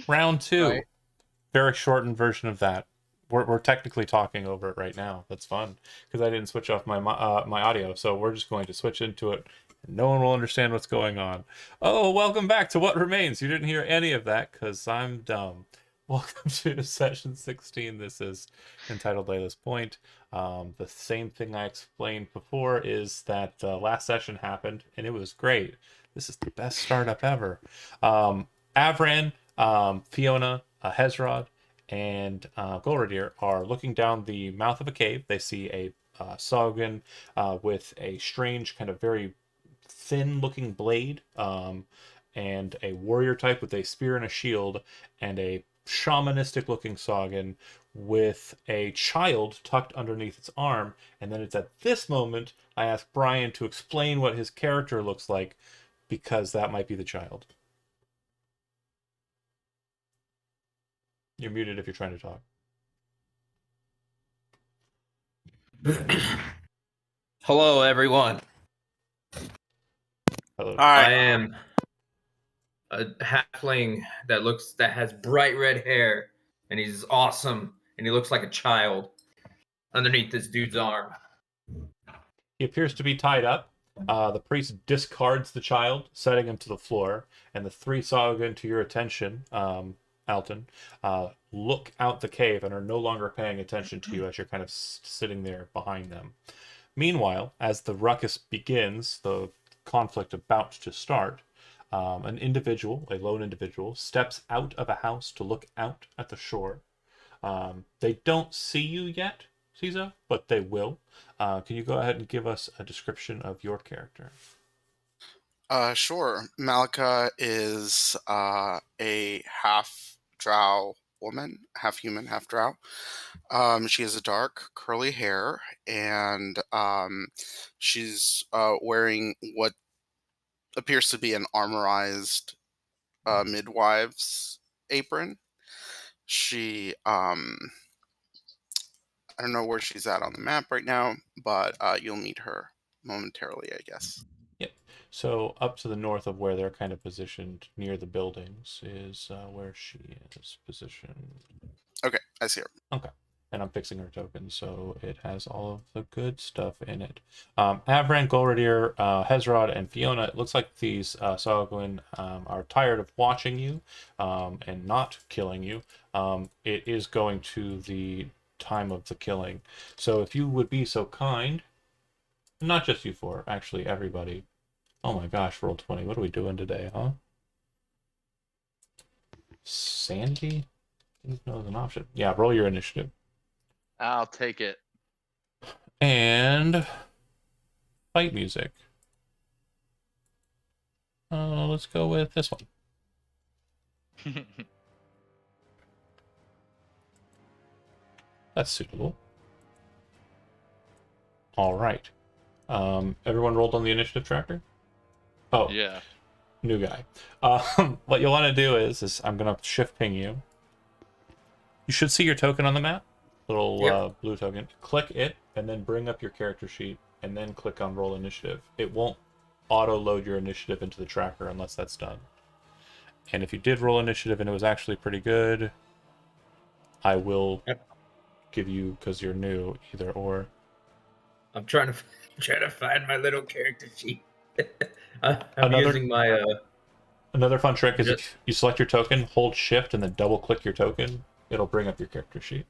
Round two. Right. Very shortened version of that. We're technically talking over it right now. That's fun because I didn't switch off my audio, so we're just going to switch into it. And no one will understand what's going on. Oh, welcome back to What Remains. You didn't hear any of that because I'm dumb. Welcome to session 16. This is entitled Leila's Point. The same thing I explained before is that last session happened and it was great. This is the best startup ever. Avran, Fiona, Hezrod, and Golradir are looking down the mouth of a cave. They see a Sahuagin with a strange, kind of very thin-looking blade, and a warrior type with a spear and a shield, and a shamanistic-looking Sahuagin with a child tucked underneath its arm. And then it's at this moment I ask Brian to explain what his character looks like, because that might be the child. You're muted if you're trying to talk. Hello, everyone. Hello. I am a halfling that has bright red hair, and he's awesome, and he looks like a child underneath this dude's arm. He appears to be tied up. The priest discards the child, setting him to the floor, and the three Sahuagin, to your attention, Alton, look out the cave and are no longer paying attention to you as you're kind of sitting there behind them. Meanwhile, as the ruckus begins, the conflict about to start, a lone individual, steps out of a house to look out at the shore. They don't see you yet, Caesar, but they will. Can you go ahead and give us a description of your character? Sure. Malika is a half-drow woman, half human, half drow. She has a dark, curly hair, and she's wearing what appears to be an armorized midwives apron. She, I don't know where she's at on the map right now, but you'll meet her momentarily, I guess. Yep. So up to the north of where they're kind of positioned near the buildings is where she is positioned. Okay, I see her. Okay. And I'm fixing her token, so it has all of the good stuff in it. Avran, Golradir, Hezrod, and Fiona, it looks like these Sahuagin are tired of watching you and not killing you. It is going to the time of the killing. So if you would be so kind, not just you four, actually everybody. Oh my gosh, roll 20. What are we doing today, huh? Sandy? Didn't know it was an option. Yeah, roll your initiative. I'll take it. And fight music. Let's go with this one. That's suitable. All right. Everyone rolled on the initiative tracker? Oh, Yeah. new guy. What you'll want to do is I'm going to shift ping you. You should see your token on the map. Little blue token. Click it, and then bring up your character sheet, and then click on roll initiative. It won't auto-load your initiative into the tracker unless that's done. And if you did roll initiative and it was actually pretty good, I will give you, because you're new, either or. I'm trying to find my little character sheet. I'm using my Another fun trick is if you select your token, hold shift, and then double click your token. It'll bring up your character sheet.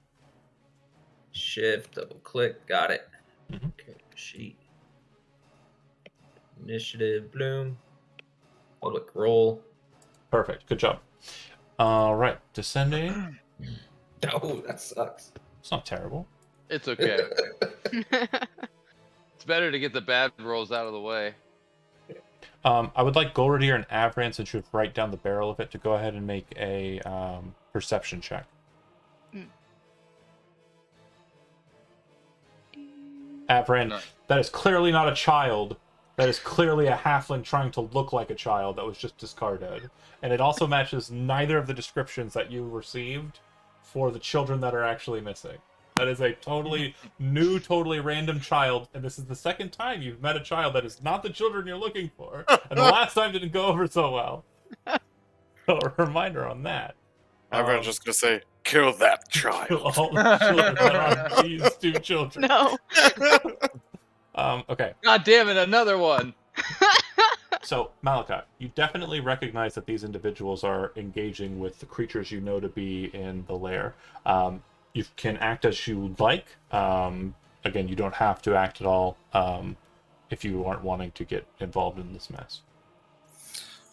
shift, double click, got it. Mhm. Character sheet. Initiative, bloom. Public roll. Perfect. Good job. All right. Descending. Oh, that sucks. It's not terrible. It's okay. It's better to get the bad rolls out of the way. I would like Golradir and Avran, since you're right down the barrel of it, to go ahead and make a perception check. Avran, No. that is clearly not a child. That is clearly a halfling trying to look like a child that was just discarded. And it also matches neither of the descriptions that you received for the children that are actually missing. That is a totally new, totally random child, and this is the second time you've met a child that is not the children you're looking for. And the last time didn't go over so well. So a reminder on that. Everyone's just gonna say, "Kill that child." kill all the children that aren't these two children. No. Okay. God damn it, another one. So, Malachi, you definitely recognize that these individuals are engaging with the creatures you know to be in the lair. You can act as you like. Again, you don't have to act at all if you aren't wanting to get involved in this mess.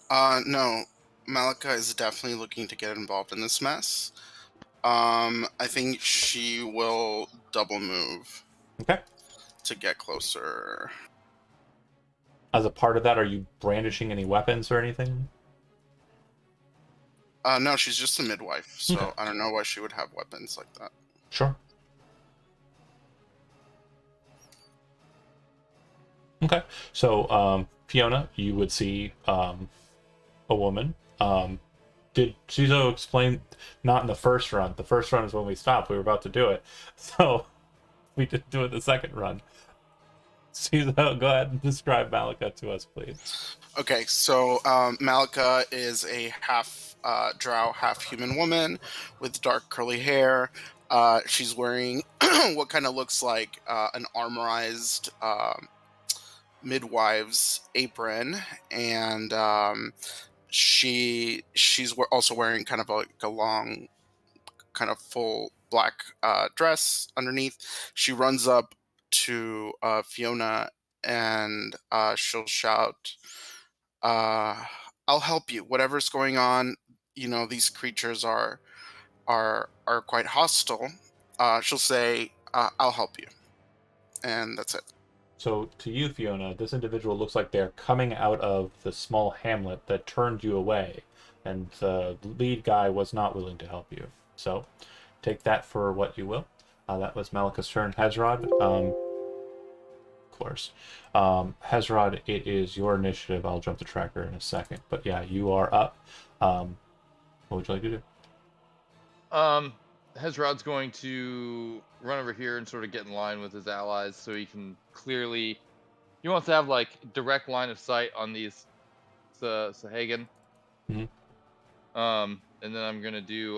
No. Malika is definitely looking to get involved in this mess. I think she will double move Okay. to get closer. As a part of that, are you brandishing any weapons or anything? No, she's just a midwife, so Okay. I don't know why she would have weapons like that. Sure. Okay. So, Fiona, you would see a woman. Did Shizo explain? Not in the first run. The first run is when we stopped. We were about to do it. So, we didn't do it the second run. Shizo, go ahead and describe Malika to us, please. Okay, so Malika is a half drow, half human woman with dark curly hair. She's wearing what kind of looks like an armorized midwife's apron, and she's also wearing kind of like a long, kind of full black dress underneath. She runs up to Fiona and she'll shout, "I'll help you. Whatever's going on, you know, these creatures are quite hostile." She'll say, "I'll help you," and that's it. So, to you, Fiona, this individual looks like they're coming out of the small hamlet that turned you away, and the lead guy was not willing to help you. So, take that for what you will. That was Malika's turn. Hezrod, of course. Hezrod, it is your initiative. I'll jump the tracker in a second. But yeah, you are up. What would you like to do? Hezrod's going to run over here and sort of get in line with his allies so he can clearly. He wants to have like direct line of sight on these Sahagan. Mhm. And then I'm gonna do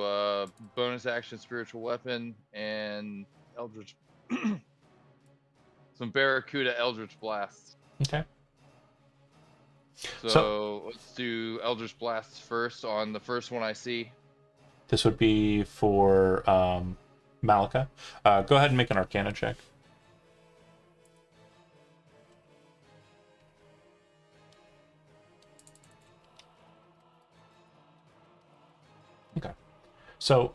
bonus action spiritual weapon and Eldritch some Barracuda Eldritch Blasts. Okay. So let's do Eldritch Blasts first on the first one I see. This would be for Malika. Go ahead and make an Arcana check. Okay. So,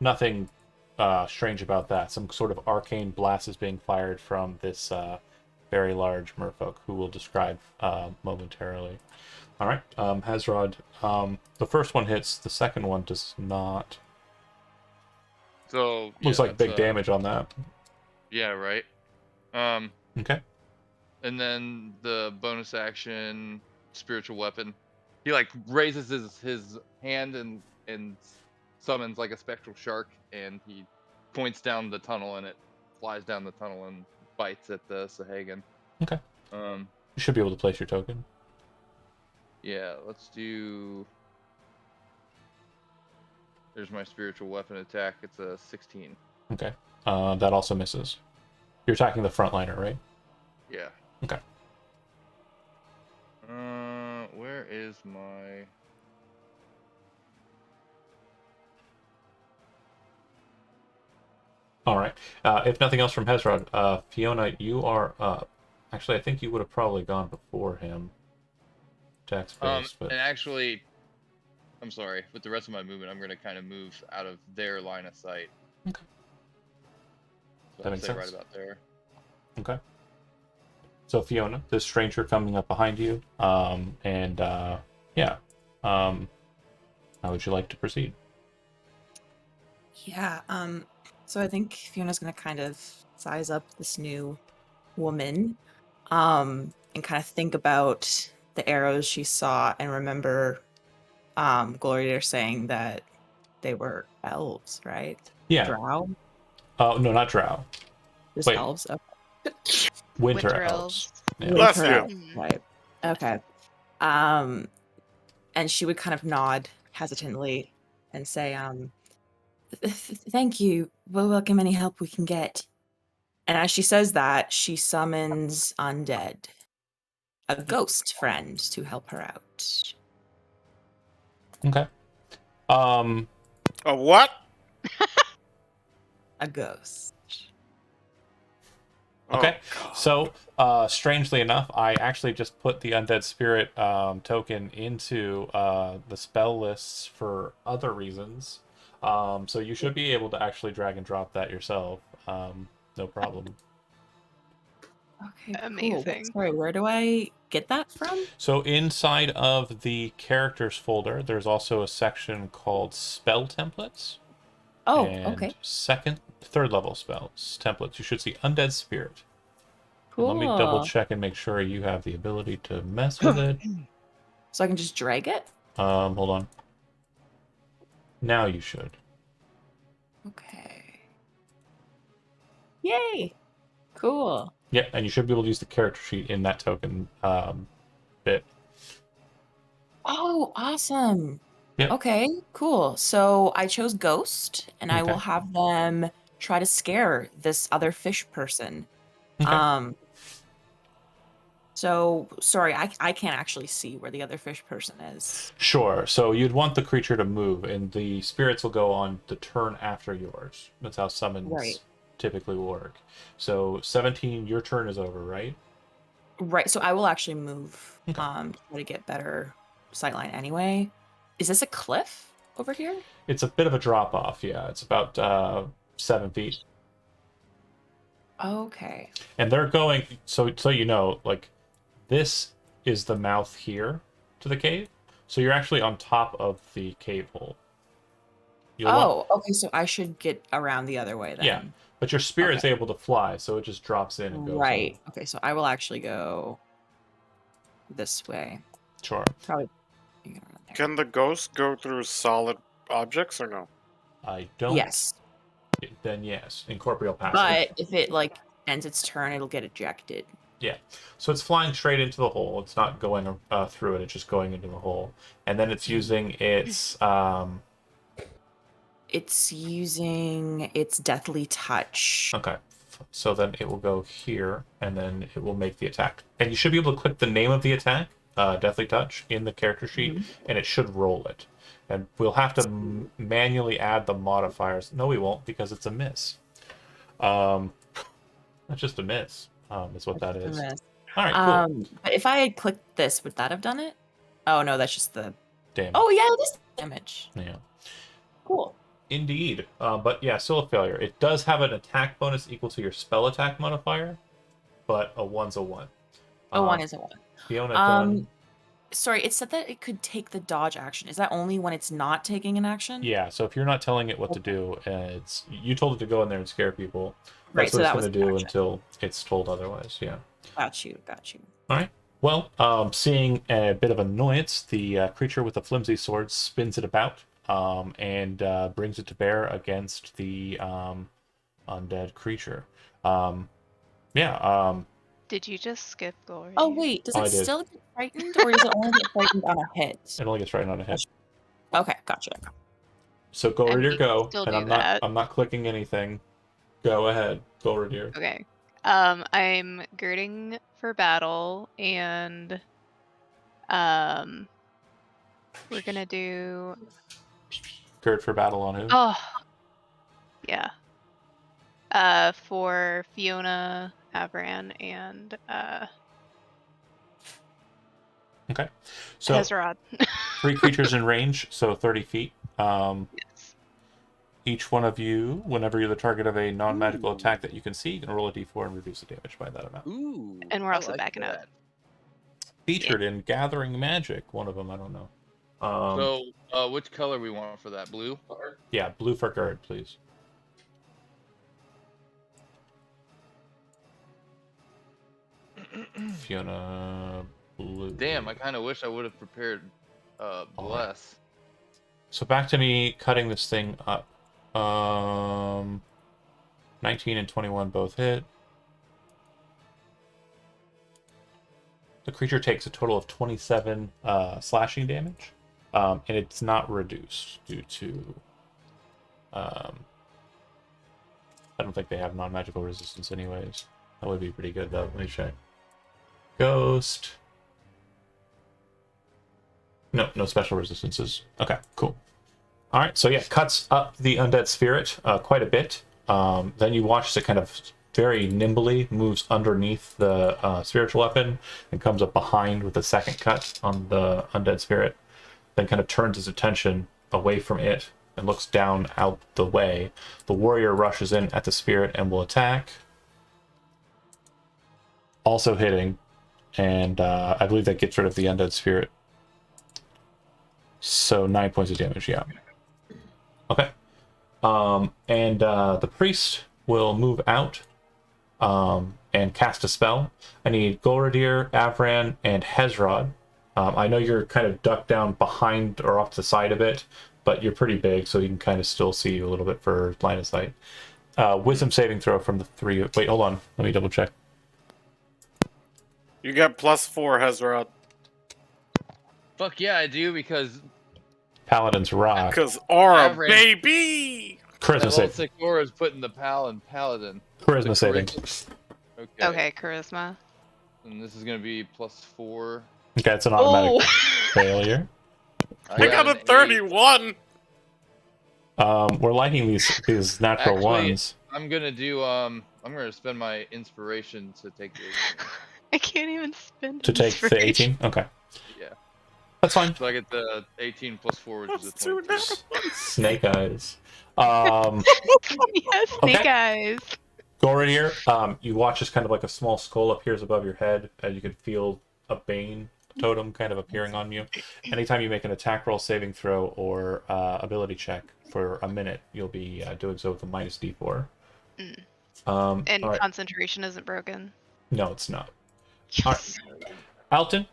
nothing strange about that. Some sort of arcane blast is being fired from this very large merfolk, who we'll describe momentarily. All right, Hezrod. The first one hits. The second one does not. So Looks like big damage on that. Yeah, right. Okay. And then the bonus action spiritual weapon. He like raises his hand and summons like a spectral shark, and he points down the tunnel, and it flies down the tunnel and bites at the Sahagan. Okay. You should be able to place your token. Yeah, let's do. There's my spiritual weapon attack. It's a 16. Okay. That also misses. You're attacking the frontliner, right? Yeah. Okay. Where is my? All right. If nothing else from Hezrod, Fiona, you are up. Actually, I think you would have probably gone before him. Attack space, but And actually, I'm sorry. With the rest of my movement, I'm going to kind of move out of their line of sight. Okay. So That I'd makes say sense. right about there. Okay. So Fiona, this stranger coming up behind you, yeah. How would you like to proceed? Yeah, so I think Fiona's gonna kind of size up this new woman, and kind of think about the arrows she saw and remember Gloria saying that they were elves, right? Yeah. Drow? Oh, no, not Drow. Just Wait. elves. Okay. Winter elves. Yeah. Bless Winter you. elves, right. Okay. And she would kind of nod hesitantly and say, thank you. We'll welcome any help we can get. And as she says that, she summons Undead, a ghost friend, to help her out. Okay. A what? A ghost. Okay. Oh, God. So, strangely enough, I actually just put the Undead Spirit token into the spell lists for other reasons. So you should be able to actually drag and drop that yourself. No problem. Okay, cool. Amazing. Sorry, where do I get that from? So inside of the characters folder, there's also a section called Spell Templates. Oh, And okay. third level spells, templates. You should see Undead Spirit. And Cool. let me double check and make sure you have the ability to mess with it. So I can just drag it? Hold on. Now you should. Okay. Yay! Cool. Yeah, and you should be able to use the character sheet in that token bit. Oh, awesome. Yep. Okay, cool. So I chose Ghost, and I will Okay. have them try to scare this other fish person. Okay. So sorry, I can't actually see where the other fish person is. Sure. So you'd want the creature to move, and the spirits will go on the turn after yours. That's how summons Right. typically work. So 17, your turn is over, right? Right. So I will actually move Okay. to try to get better sightline anyway. Is this a cliff over here? It's a bit of a drop off, yeah. It's about 7 feet. Okay. And they're going, so you know, like, this is the mouth here to the cave. So you're actually on top of the cave hole. You'll want- Okay. So I should get around the other way then. Yeah, but your spirit's able to fly, so it just drops in and goes Right. on. Okay. So I will actually go this way. Sure. Probably. Around there. Can the ghost go through solid objects or no? I don't. Yes. Then yes, incorporeal passage. But if it like ends its turn, it'll get ejected. Yeah. So it's flying straight into the hole. It's not going through it. It's just going into the hole. And then it's using its... It's using its deathly touch. Okay. So then it will go here, and then it will make the attack. And you should be able to click the name of the attack, Deathly Touch, in the character sheet, and it should roll it. And we'll have to manually add the modifiers. No, we won't, because it's a miss. That's just a miss, is what that is. All right, cool. But if I had clicked this, would that have done it? Oh no, that's just the. Damn. Oh yeah, it is damage. Yeah. Cool. Indeed. But yeah, still a failure. It does have an attack bonus equal to your spell attack modifier, but a 1's a 1. A 1 is a 1. Fiona done. Sorry, it said that it could take the dodge action. Is that only when it's not taking an action? Yeah, so if you're not telling it what to do, you told it to go in there and scare people. Right, That's so what that it's was going to do action. until it's told otherwise, yeah. Got you. All right. Well, seeing a bit of annoyance, the creature with the flimsy sword spins it about and brings it to bear against the undead creature. Did you just skip Glory? Oh wait, does Oh, I it did. still get frightened, or does it only get frightened on a hit? It only gets right on a hit. Okay, gotcha. So go I mean, Radier, you can go. still And do I'm that. not clicking anything. Go ahead. Go Radier. Okay. I'm girding for battle, and we're gonna do. Gird for battle on who? Oh, yeah. For Fiona, Avran, and Okay. So Hezrod. 3 creatures in range, so 30 feet. Yes. Each one of you, whenever you're the target of a non-magical attack that you can see, you can roll a d4 and reduce the damage by that amount. Ooh. And we're I also like backing that. up. Featured in Gathering Magic, one of them, I don't know. So, which color we want for that? Blue? Yeah, blue for Gird, please. Fiona, blue. Damn, I kind of wish I would have prepared Bless. So back to me cutting this thing up. 19 and 21 both hit. The creature takes a total of 27 slashing damage. and it's not reduced due to. I don't think they have non-magical resistance, anyways. That would be pretty good, though. Let me check. Ghost. No, no special resistances. Okay, cool. All right, so yeah, cuts up the undead spirit quite a bit. Then you watch as it kind of very nimbly moves underneath the spiritual weapon and comes up behind with a second cut on the undead spirit. Then kind of turns his attention away from it and looks down out the way. The warrior rushes in at the spirit and will attack. Also hitting, and I believe that gets rid of the undead spirit. So 9 points of damage, yeah. Okay. And the priest will move out and cast a spell. I need Golradir, Avran, and Hezrod. I know you're kind of ducked down behind or off to the side of it, but you're pretty big, so you can kind of still see you a little bit for line of sight. Wisdom saving throw from the three. Wait, hold on. Let me double check. You got +4, Hezrod. Fuck yeah, I do, because Paladins rock. Because aura, Avran- baby! Charisma level save. 6 aura is putting the paladin. Charisma The saving. Okay. Okay, charisma. And this is gonna be +4. Okay, it's an automatic Oh! failure. I got a an 8. 31! We're liking these natural Actually, ones. I'm gonna do I'm gonna spend my inspiration to take the 18. I can't even spend To take the inspiration. 18? Okay. Yeah. That's fine. So I get the 18 +4, which is a That's too 22. Snake eyes. Yes, snake eyes. Goradier, you watch as kind of like a small skull appears above your head, and you can feel a bane totem kind of appearing on you. Anytime you make an attack roll, saving throw, or ability check for a minute, you'll be doing so with a -D4. Mm. all And right. concentration isn't broken. No, it's not. Yes. Alton,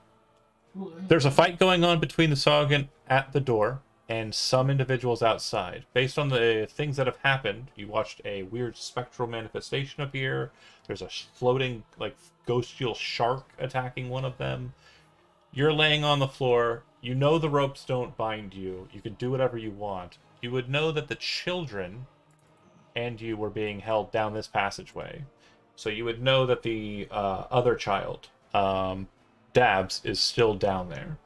there's a fight going on between the Sahuagin at the door and some individuals outside. Based on the things that have happened, you watched a weird spectral manifestation appear. There's a floating, like, ghostial shark attacking one of them. You're laying on the floor. You know the ropes don't bind you. You can do whatever you want. You would know that the children and you were being held down this passageway. So you would know that the other child, Dabs, is still down there.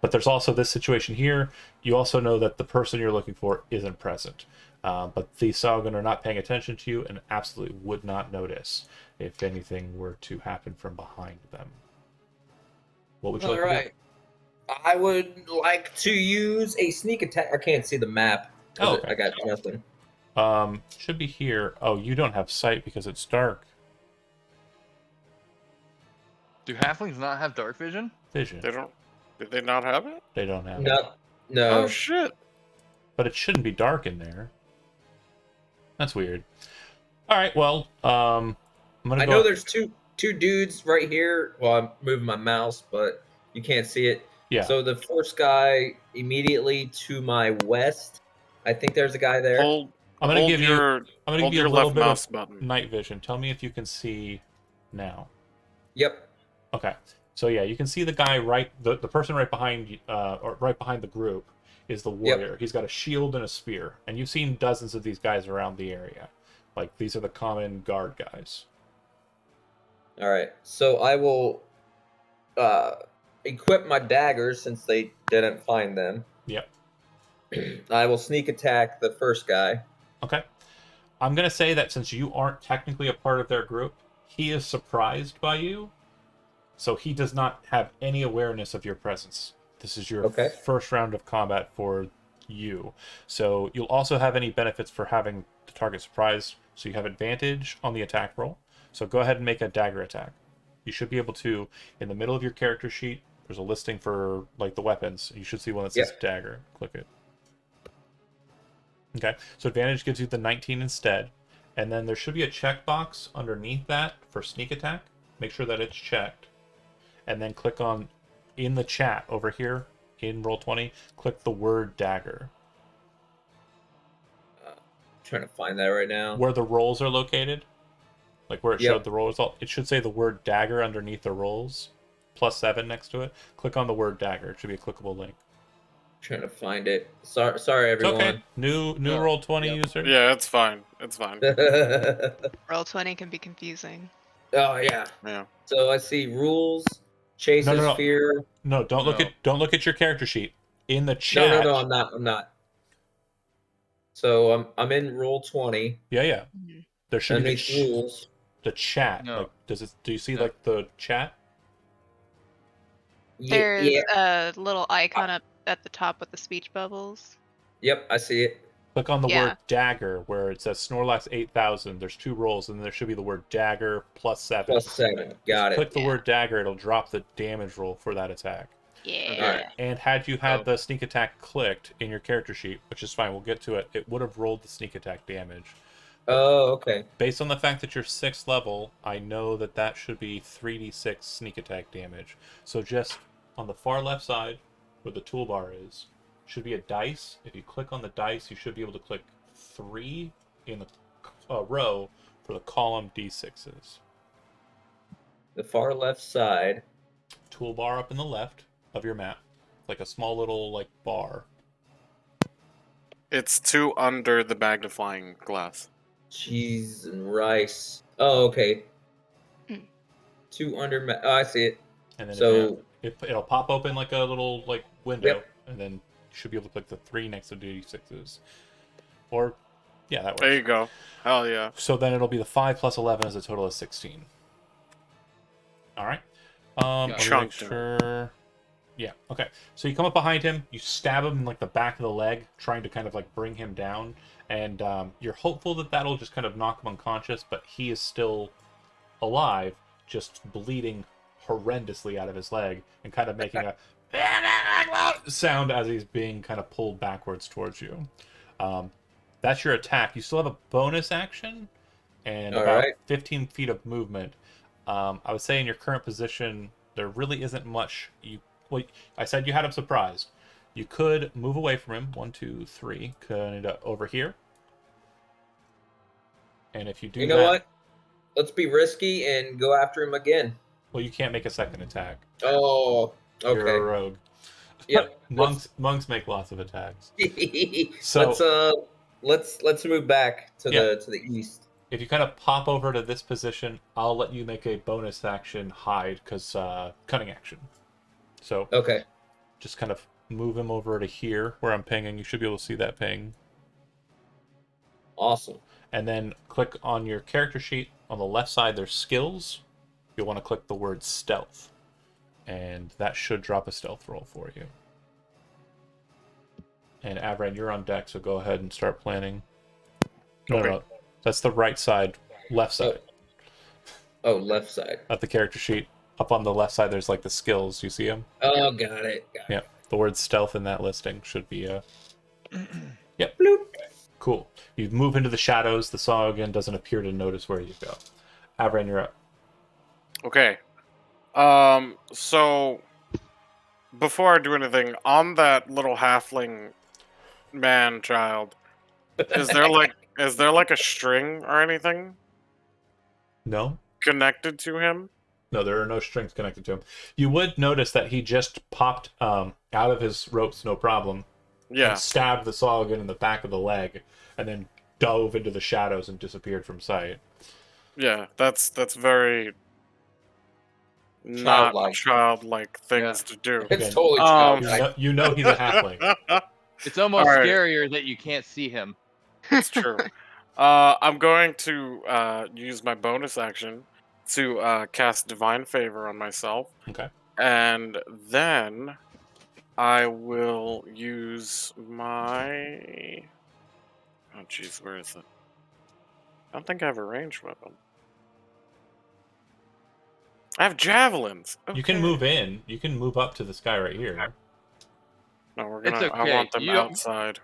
But there's also this situation here. You also know that the person you're looking for isn't present. But the Sahuagin are not paying attention to you and absolutely would not notice if anything were to happen from behind them. What would you like to Alright. I would like to use a sneak attack. I can't see the map. Oh, okay. I got nothing. do? Should be here. Oh, you don't have sight because it's dark. Do halflings not have dark vision? Vision. They don't. Did they not have it? They don't have it. No. No. Oh shit! But it shouldn't be dark in there. That's weird. All right, well, I'm gonna I go. know there's two dudes right here. Well, I'm moving my mouse, but you can't see it. Yeah. So the first guy immediately to my west. I think there's a guy there. Hold. I'm gonna hold give you. your, I'm gonna hold give you your a little left bit mouse of button. night vision. Tell me if you can see now. Yep. Okay. So yeah, you can see the guy the person right behind you, or right behind the group is the warrior. He's got a shield and a spear, and you've seen dozens of these guys around the area. Like, these are the common guard guys. All right. So I will equip my daggers since they didn't find them. Yep. I will sneak attack the first guy. Okay. I'm gonna say that since you aren't technically a part of their group, he is surprised by you, so he does not have any awareness of your presence. This is your Okay. first round of combat for you. So you'll also have any benefits for having the target surprised. So you have advantage on the attack roll. So go ahead and make a dagger attack. You should be able to, in the middle of your character sheet, there's a listing for like the weapons. You should see one that says dagger. Click it. Okay, so advantage gives you the 19 instead. And then there should be a checkbox underneath that for sneak attack. Make sure that it's checked. And then click on, in the chat over here, in Roll20, click the word dagger. Trying to find that right now. Where the rolls are located, like where it Yep. showed the roll result, it should say the word dagger underneath the rolls. +7 next to it. Click on the word dagger. It should be a clickable link. Trying to find it. Sorry It's okay. everyone. New Oh, roll 20 yep. user. Yeah, it's fine. It's fine. Roll 20 can be confusing. Oh yeah. Yeah. So I see rules, chases No. fear. No, don't look at your character sheet. In the chat. No, I'm not. So I'm in roll 20. Yeah. Mhm. There should be Underneath rules. the chat. No. Like, do you see No. like the chat? There's Yeah. a little icon up at the top with the speech bubbles. Yep, I see it. Click on the Yeah. word dagger where it says Snorlax 8000. There's 2 rolls, and there should be the word dagger +7. +7. Got Click it. the Yeah. word dagger, it'll drop the damage roll for that attack. Yeah. Alright. And had you had Oh. the sneak attack clicked in your character sheet, which is fine, we'll get to it, it would have rolled the sneak attack damage. Oh, okay. Based on the fact that you're 6th level, I know that should be 3d6 sneak attack damage. So just on the far left side, where the toolbar is, should be a dice. If you click on the dice, you should be able to click 3 in the row for the column d6s. The far left side. Toolbar up in the left of your map, like a small little like bar. It's 2 under the magnifying glass. Cheese and rice. Oh, okay. Hmm. 2 under. Oh, I see it. And then So it'll pop open like a little like window, Yep. and then you should be able to click the 3 next to d6s. Or yeah, that works. There you go. Hell yeah. So then it'll be the 5 plus 11 is a total of 16. All right. Let me make Chunked him. sure. Yeah. Okay. So you come up behind him, you stab him in like the back of the leg, trying to kind of like bring him down, and you're hopeful that that'll just kind of knock him unconscious, but he is still alive, just bleeding horrendously out of his leg, and kind of making a sound as he's being kind of pulled backwards towards you. That's your attack. You still have a bonus action and All about right. 15 feet of movement. I would say in your current position, there really isn't much. I said you had him surprised. You could move away from him. 1, 2, 3. Kind of over here. And if you do you know that, what? Let's be risky and go after him again. well, you can't make a second attack. Oh, You're a okay. rogue. Yep. Monks make lots of attacks. So let's move back to Yeah. the east. if you kind of pop over to this position, I'll let you make a bonus action hide, because cunning action. So Okay. just kind of move him over to here where I'm pinging. You should be able to see that ping. Awesome. And then click on your character sheet. On the left side, there's skills. You'll want to click the word stealth. And that should drop a stealth roll for you. And Avran, you're on deck, so go ahead and start planning. No. That's the right side, left side Oh, left side. of the character sheet. Up on the left side, there's like the skills. You see them? Oh, got it. Yeah. The word stealth in that listing should be Yep. Bloop. Cool. You move into the shadows. The Sahuagin doesn't appear to notice where you go. Avran, you're up. Okay. So before I do anything, on that little halfling man child, is there like a string or anything No? connected to him? No, there are no strings connected to him. You would notice that he just popped out of his ropes, no problem, Yeah. and stabbed the Sahuagin in the back of the leg, and then dove into the shadows and disappeared from sight. Yeah, that's very not Childlike. childlike things to do. It's Again, totally um, childlike. You know he's a halfling. It's almost All right. scarier that you can't see him. It's true. I'm going to use my bonus action to cast Divine Favor on myself. Okay. And then I will use my... Oh, jeez, where is it? I don't think I have a ranged weapon. I have javelins. You can Okay. move in. You can move up to this guy right here. No, we're It's gonna. I okay. want them You don't- outside.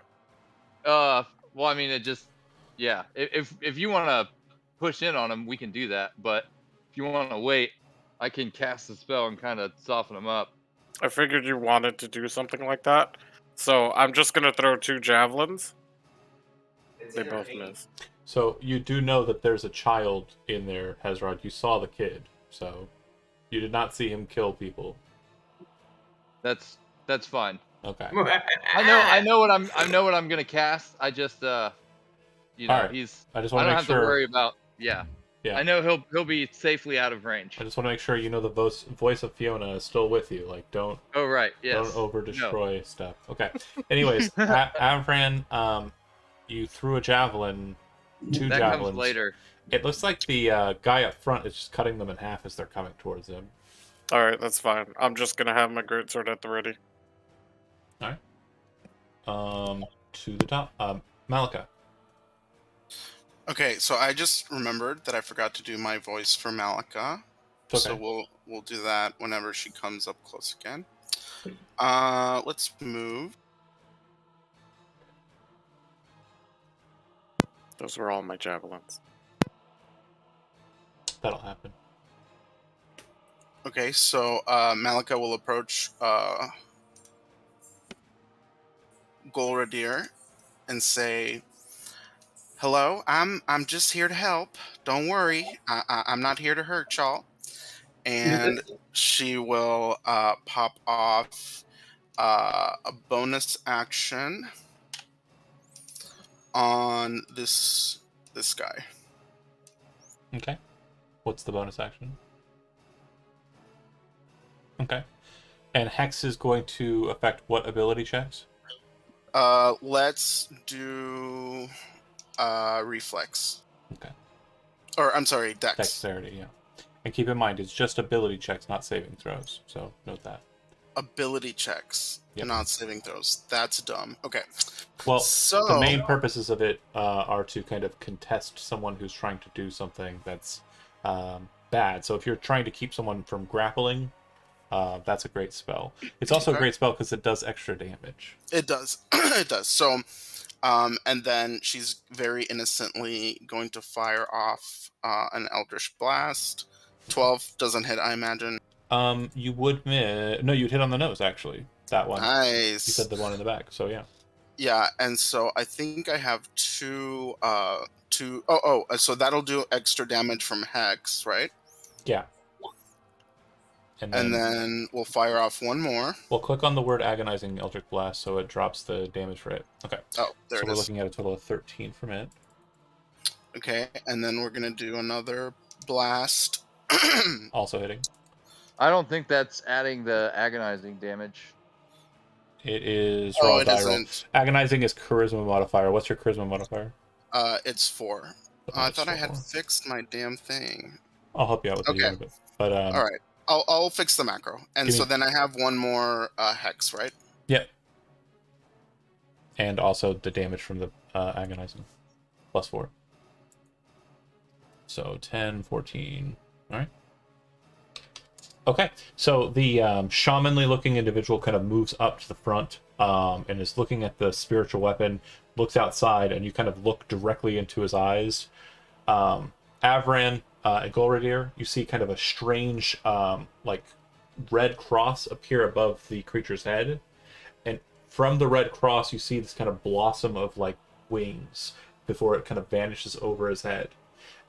Well, I mean, it just, yeah. If you want to push in on him, we can do that. But if you want to wait, I can cast the spell and kind of soften him up. I figured you wanted to do something like that, so I'm just gonna throw 2 javelins. They both miss. So you do know that there's a child in there, Hezrod. You saw the kid, so You did not see him kill people. That's fine. Okay. I know what I'm gonna cast. I just you know, All right. I just want I to don't make have sure. to worry about yeah. Yeah. I know he'll be safely out of range. I just want to make sure you know the voice of Fiona is still with you. Like, don't Oh right, yes. don't over destroy stuff. Okay. Anyways, Avran, you threw a javelin, two That javelins. comes later. It looks like the guy up front is just cutting them in half as they're coming towards him. Alright, that's fine. I'm just gonna have my greatsword at the ready. All right. To the top. Malika. Okay, so I just remembered that I forgot to do my voice for Malika. Okay. So we'll do that whenever she comes up close again. Let's move. Those were all my javelins. That'll happen. Okay, so Malika will approach Golradir and say, "Hello, I'm just here to help. Don't worry, I'm not here to hurt y'all." And she will pop off a bonus action on this guy. Okay. What's the bonus action? Okay. And Hex is going to affect what ability checks? Let's do reflex. Okay. Or I'm sorry, dex. Dexterity, yeah. And keep in mind, it's just ability checks, not saving throws. So note that. Ability checks, Yep. not saving throws. That's dumb. Okay. Well, So the main purposes of it are to kind of contest someone who's trying to do something that's bad. So if you're trying to keep someone from grappling, that's a great spell. It's also a great spell because it does extra damage. It does. It does. So, and then she's very innocently going to fire off an Eldritch Blast. 12 doesn't hit, I imagine. You would no, you'd hit on the nose actually. That one. Nice. You said the one in the back, so yeah. Yeah, and so I think I have two. So that'll do extra damage from Hex, right? Yeah. And then we'll fire off one more. We'll click on the word agonizing Eldritch Blast so it drops the damage for it. Okay. Oh, there it is. So we're looking at a total of 13 from it. Okay, and then we're going to do another blast. Also hitting. I don't think that's adding the agonizing damage. It is raw die roll. Agonizing is charisma modifier. What's your charisma modifier? It's 4. I thought I had fixed my damn thing. I'll help you out with it a little bit. But all right, I'll fix the macro, and so then I have one more hex, right? Yep. And also the damage from the agonizing, plus 4. So 10, 14. All right. Okay, so the shamanly looking individual kind of moves up to the front and is looking at the spiritual weapon, looks outside, and you kind of look directly into his eyes. Avran and Golradir, you see kind of a strange like red cross appear above the creature's head, and from the red cross you see this kind of blossom of like wings before it kind of vanishes over his head.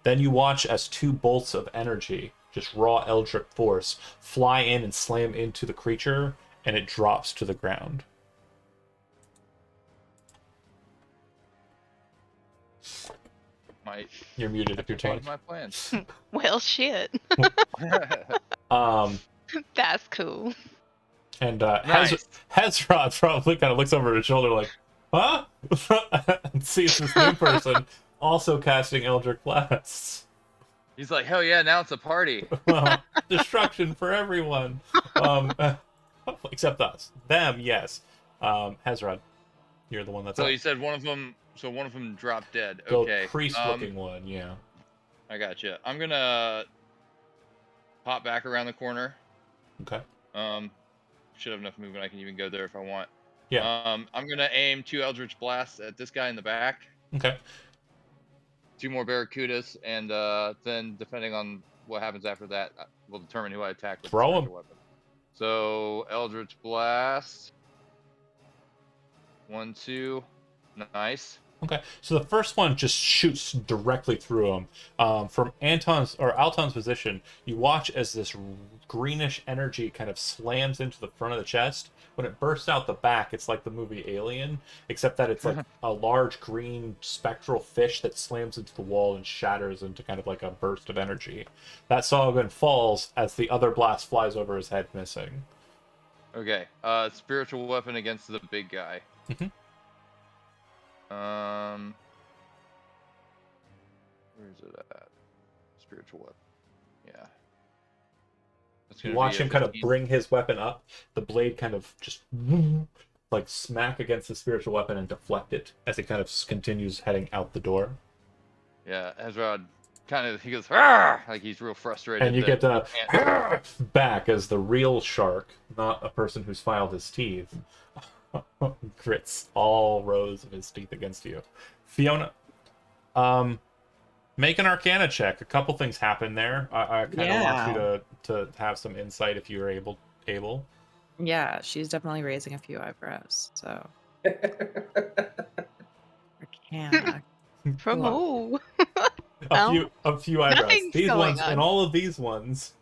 Then you watch as 2 bolts of energy, just raw eldritch force, fly in and slam into the creature, and it drops to the ground. You're muted if you're changing. My plans. Well, shit. That's cool. And Nice. Hezron probably kind of looks over his shoulder like, huh? And sees this new person also casting Eldritch Blasts. He's like, hell yeah, now it's a party. Well, destruction for everyone. Except us. Them, yes. Hezron, you're the one that's So up. you said one of them dropped dead. The Okay. priest-looking one, yeah. I gotcha. I'm gonna pop back around the corner. Okay. Should have enough movement. I can even go there if I want. Yeah. I'm gonna aim 2 Eldritch Blasts at this guy in the back. Okay. 2 more Barracudas, and then depending on what happens after that, we'll determine who I attack with the special weapon. So Eldritch Blast. 1, 2. Nice. Okay, so the first one just shoots directly through him. From Alton's position, you watch as this greenish energy kind of slams into the front of the chest. When it bursts out the back, it's like the movie Alien, except that it's like a large green spectral fish that slams into the wall and shatters into kind of like a burst of energy. That Sahuagin falls as the other blast flies over his head, missing. Okay. Spiritual weapon against the big guy. Mhm. Where is it at? Spiritual weapon. Yeah. That's You gonna watch be a him kind of 15. bring his weapon up. The blade kind of just like smack against the spiritual weapon and deflect it as he kind of continues heading out the door. Yeah, Ezra kind of he goes "Arr!" Like he's real frustrated. And you that get he can't- back as the real shark, not a person who's filed his teeth, grits all rows of his teeth against you. Fiona, make an Arcana check. A couple things happen there. I kind of want you to have some insight if you're able. Yeah, she's definitely raising a few eyebrows. So Arcana. From Cool. who? A few eyebrows. Nothing's These going ones on. and all of these ones.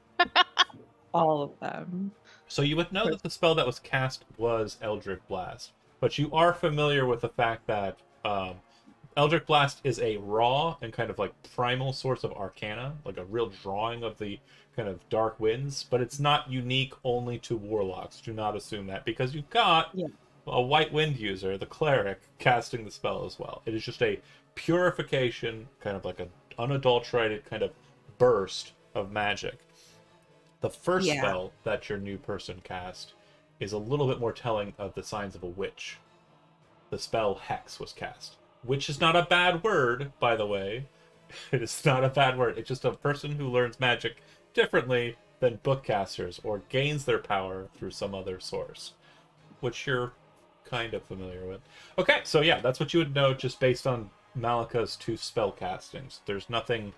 All of them. So you would know that the spell that was cast was Eldritch Blast, but you are familiar with the fact that Eldritch Blast is a raw and kind of like primal source of arcana, like a real drawing of the kind of dark winds, but it's not unique only to warlocks. Do not assume that, because you've got a white wind user, the cleric, casting the spell as well. It is just a purification, kind of like an unadulterated kind of burst of magic. The first spell that your new person cast is a little bit more telling of the signs of a witch. The spell Hex was cast. Which is not a bad word, by the way. It is not a bad word. It's just a person who learns magic differently than bookcasters or gains their power through some other source, which you're kind of familiar with. Okay, so yeah, that's what you would know just based on Malika's 2 spell castings. There's nothing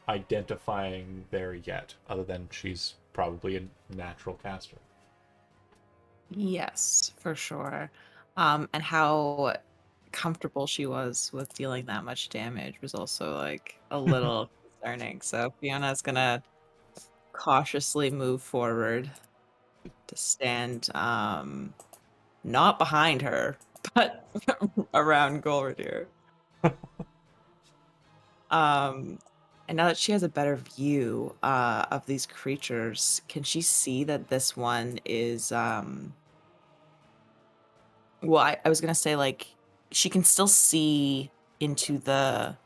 identifying there yet, other than she's probably a natural caster. Yes, for sure. And how comfortable she was with dealing that much damage was also like a little concerning. So Fiona's gonna cautiously move forward to stand not behind her, but around Golradir. And now that she has a better view of these creatures, can she see that this one is well, I was gonna say, like, she can still see into the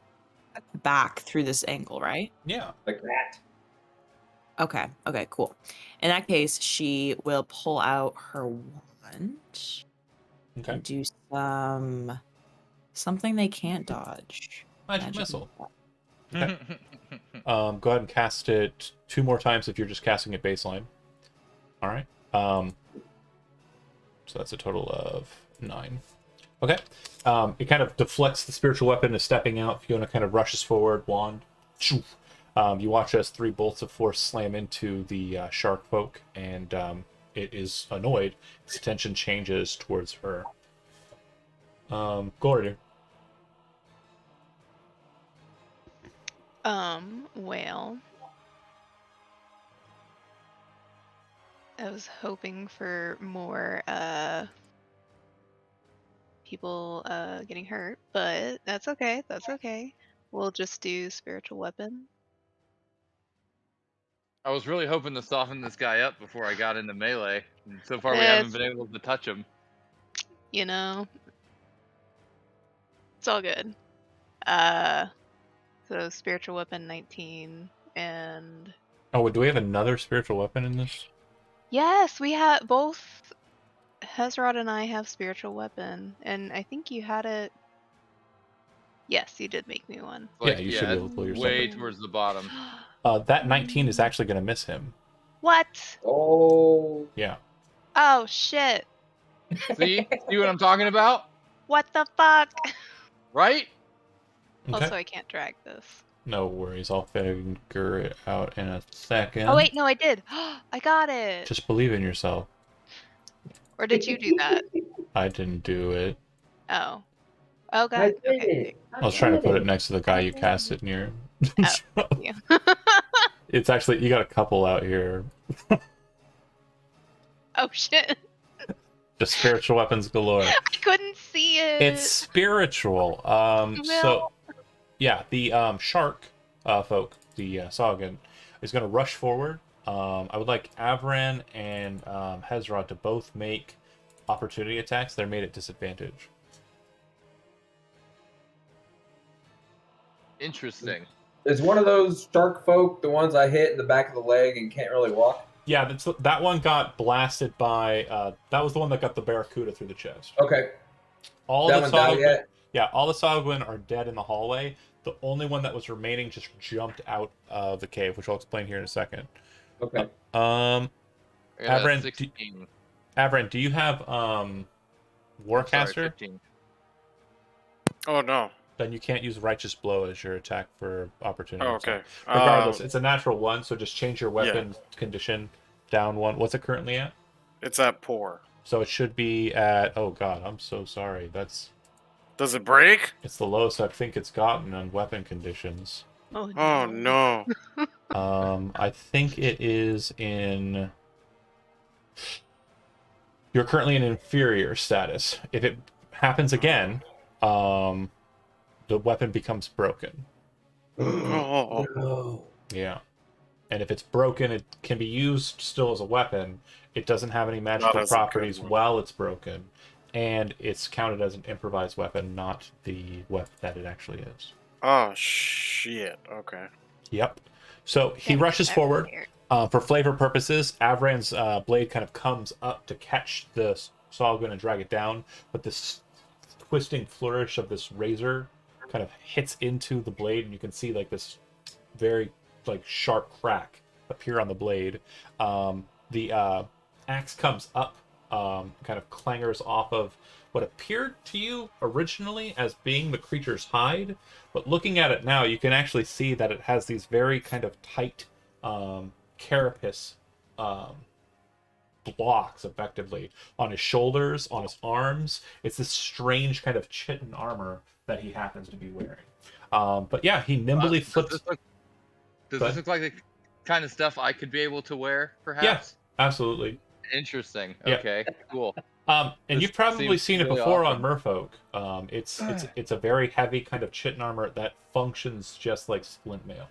back through this angle, right? Yeah. Like that. Okay, cool. In that case, she will pull out her wand Okay. and do something they can't dodge. Magic missile. Okay. Go ahead and cast it 2 more times if you're just casting it baseline. All right. So that's a total of 9. Okay. It kind of deflects the spiritual weapon, is stepping out. Fiona kind of rushes forward, wand. You watch as 3 bolts of force slam into the shark folk, and it is annoyed. Its attention changes towards her. Golradir. Well, I was hoping for more people getting hurt, but that's okay. That's okay. We'll just do spiritual weapon. I was really hoping to soften this guy up before I got into melee. And so far, we It's- haven't been able to touch him. You know, it's all good. So spiritual weapon 19 and Oh, do we have another spiritual weapon in this? yes, we have both. Hezrod and I have spiritual weapon, and I think you had it. Yes, you did make me one. Yeah, you should be able to pull it's yourself way up. towards the bottom. That 19 is actually going to miss him. What? Oh. Yeah. Oh shit! See what I'm talking about? What the fuck? Right? Okay. Also, I can't drag this. No worries. I'll figure it out in a second. Oh wait, no, I did. I got it. Just believe in yourself. Or did you do that? I didn't do it. Oh. Oh god. Okay. I was trying to put it next to the guy you cast it near. Oh, yeah. It's actually, you got a couple out here. Oh shit. Just spiritual weapons galore. I couldn't see it. It's spiritual. So yeah, the shark folk, the Sagan, is going to rush forward. I would like Avran and Hezrod to both make opportunity attacks. They're made at disadvantage. Interesting. Is one of those shark folk the ones I hit in the back of the leg and can't really walk? Yeah, that one got blasted by. That was the one that got the barracuda through the chest. Okay. All That the one died Sagan, yet? yeah, all the Sagan are dead in the hallway. The only one that was remaining just jumped out of the cave, which I'll explain here in a second. Okay. I got a Avran, 16. Avran, do you have I'm Warcaster? sorry, 15. Oh no. Then you can't use Righteous Blow as your attack for opportunity. Oh, okay. Regardless, it's a natural one, so just change your weapon condition down one. What's it currently at? It's at poor. So it should be at. Oh god, I'm so sorry. Does it break? It's the lowest I think it's gotten on weapon conditions. Oh Oh no. I think it is in. You're currently in inferior status. If it happens again, the weapon becomes broken. Oh. No. Yeah. And if it's broken, it can be used still as a weapon. It doesn't have any magical as a good properties one. while it's broken. And it's counted as an improvised weapon, not the weapon that it actually is. Oh shit. Okay. Yep. So he rushes forward. For flavor purposes, Avran's blade kind of comes up to catch the Sagan and drag it down, but this twisting flourish of this razor kind of hits into the blade, and you can see like this very like sharp crack appear on the blade. The axe comes up, kind of clangers off of what appeared to you originally as being the creature's hide, but looking at it now, you can actually see that it has these very kind of tight carapace blocks effectively on his shoulders, on his arms. It's this strange kind of chitin armor that he happens to be wearing. But yeah, he nimbly flips. Does this look like the kind of stuff I could be able to wear, perhaps? Yeah, absolutely. Interesting. Yeah. Okay, cool. And This you've probably seems seen it really before awesome. on Merfolk. It's a very heavy kind of chitin armor that functions just like splint mail.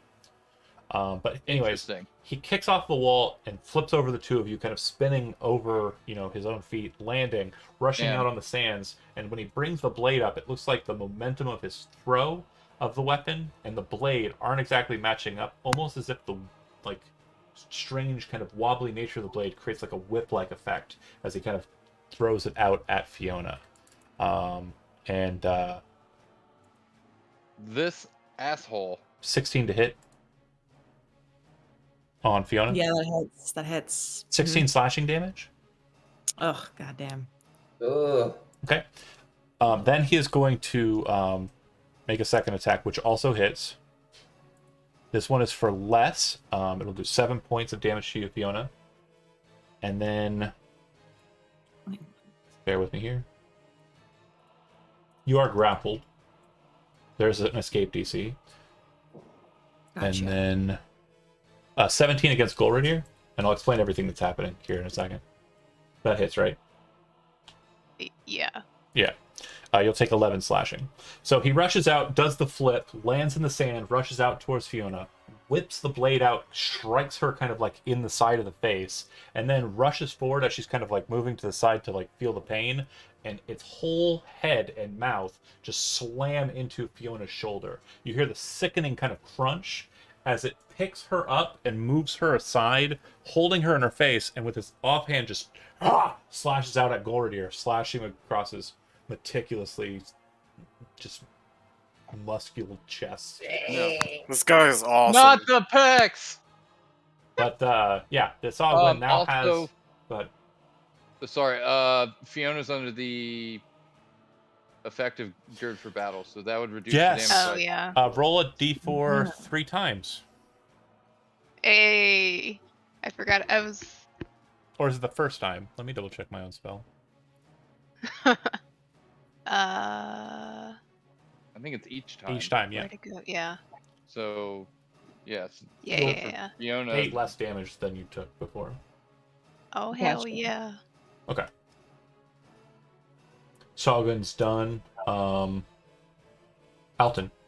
But anyways, Interesting. he kicks off the wall and flips over the two of you, kind of spinning over, his own feet, landing, rushing Damn. out on the sands. And when he brings the blade up, it looks like the momentum of his throw of the weapon and the blade aren't exactly matching up, almost as if the strange kind of wobbly nature of the blade creates like a whip-like effect as he kind of throws it out at Fiona. This asshole. 16 to hit on Fiona. Yeah, that hits. 16 slashing damage. Oh, goddamn. Ugh. Okay. Then he is going to make a second attack, which also hits. This one is for less. It'll do 7 points of damage to you, Fiona. And then, bear with me here. You are grappled. There's an escape DC. Gotcha. And then 17 against Golrid here. And I'll explain everything that's happening here in a second. That hits, right? Yeah. Yeah. You'll take 11 slashing. So he rushes out, does the flip, lands in the sand, rushes out towards Fiona, whips the blade out, strikes her kind of like in the side of the face, and then rushes forward as she's kind of like moving to the side to like feel the pain, and its whole head and mouth just slam into Fiona's shoulder. You hear the sickening kind of crunch as it picks her up and moves her aside, holding her in her face, and with his offhand just slashes out at Golridir, slashing across his meticulously just muscular chest. No. This guy is awesome. Not the pecs! But yeah, the Sagan now also- has. But Sorry, Fiona's under the effective gird for battle, so that would reduce Yes. the damage. Oh by- yeah. roll a d4 3 times. I forgot. I was. Or is it the first time? Let me double check my own spell. think it's each time. Each time, yeah. Where to go? Yeah. So, yes. Yeah, You'll- yeah. Fiona. 8 less damage than you took before. Oh, hell Gotcha. yeah. Okay. Shogun's done. Alton,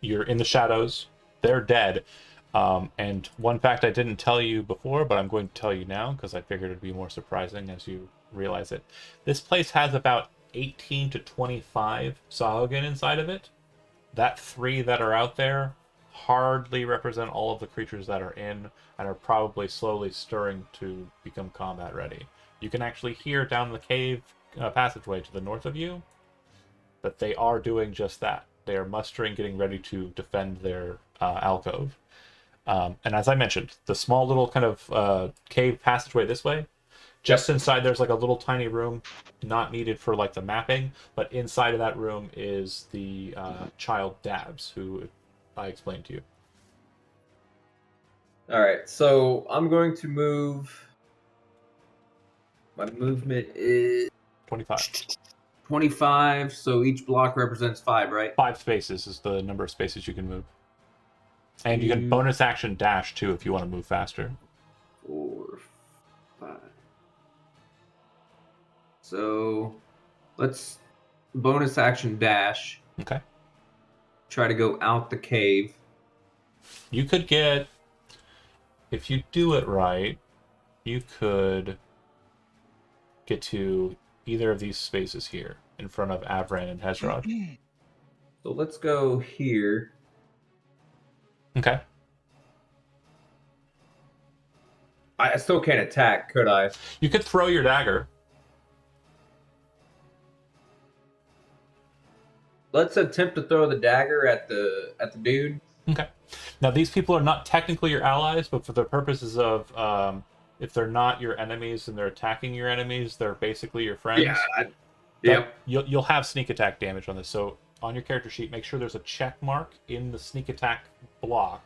you're in the shadows. They're dead. And one fact I didn't tell you before, but I'm going to tell you now because I figured it'd be more surprising as you realize it. This place has about 18 to 25 Sahuagin inside of it. That 3 that are out there hardly represent all of the creatures that are in and are probably slowly stirring to become combat ready. You can actually hear down the cave passageway to the north of you that they are doing just that. They are mustering, getting ready to defend their alcove. And as I mentioned, the small little kind of cave passageway this way, just inside there's like a little tiny room, not needed for like the mapping, but inside of that room is the child Dabs, who I explained to you. All right, so I'm going to move. My movement is 25. 25, so each block represents 5, right? 5 spaces is the number of spaces you can move. And you can Two. bonus action dash too if you want to move faster. 4, 5. So let's bonus action dash. Okay. Try to go out the cave. You could get, if you do it right, you could get to either of these spaces here in front of Avran and Hezrod. So let's go here. Okay. I still can't attack, could I? You could throw your dagger. Let's attempt to throw the dagger at the dude. Okay. Now, these people are not technically your allies, but for the purposes of if they're not your enemies and they're attacking your enemies, they're basically your friends. Yeah. Yep. You'll have sneak attack damage on this. So on your character sheet, make sure there's a check mark in the sneak attack block.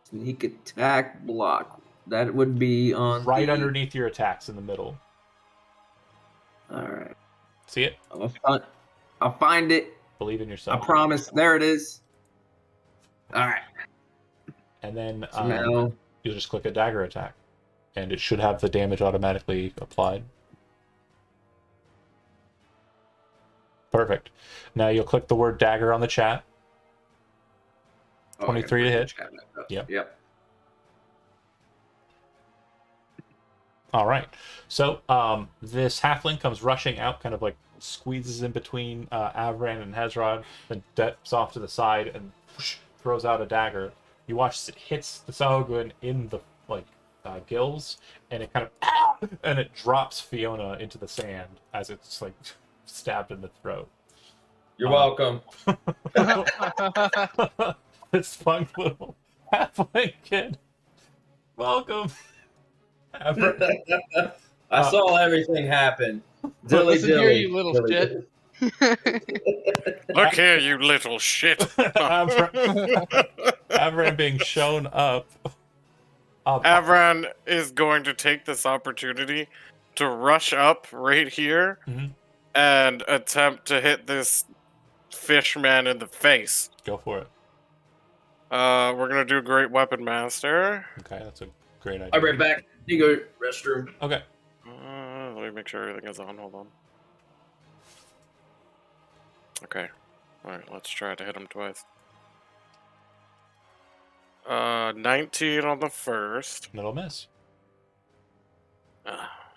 Sneak attack block. That would be on right underneath your attacks in the middle. All right. See it? I'll find it. Believe in yourself. I promise. There it is. All right. And then So now you'll just click a dagger attack, and it should have the damage automatically applied. Perfect. Now you'll click the word dagger on the chat. 23 to hit. Yep. All right. So this halfling comes rushing out, kind of like squeezes in between Avran and Hezrod, then steps off to the side and whoosh, throws out a dagger. You watch as it hits the Sahuagin in the gills, and it kind of and it drops Fiona into the sand as it's like stabbed in the throat. You're welcome. This fun little halfling kid. Welcome. I saw everything happen. Listen here, you little shit. Look here, you little shit. Avran being shown up. Avran is going to take this opportunity to rush up right here and attempt to hit this fish man in the face. Go for it. We're gonna do Great Weapon Master. Okay, that's a great idea. I'll be right back. You go restroom. Okay. Let me make sure everything is on. Hold on. Okay. Alright, let's try to hit him twice. 19 on the first. That'll miss.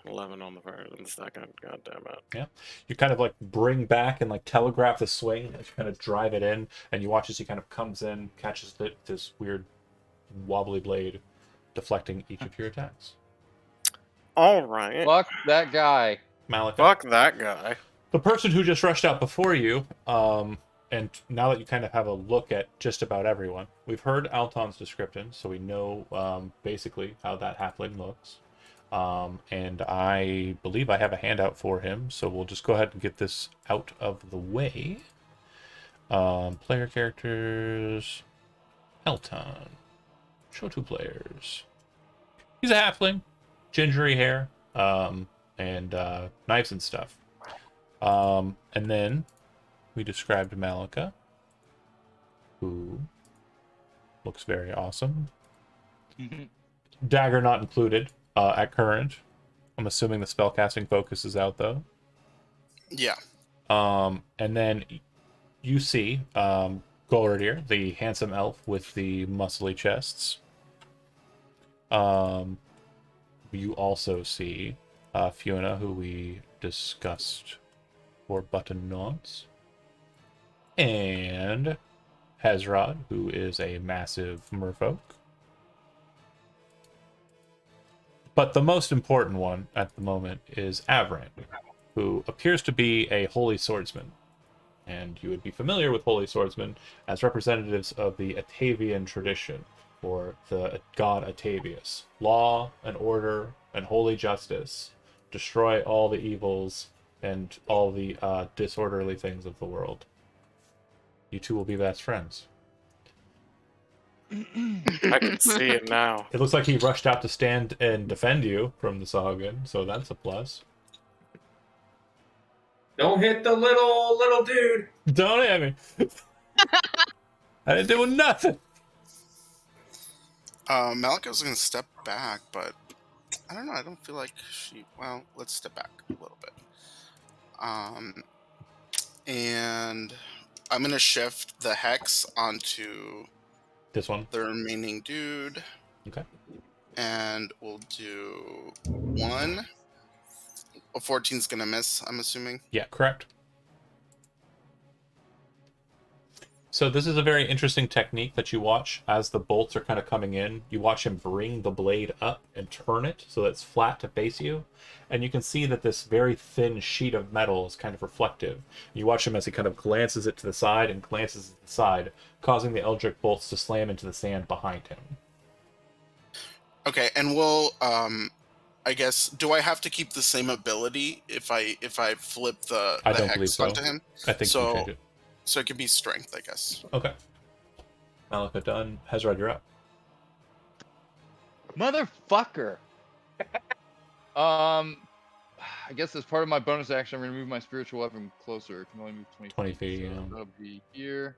11 on the first and second. God damn it. Yeah. You kind of like bring back and like telegraph the swing as you kind of drive it in, and you watch as he kind of comes in, catches this weird wobbly blade, deflecting each of your attacks. Alright. Fuck that guy. Malika. Fuck that guy. The person who just rushed out before you, and now that you kind of have a look at just about everyone, we've heard Alton's description, so we know basically how that halfling looks. And I believe I have a handout for him, so we'll just go ahead and get this out of the way. Player characters. Alton. Show 2 players. He's a halfling. Gingery hair. And knives and stuff. And then we described Malika. who looks very awesome. Dagger not included at current. I'm assuming the spellcasting focus is out though. Yeah. And then you see Golridir, the handsome elf with the muscly chests. You also see Fiona, who we discussed for button knots. And Hezrod, who is a massive merfolk. But the most important one at the moment is Avran, who appears to be a holy swordsman. And you would be familiar with holy swordsmen as representatives of the Atavian tradition, or the god Atavius. Law and order and holy justice. Destroy all the evils and all the disorderly things of the world. You two will be best friends. I can see it now. It looks like he rushed out to stand and defend you from the Sahuagin, so that's a plus. Don't hit the little dude. Don't hit me. I didn't do nothing. Malika's gonna step back, but I don't know. I don't feel like she. Well, let's step back a little bit. And I'm gonna shift the hex onto This one. the remaining dude. Okay. And we'll do 1. A 14's gonna miss, I'm assuming. Yeah, correct. So this is a very interesting technique that you watch as the bolts are kind of coming in. You watch him bring the blade up and turn it so that it's flat to face you. And you can see that this very thin sheet of metal is kind of reflective. You watch him as he kind of glances it to the side and glances to the side, causing the Eldritch bolts to slam into the sand behind him. Okay, and we'll I guess, do I have to keep the same ability if I flip the I don't hex believe so. onto him? I think you can change it. So it could be strength, I guess. Okay. Malika done. Hezrod, you're up. Motherfucker. I guess as part of my bonus action, I'm gonna move my spiritual weapon closer. It can only move 20 feet. So Yeah. that'll be here.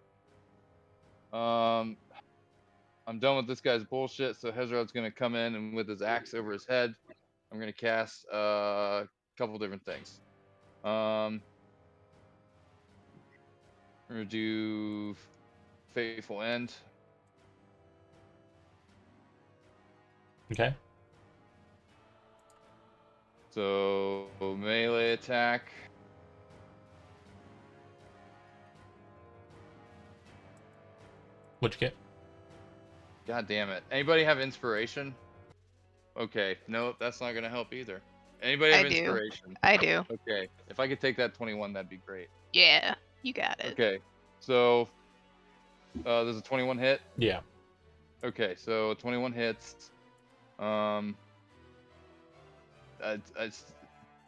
I'm done with this guy's bullshit. So Hezrod's gonna come in and with his axe over his head, I'm gonna cast a couple different things. We're gonna do Fateful End. Okay. So melee attack. What'd you get? God damn it. Anybody have inspiration? Okay. Nope, that's not gonna help either. Anybody have inspiration? I do. Okay. If I could take that 21, that'd be great. Yeah, you got it. Okay. So there's a 21 hit. Yeah. Okay, so 21 hits. I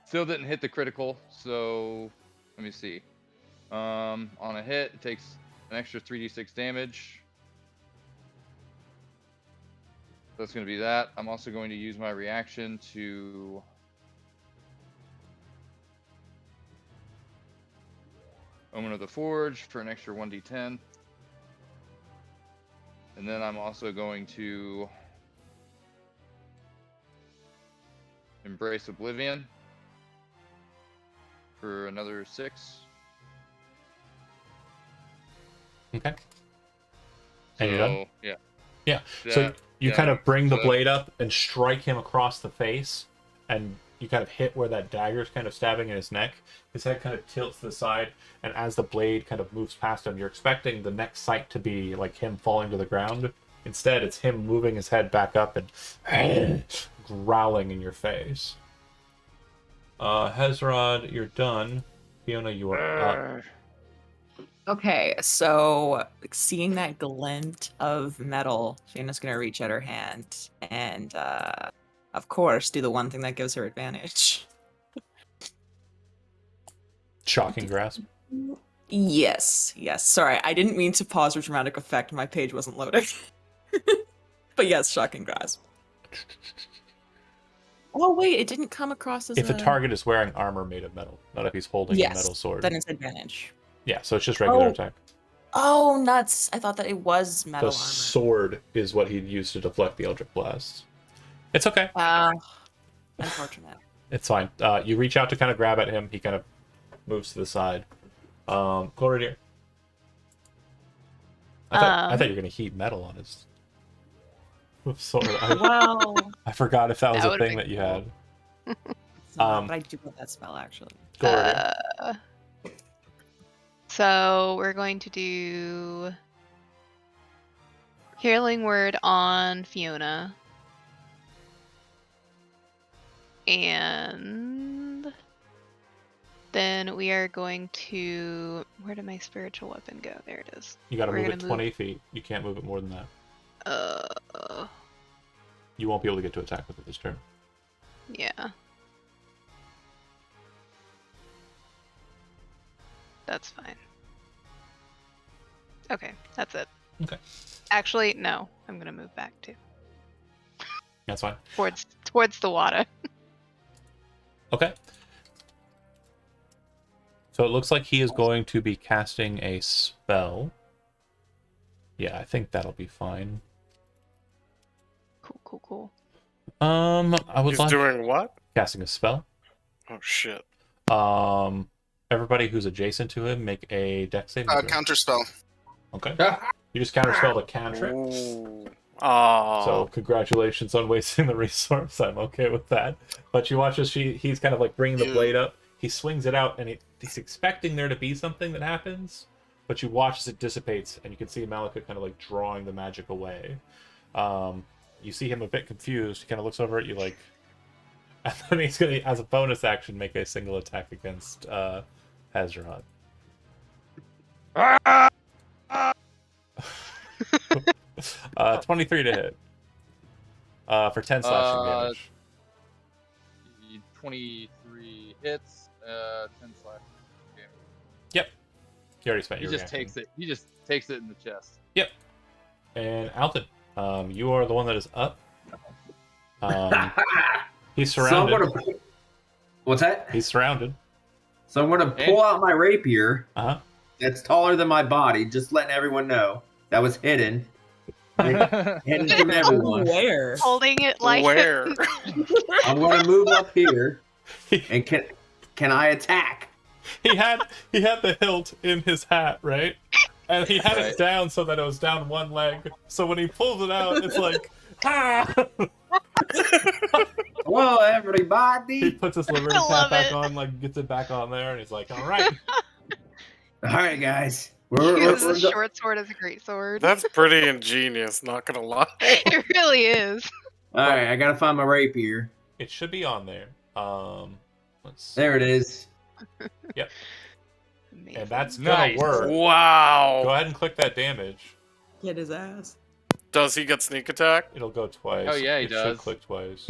still didn't hit the critical, so let me see. On a hit, it takes an extra 3d6 damage. That's going to be that. I'm also going to use my reaction to Omen of the Forge for an extra 1d10. And then I'm also going to Embrace Oblivion for another 6. Okay. And you're done? Yeah. Yeah. So you kind of bring the blade up and strike him across the face, and you kind of hit where that dagger is kind of stabbing in his neck. His head kind of tilts to the side, and as the blade kind of moves past him, you're expecting the next sight to be like him falling to the ground. Instead, it's him moving his head back up and growling in your face. Hezrod, you're done. Fiona, you are up. Okay, so seeing that glint of metal, Fiona's gonna reach out her hand and, of course, do the one thing that gives her advantage. Shocking grasp. Yes. Sorry, I didn't mean to pause for dramatic effect. My page wasn't loading. But yes, shocking grasp. Oh wait, it didn't come across as if the target is wearing armor made of metal, not if he's holding a metal sword. Then it's advantage. Yeah, so it's just regular attack. Oh, nuts! I thought that it was metal The armor. sword is what he'd use to deflect the Eldritch Blasts. It's okay. Unfortunate. It's fine. You reach out to kind of grab at him. He kind of moves to the side. Go right here. I thought you were going to heat metal on his sword. I forgot if that was That a would've thing been that you cool. had. It's not, but I do have that spell actually. Go right here. So we're going to do Healing Word on Fiona. And then we are going to... Where did my spiritual weapon go? There it is. You got to We're move it gonna 20 feet. You can't move it more than that. You won't be able to get to attack with it this turn. Yeah. That's fine. Okay, that's it. Okay. Actually, no. I'm gonna move back too. That's fine. Towards the water. Okay. So it looks like he is going to be casting a spell. Yeah, I think that'll be fine. Cool. I would He's like doing what? casting a spell. Oh shit. Everybody who's adjacent to him make a dex saving throw. Counterspell. Okay. You just counterspell a cantrip. Ooh. Oh. So congratulations on wasting the resource. I'm okay with that. But you watch as he's kind of like bringing the blade up. He swings it out, and he's expecting there to be something that happens. But you watch as it dissipates, and you can see Malika kind of like drawing the magic away. You see him a bit confused. He kind of looks over at you like... And then he's going to, as a bonus action, make a single attack against Hazrat. 23 to hit. For 10 slashing damage. 23 hits, 10 slashing damage. Yep. You already spent He your just reaction. takes it. He just takes it in the chest. Yep. And Alton, you are the one that is up. He's surrounded. What's that? He's surrounded. So I'm gonna pull out my rapier. That's taller than my body, just letting everyone know. That was hidden. Hidden from everyone. Where? Holding it like... Where? I'm gonna move up here. And can I attack? He had the hilt in his hat, right? And he had it down so that it was down one leg. So when he pulls it out, it's like, ah! Hello, everybody. He puts his liberty cap back on, like gets it back on there, and he's like, all right. All right, guys. He uses a short sword as a great sword. That's pretty ingenious, not gonna lie. It really is. All right, I gotta find my rapier. It should be on there. Let's see. There it is. Yep. Amazing. And that's gonna work. Wow. Go ahead and click that damage. Get his ass. Does he get sneak attack? It'll go twice. Oh, yeah, he it does. should click twice.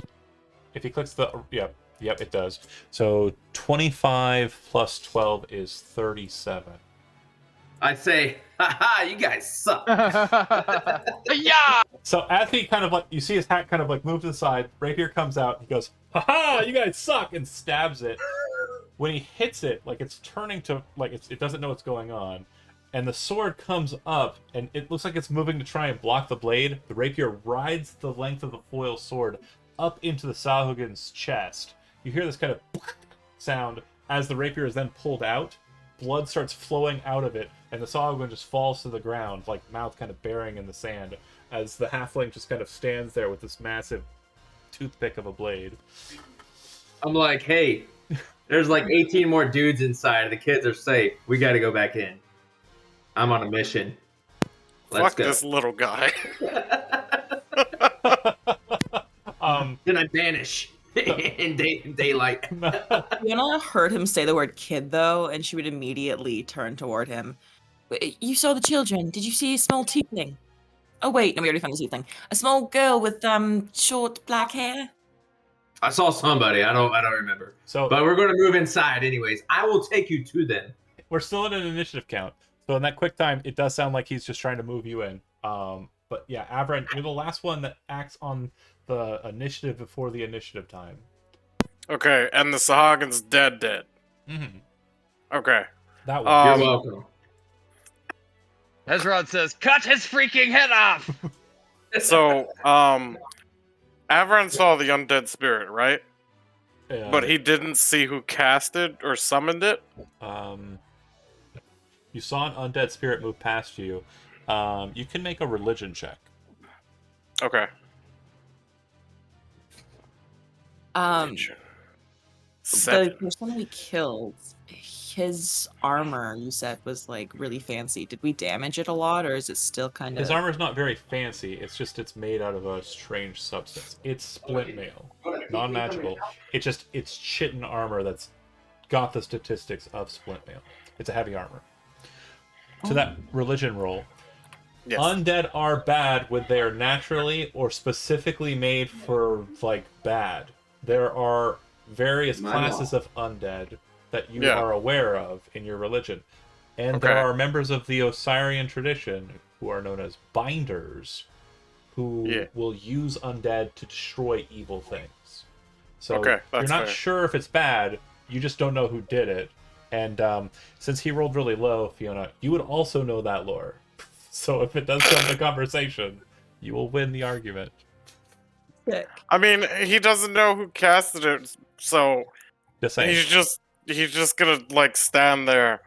If he clicks the... Yep, it does. So 25 plus 12 is 37. I say, haha, you guys suck. Yeah! So as he kind of like... You see his hat kind of like move to the side. Rapier comes out. He goes, haha, you guys suck! And stabs it. When he hits it, like it's turning to... Like it doesn't know what's going on. And the sword comes up, and it looks like it's moving to try and block the blade. The rapier rides the length of the foil sword up into the Sahugin's chest. You hear this kind of sound as the rapier is then pulled out. Blood starts flowing out of it, and the Sahugin just falls to the ground, like mouth kind of burying in the sand, as the halfling just kind of stands there with this massive toothpick of a blade. I'm like, hey, there's like 18 more dudes inside. The kids are safe. We got to go back in. I'm on a mission. Let's Fuck go. this little guy. Then I vanish in daylight. Fiona heard him say the word kid, though, and she would immediately turn toward him. You saw the children. Did you see a small tiefling? Oh, wait. No, we already found the tiefling. A small girl with short black hair? I saw somebody. I don't remember. So, but we're going to move inside anyways. I will take you to them. We're still in an initiative count. So in that quick time, it does sound like he's just trying to move you in. But yeah, Avren, you're the last one that acts on the initiative before the initiative time. Okay, and the Sahugin's dead. Mm-hmm. Okay. That one. You're welcome. Hezron says, "Cut his freaking head off!" So, Avron saw the undead spirit, right? But he didn't see who cast it or summoned it? You saw an undead spirit move past you. You can make a religion check. Okay. The person we killed, his armor, you said, was like really fancy. Did we damage it a lot, or is it still kind of? His armor's not very fancy. It's just it's made out of a strange substance. It's splint mail, non-magical. It's chitin armor that's got the statistics of splint mail. It's a heavy armor. To that religion roll, yes. Undead are bad when they are naturally or specifically made for like bad. There are various classes of undead that you are aware of in your religion. And there are members of the Osirian tradition who are known as binders who will use undead to destroy evil things. So you're not sure if it's bad, you just don't know who did it. And since he rolled really low, Fiona, you would also know that lore. So if it does come to conversation, you will win the argument. I mean, he doesn't know who casted it, so he's just gonna like stand there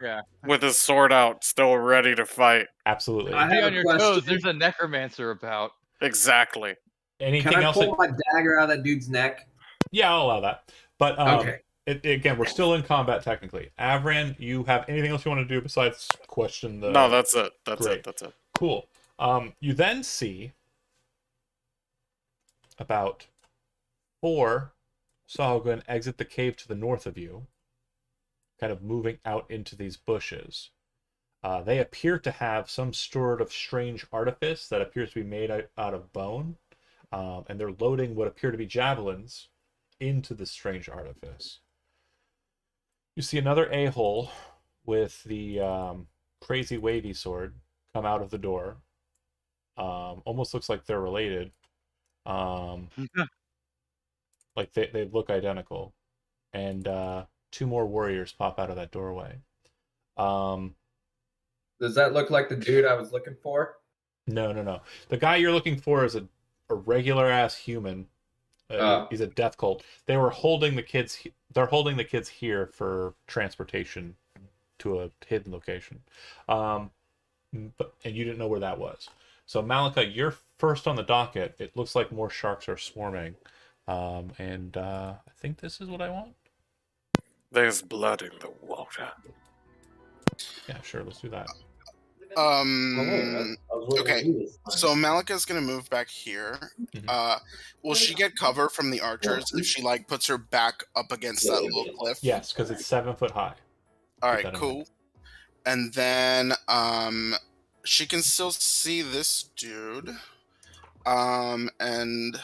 with his sword out, still ready to fight. Absolutely. Be on your toes. There's a necromancer about. Exactly. Anything Can I else? pull my dagger out of that dude's neck? Yeah, I'll allow that. But again, we're still in combat technically. Avran, you have anything else you want to do besides question the? No, that's it. That's it. Cool. You then see about 4 Sahagin exit the cave to the north of you, kind of moving out into these bushes. They appear to have some sort of strange artifice that appears to be made out of bone, and they're loading what appear to be javelins into this strange artifice. You see another a-hole with the crazy wavy sword come out of the door. Almost looks like they're related. Like they look identical. And 2 more warriors pop out of that doorway. Does that look like the dude I was looking for? No. The guy you're looking for is a regular ass human. He's a death cult. They were holding the kids. They're holding the kids here for transportation to a hidden location. And you didn't know where that was. So Malika, you're first on the docket. It looks like more sharks are swarming. And I think this is what I want. There's blood in the water. Yeah, sure. Let's do that. Okay, so Malika's gonna move back here. Will she get cover from the archers if she like puts her back up against that little cliff? Yes, because it's 7 foot high. All right, cool. And then she can still see this dude. And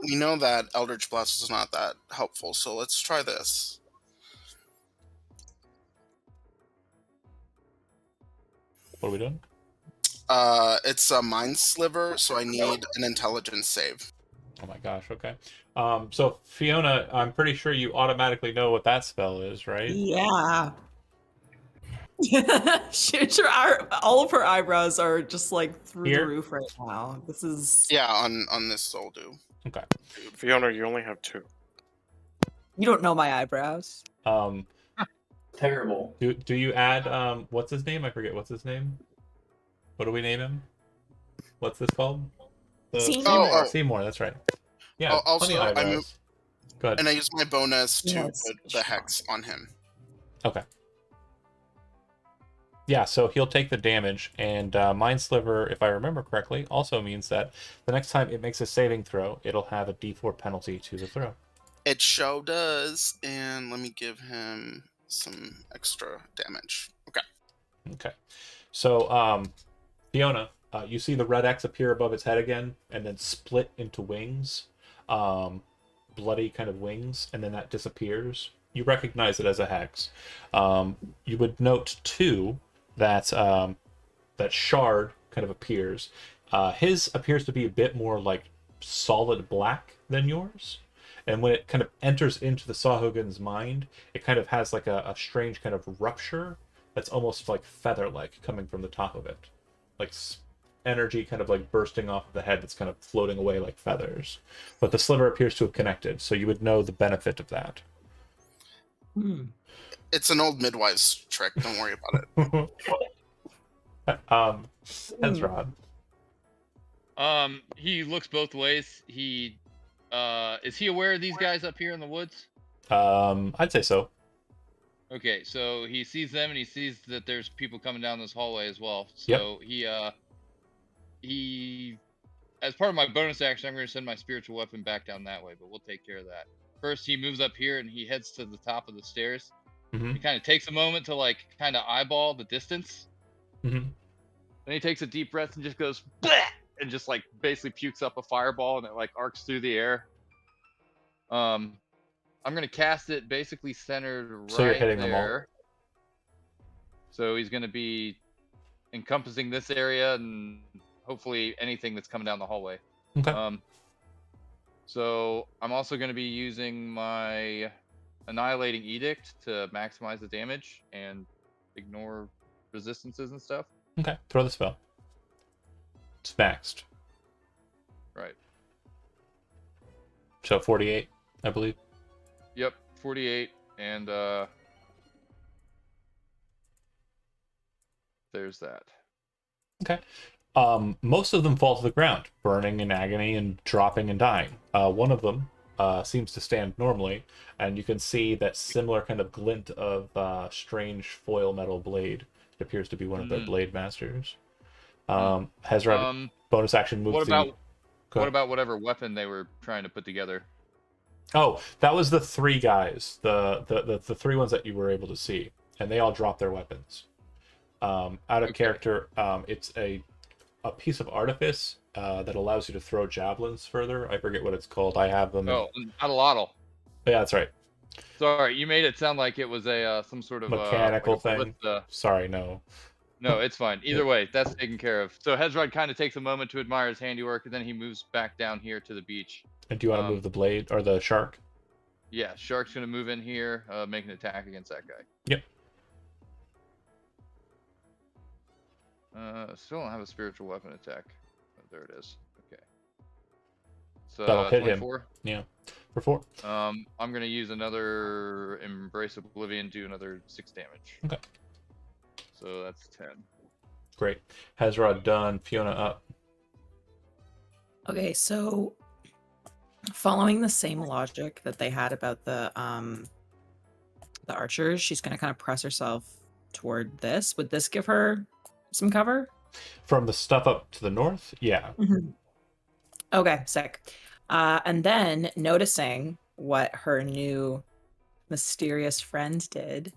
we know that Eldritch Blast is not that helpful, so let's try this. What are we doing? It's a mind sliver, so I need an intelligence save. Oh my gosh, okay. So Fiona, I'm pretty sure you automatically know what that spell is, right? Yeah. All of her eyebrows are just like through the roof right now. This is on this will do. Okay. Fiona, you only have 2. You don't know my eyebrows. Terrible. Do you add what's his name? I forget what's his name. What do we name him? What's this called? Seymour. Seymour, that's right. Yeah. Also, I move. Go ahead. And I use my bonus to put the hex on him. Okay. Yeah, so he'll take the damage, and Mind Sliver, if I remember correctly, also means that the next time it makes a saving throw, it'll have a D4 penalty to the throw. It sure does, and let me give him some extra damage. Okay. So, Fiona, you see the red X appear above its head again, and then split into wings, bloody kind of wings, and then that disappears. You recognize it as a hex. You would note, too, that that shard kind of appears. His appears to be a bit more like solid black than yours. And when it kind of enters into the Sahugin's mind, it kind of has like a strange kind of rupture that's almost like feather-like coming from the top of it, like energy kind of like bursting off of the head that's kind of floating away like feathers. But the sliver appears to have connected, so you would know the benefit of that. It's an old midwife's trick. Don't worry about it. Hezrod. He looks both ways. He is he aware of these guys up here in the woods? I'd say so. Okay, so he sees them and he sees that there's people coming down this hallway as well. So he as part of my bonus action, I'm going to send my spiritual weapon back down that way, but we'll take care of that. First, he moves up here and he heads to the top of the stairs. Mm-hmm. He kind of takes a moment to like kind of eyeball the distance. Mm-hmm. Then he takes a deep breath and just goes bleh! And just like basically pukes up a fireball and it like arcs through the air. I'm gonna cast it basically centered right So you're hitting there. them all. So he's gonna be encompassing this area and hopefully anything that's coming down the hallway. Okay. So I'm also gonna be using my Annihilating Edict to maximize the damage and ignore resistances and stuff. Okay. Throw the spell. It's maxed. Right. So 48, I believe. Yep, 48, and there's that. Okay. Most of them fall to the ground, burning in agony and dropping and dying. One of them seems to stand normally, and you can see that similar kind of glint of strange foil metal blade. It appears to be one of their blade masters. Hezrod, bonus action moves. What about whatever weapon they were trying to put together? Oh, that was the three guys, the three ones that you were able to see, and they all dropped their weapons. Out of character, it's a piece of artifice that allows you to throw javelins further. I forget what it's called. I have them. Oh, Adelatl. Yeah, that's right. Sorry, you made it sound like it was a some sort of mechanical like thing. Sorry, no. No, it's fine. Either way, that's taken care of. So Hezrod kind of takes a moment to admire his handiwork, and then he moves back down here to the beach. And do you want to move the blade or the shark? Yeah, shark's gonna move in here, make an attack against that guy. Yep. Still don't have a spiritual weapon attack. Oh, there it is. Okay. So that'll hit 24. him. Yeah. For 4. I'm gonna use another Embrace Oblivion, do another 6 damage. Okay. So that's 10. Great. Hezrod done. Fiona up. Okay, so following the same logic that they had about the archers, she's gonna kind of press herself toward this. Would this give her some cover? From the stuff up to the north? Yeah. Mm-hmm. Okay, sick. And then noticing what her new mysterious friend did,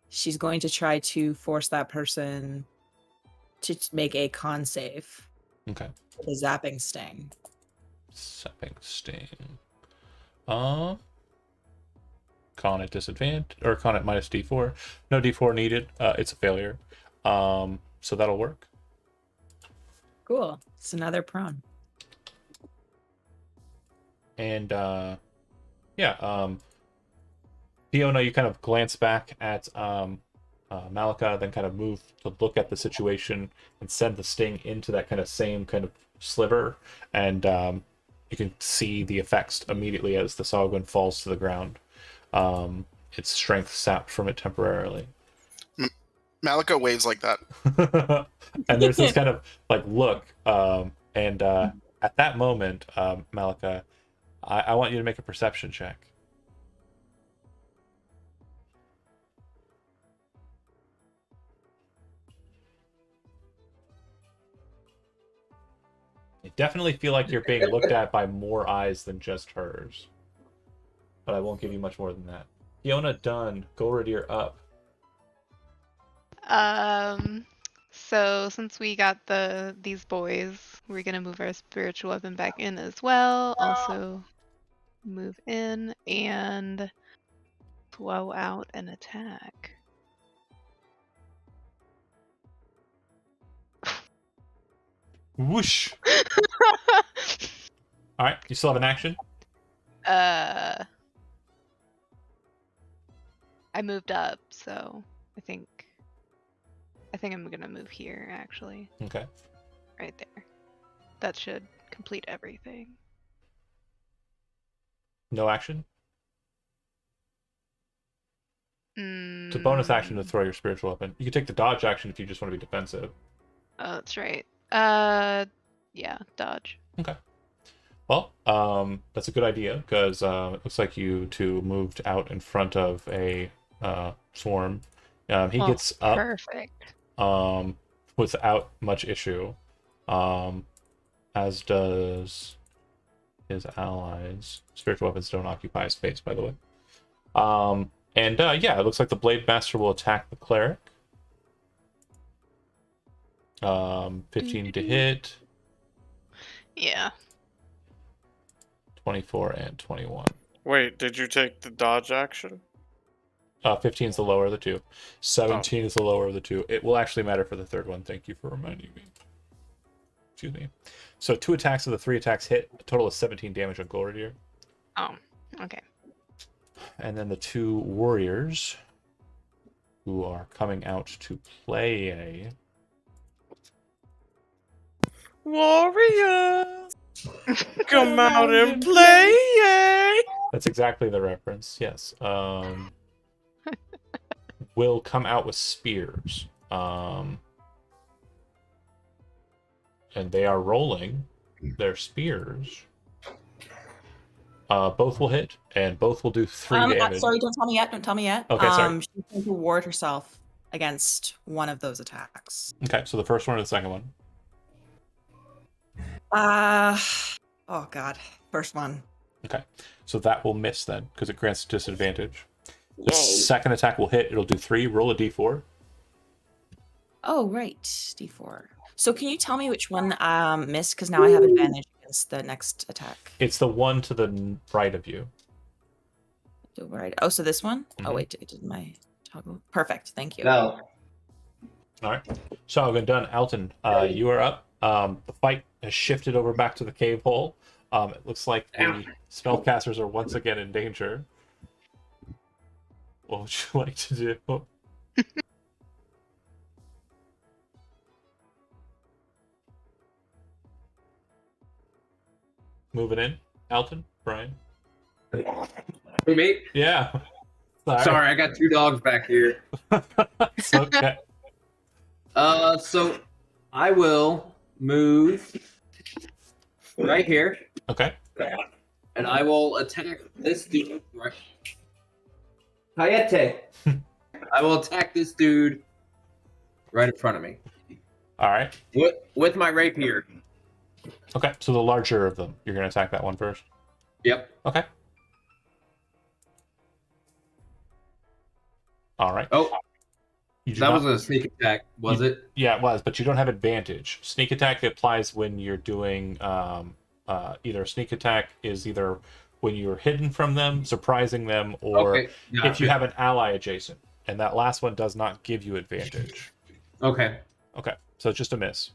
she's going to try to force that person to make a con save. Okay. The zapping sting. Zapping sting. Con at disadvantage, or con at minus d4. No d4 needed. It's a failure. So that'll work. Cool. It's another prone. And Fiona, you kind of glance back at Malika, then kind of move to look at the situation and send the sting into that kind of same kind of sliver, and you can see the effects immediately as the Sogwin falls to the ground. Its strength sapped from it temporarily. Malika waves like that. And there's this kind of like look, and at that moment, Malika, I want you to make a perception check. You definitely feel like you're being looked at by more eyes than just hers. But I won't give you much more than that. Fiona done. Golradir up. So since we got these boys, we're gonna move our spiritual weapon back in as well. Also move in and blow out an attack. Whoosh! Alright, you still have an action? I moved up, so I think I think I'm gonna move here, actually. Okay. Right there. That should complete everything. No action? Mm. It's a bonus action to throw your spiritual weapon. You can take the dodge action if you just want to be defensive. Oh, that's right. Yeah, dodge. Okay. Well, that's a good idea because it looks like you two moved out in front of a swarm. He gets up Perfect. without much issue, as does his allies. Spiritual weapons don't occupy space, by the way. And yeah, it looks like the Blade Master will attack the cleric. 15 to hit. Yeah. 24 and 21. Wait, did you take the dodge action? 15 is the lower of the two. 17 is the lower of the two. It will actually matter for the third one. Thank you for reminding me. Excuse me. So 2 attacks of the 3 attacks hit. A total of 17 damage on Golridir. Oh, okay. And then the 2 warriors who are coming out to play a... Warriors! Come out and play! That's exactly the reference, yes. Will come out with spears. And they are rolling their spears. Both will hit, and both will do 3 damage. Sorry, don't tell me yet. Don't tell me yet. Okay, sorry. She's going to ward herself against one of those attacks. Okay, so the first one or the second one? Oh god, first one. Okay, so that will miss then, because it grants disadvantage. The Yay. second attack will hit. It'll do 3. Roll a d4. Oh, right, d4. So can you tell me which one missed? Because now I have advantage against the next attack. It's the one to the right of you. Right. Oh, so this one? Mhm. Oh, wait, it did my toggle. Perfect, thank you. No. All right. So I've been done. Alton, you are up. The fight has shifted over back to the cave hole. It looks like the spellcasters are once again in danger. What would you like to do? Moving in, Alton, Brian. Hey, mate. Yeah. Sorry, I got 2 dogs back here. It's okay. So I will move right here, Okay. and I will attack this dude. Right. Hayate. I will attack this dude right in front of me All right. with my rapier. Okay. So the larger of them, you're gonna attack that one first. Yep. Okay. All right. Oh, You do that not- was a sneak attack, was it? Yeah, it was, but you don't have advantage. Sneak attack applies when you're doing either a sneak attack is either when you're hidden from them, surprising them, or Okay. if you have an ally adjacent. And that last one does not give you advantage. Okay. Okay, so it's just a miss.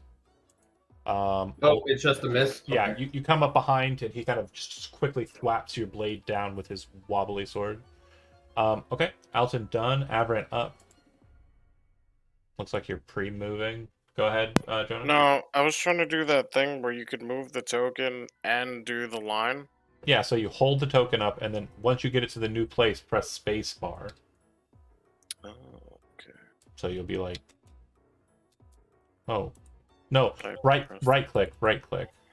Oh, it's just a miss? Yeah, Okay. you come up behind and he kind of just quickly thwaps your blade down with his wobbly sword. Okay, Alton done. Aberrant up. Looks like you're pre-moving. Go ahead, Jonah. No, I was trying to do that thing where you could move the token and do the line. Yeah, so you hold the token up, and then once you get it to the new place, press space bar. Oh, okay. So you'll be like, oh, no, I right pressed- click.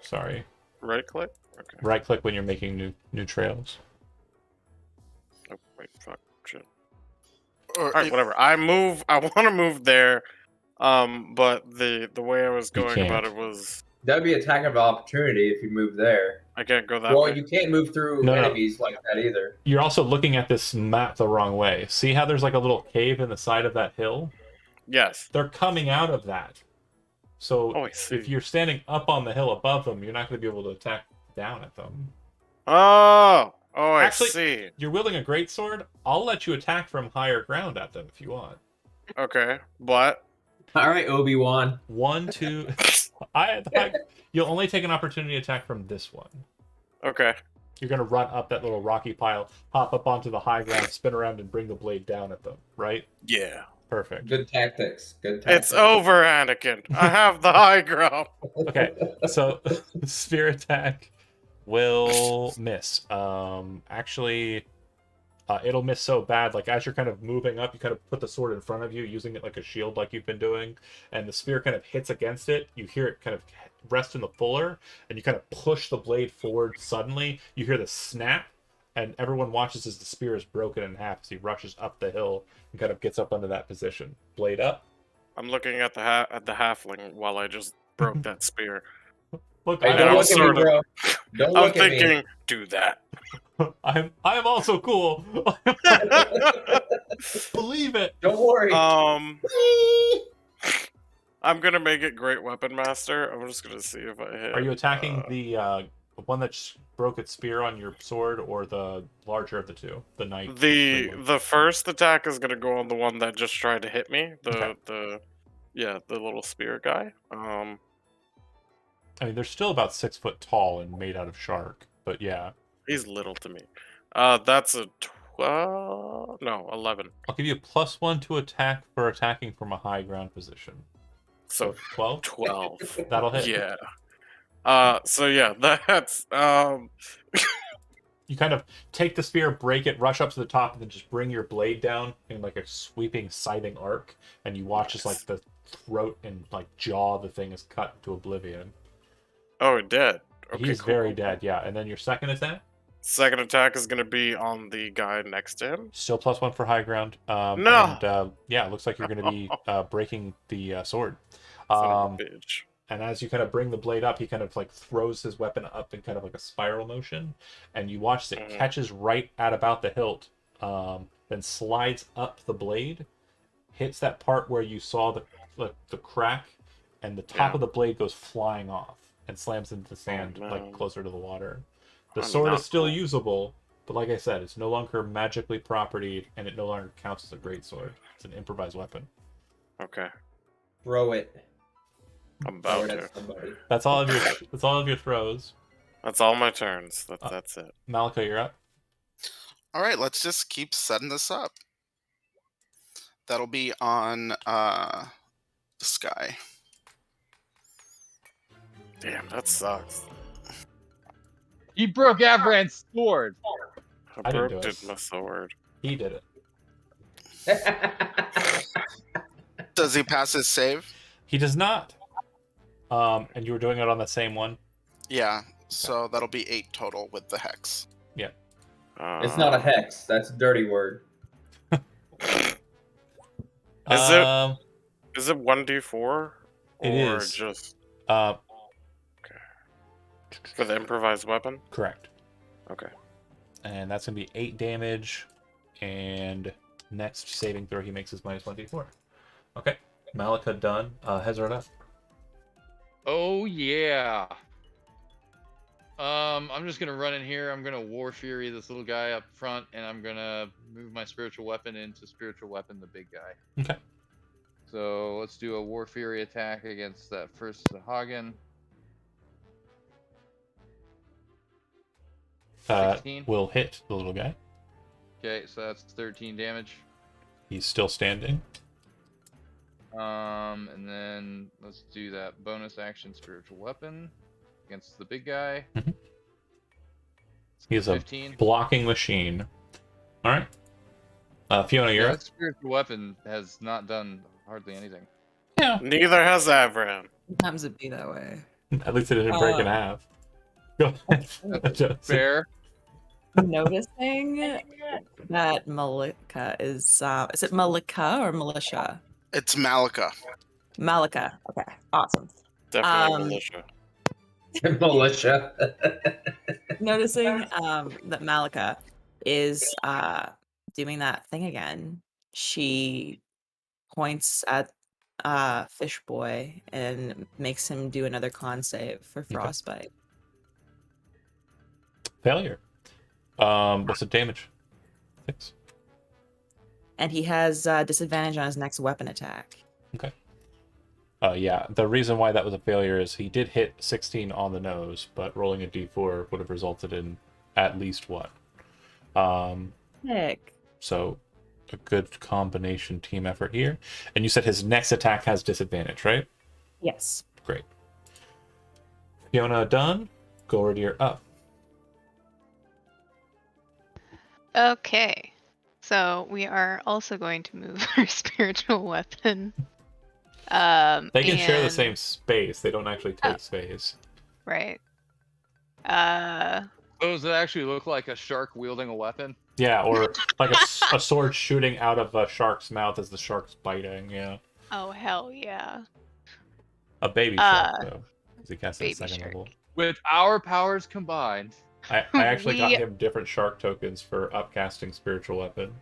Sorry, Right click? Okay. right click when you're making new trails. Oh, wait, fuck. Shit. Or Alright, if- whatever. I want to move there, but the way I was You going can't. about it was That would be attack of opportunity if you move there. I can't go that Well, way. you can't move through No. enemies like that either. You're also looking at this map the wrong way. See how there's like a little cave in the side of that hill? Yes. They're coming out of that. So Oh, I see. if you're standing up on the hill above them, you're not going to be able to attack down at them. Oh, I Actually- see. You're wielding a greatsword. I'll let you attack from higher ground at them if you want. Okay, but All right, Obi-Wan. 1, 2. You'll only take an opportunity attack from this one. okay. You're gonna run up that little rocky pile, hop up onto the high ground, spin around, and bring the blade down at them, right? Yeah. Perfect. Good tactics. Good tactics. It's over, Anakin. I have the high ground. Okay, so spear attack will miss. Actually, it'll miss so bad. Like as you're kind of moving up, you kind of put the sword in front of you, using it like a shield, like you've been doing, and the spear kind of hits against it. You hear it kind of rest in the fuller, and you kind of push the blade forward. Suddenly, you hear the snap, and everyone watches as the spear is broken in half as he rushes up the hill and kind of gets up under that position. Blade up. I'm looking at the halfling while I just broke that spear. Look, Hey, I'm don't I'm look at me, sort of- bro. Don't I'm look at me. thinking, do that. I'm also cool. Believe it. Don't worry. I'm gonna make it Great Weapon Master. I'm just gonna see if I hit. Are you attacking the one that broke its spear on your sword, or the larger of the two, the knight? The first attack is gonna go on the one that just tried to hit me. Okay. The little spear guy. I mean, they're still about 6 foot tall and made out of shark, but yeah. He's little to me. That's a 12. No, 11. I'll give you a +1 to attack for attacking from a high ground position. So 12. 12. That'll hit. Yeah. So yeah, that's You kind of take the spear, break it, rush up to the top, and then just bring your blade down in like a sweeping, scything arc, and you watch as like the throat and like jaw of the thing is cut to oblivion. Oh, dead. Okay, He's cool, very cool. dead, yeah. And then your second attack? Second attack is gonna be on the guy next to him. Still +1 for high ground. No! And, yeah, it looks like you're going to be breaking the sword. Son of a bitch. And as you kind of bring the blade up, he kind of like throws his weapon up in kind of like a spiral motion. And you watch as it catches right at about the hilt, then slides up the blade, hits that part where you saw the crack, and the top of the blade goes flying off and slams into the sand, like closer to the water. The sword is still usable, but like I said, it's no longer magically propertied, and it no longer counts as a greatsword. It's an improvised weapon. Okay. Throw it. I'm about Throw it to. at somebody. That's all of your. That's all of your throws. That's all my turns. That's it. Malika, you're up. All right, let's just keep setting this up. That'll be on this guy. Damn, that sucks. He broke Avran's sword. I didn't do broke it. my sword. He did it. Does he pass his save? He does not. And you were doing it on the same one. Yeah, so that'll be 8 total with the hex. Yeah. It's not a hex. That's a dirty word. Is it 1d4? Or It is. just Uh, for the improvised weapon? correct. Okay. And that's gonna be 8 damage. And next saving throw, he makes his -1d4. Okay. Malika done. Hezard up. Oh yeah. I'm just gonna run in here. I'm gonna War Fury this little guy up front, and I'm gonna move my spiritual weapon into spiritual weapon the big guy. Okay. So let's do a War Fury attack against that first Hagen. 16. Will hit the little guy. Okay, so that's 13 damage. He's still standing. And then let's do that bonus action spiritual weapon against the big guy. Mhm. He is a 15. blocking machine. All right. Fiona, you're Yeah, up. that spiritual weapon has not done hardly anything. Yeah. Neither has Avran. Sometimes it be that way. At least it didn't break in half. Go ahead. Joseph. Fair. Noticing that Malika is it Malika or Militia? It's Malika. Malika. Okay, awesome. Definitely militia. Militia. Noticing that Malika is doing that thing again. She points at Fish Boy and makes him do another con save for frostbite. Failure. What's the damage? 6. And he has disadvantage on his next weapon attack. Okay. Yeah, the reason why that was a failure is he did hit 16 on the nose, but rolling a d4 would have resulted in at least 1. Heck. So a good combination team effort here. And you said his next attack has disadvantage, right? Yes. Great. Fiona done. Gordier up. Okay. So we are also going to move our spiritual weapon. They can share the and- same space. They don't actually take space. Right. Oh, does it actually look like a shark wielding a weapon? Yeah, or like a sword shooting out of a shark's mouth as the shark's biting. Yeah. Oh hell yeah. A baby shark though, because he cast at baby second shark. level. With our powers combined. I actually got We- him different shark tokens for upcasting spiritual weapon.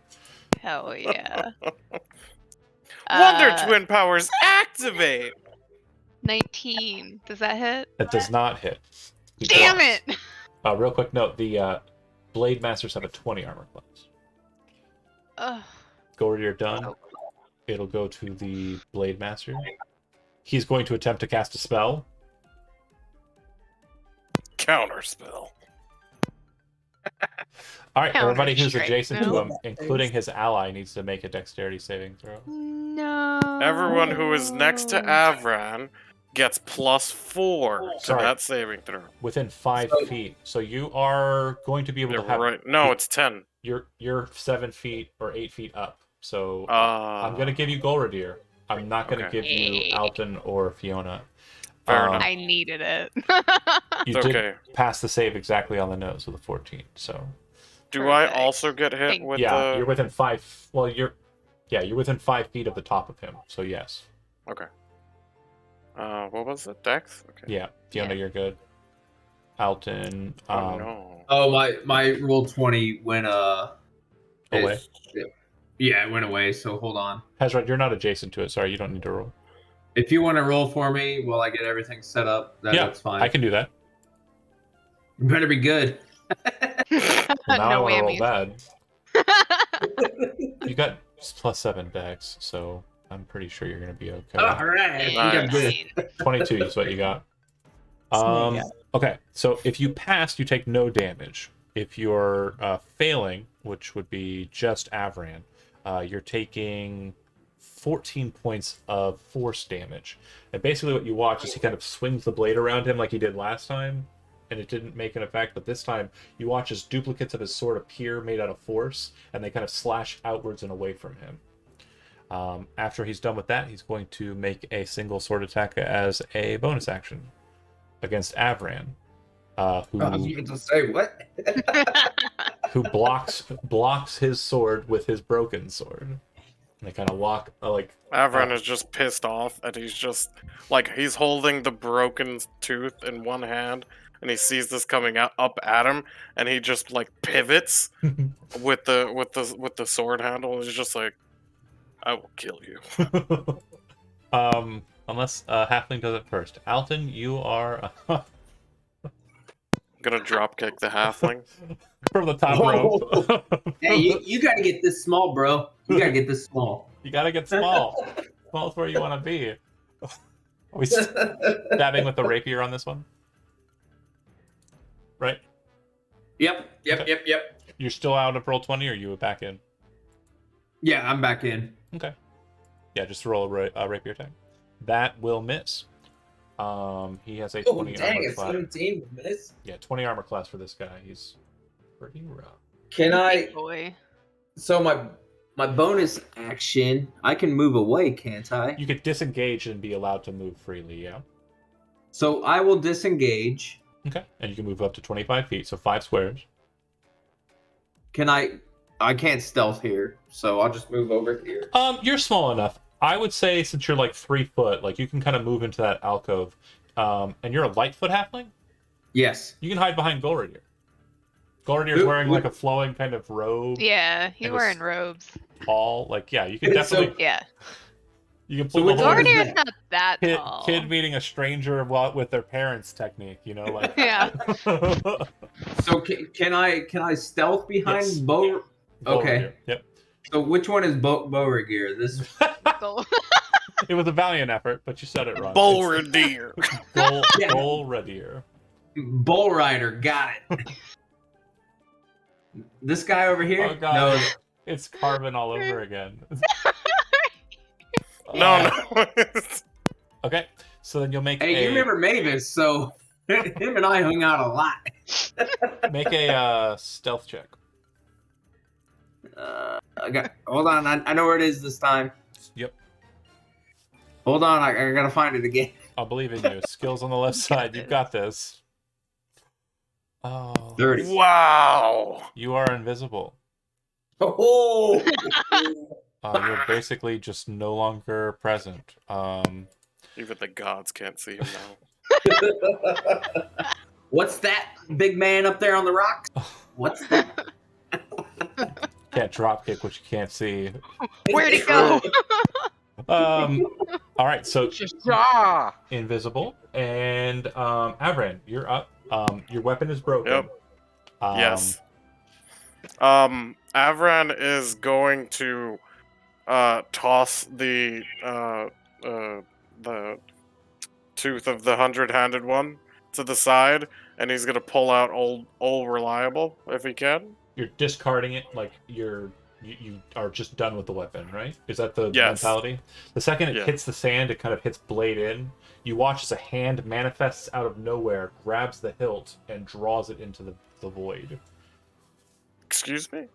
Hell yeah. Wonder Twin powers activate. 19. Does that hit? That does not hit. He Damn blocks. it! Real quick note: the Blade Masters have a 20 armor class. Ugh. Gordier done. It'll go to the Blade Master. He's going to attempt to cast a spell. Counterspell. All right, everybody who's Counter-strike, adjacent to no? him, including his ally, needs to make a dexterity saving throw. No. Everyone who is next to Avran gets +4 to Sorry. that saving throw. Within 5 feet. So you are going to be able Yeah, to have. right. No, it's 10. You're 7 feet or 8 feet up. So Uh, I'm gonna give you Golradier. I'm not gonna Okay. give you Alton or Fiona. Fair enough. I needed it. You It's did okay. pass the save exactly on the nose with a 14. So Do I Perfect. also get hit Thank with yeah, the... you're within 5. Well, you're within 5 feet of the top of him. So yes. Okay. What was it? Dex? Okay. Yeah, Fiona, Yeah. you're good. Alton, Oh, no. Oh, my roll 20 went away. Yeah, it went away. So hold on. Hezron, you're not adjacent to it. Sorry, you don't need to roll. If you want to roll for me while I get everything set up, that's fine. I can do that. You better be good. Well, now I no want to roll whammies. bad. You got +7 dex, so I'm pretty sure you're gonna be okay. All right, I think I'm good. 22 is what you got. Yeah. Okay, so if you pass, you take no damage. If you're failing, which would be just Avran, you're taking 14 points of force damage. And basically what you watch is he kind of swings the blade around him like he did last time, and it didn't make an effect, but this time you watch as duplicates of his sword appear made out of force, and they kind of slash outwards and away from him. After he's done with that, he's going to make a single sword attack as a bonus action against Avran, who I was going to say what? who blocks his sword with his broken sword. And they kind of walk Avran is just pissed off, and he's just like he's holding the broken tooth in one hand, and he sees this coming up at him, and he just like pivots with the sword handle. And he's just like, "I will kill you." Unless Halfling does it first. Alton, you are Gonna drop kick the halfling. from the top rope. Hey, you got to get this small, bro. You got to get this small. You gotta get small. Small's where you want to be. Are we stabbing with the rapier on this one? Right? Yep. You're still out of roll 20, or you back in? Yeah, I'm back in. Okay. Yeah, just roll a rapier attack. That will miss. He has a 20 armor class. 17 minutes. Yeah, 20 armor class for this guy. He's pretty rough. Can Big boy. So my bonus action, I can move away, can't I? You could disengage and be allowed to move freely, yeah. So I will disengage. Okay. And you can move up to 25 feet, so 5 squares. Can I can't stealth here, so I'll just move over here. You're small enough. I would say since you're like 3 foot, like you can kind of move into that alcove. And you're a Lightfoot halfling? Yes. You can hide behind Golradier. Golradier's wearing like a flowing kind of robe. Yeah, he's And wearing robes. All like, yeah, you can definitely Yeah. you can So pull which the whole one is Gordier's that? not that kid, tall. kid meeting a stranger with their parents technique, you know, like Yeah. So can I stealth behind Yes. Bo? Okay. Golradier. Yep. So which one is Beauregard? This Go- It was a valiant effort, but you said it wrong. Bolradir. Yeah. Golradier. Bull Rider, got it. This guy over here? Oh god. It's Carbon all over again. No. Okay, so then you'll make Hey, you remember Mavis, so him and I hung out a lot. make a stealth check. Hold on, I know where it is this time. Yep, Hold on, I gotta find it again. I'll believe in you. Skills on the left side. You've got this. Oh, 30. Wow. you are invisible. Oh! You're basically just no longer present. Even the gods can't see him now. What's that big man up there on the rocks? What's that? Can't drop kick what you can't see. Where'd it go? All right, so Ah! invisible, and Avran, you're up. Your weapon is broken. Yep. Yes. Avran is going to toss the tooth of the 100-handed one to the side, and he's gonna pull out old reliable if he can. You're discarding it, like you are just done with the weapon, right? Is that the Yes. mentality? The second it Yeah. hits the sand, it kind of hits blade in. You watch as a hand manifests out of nowhere, grabs the hilt, and draws it into the void. Excuse me?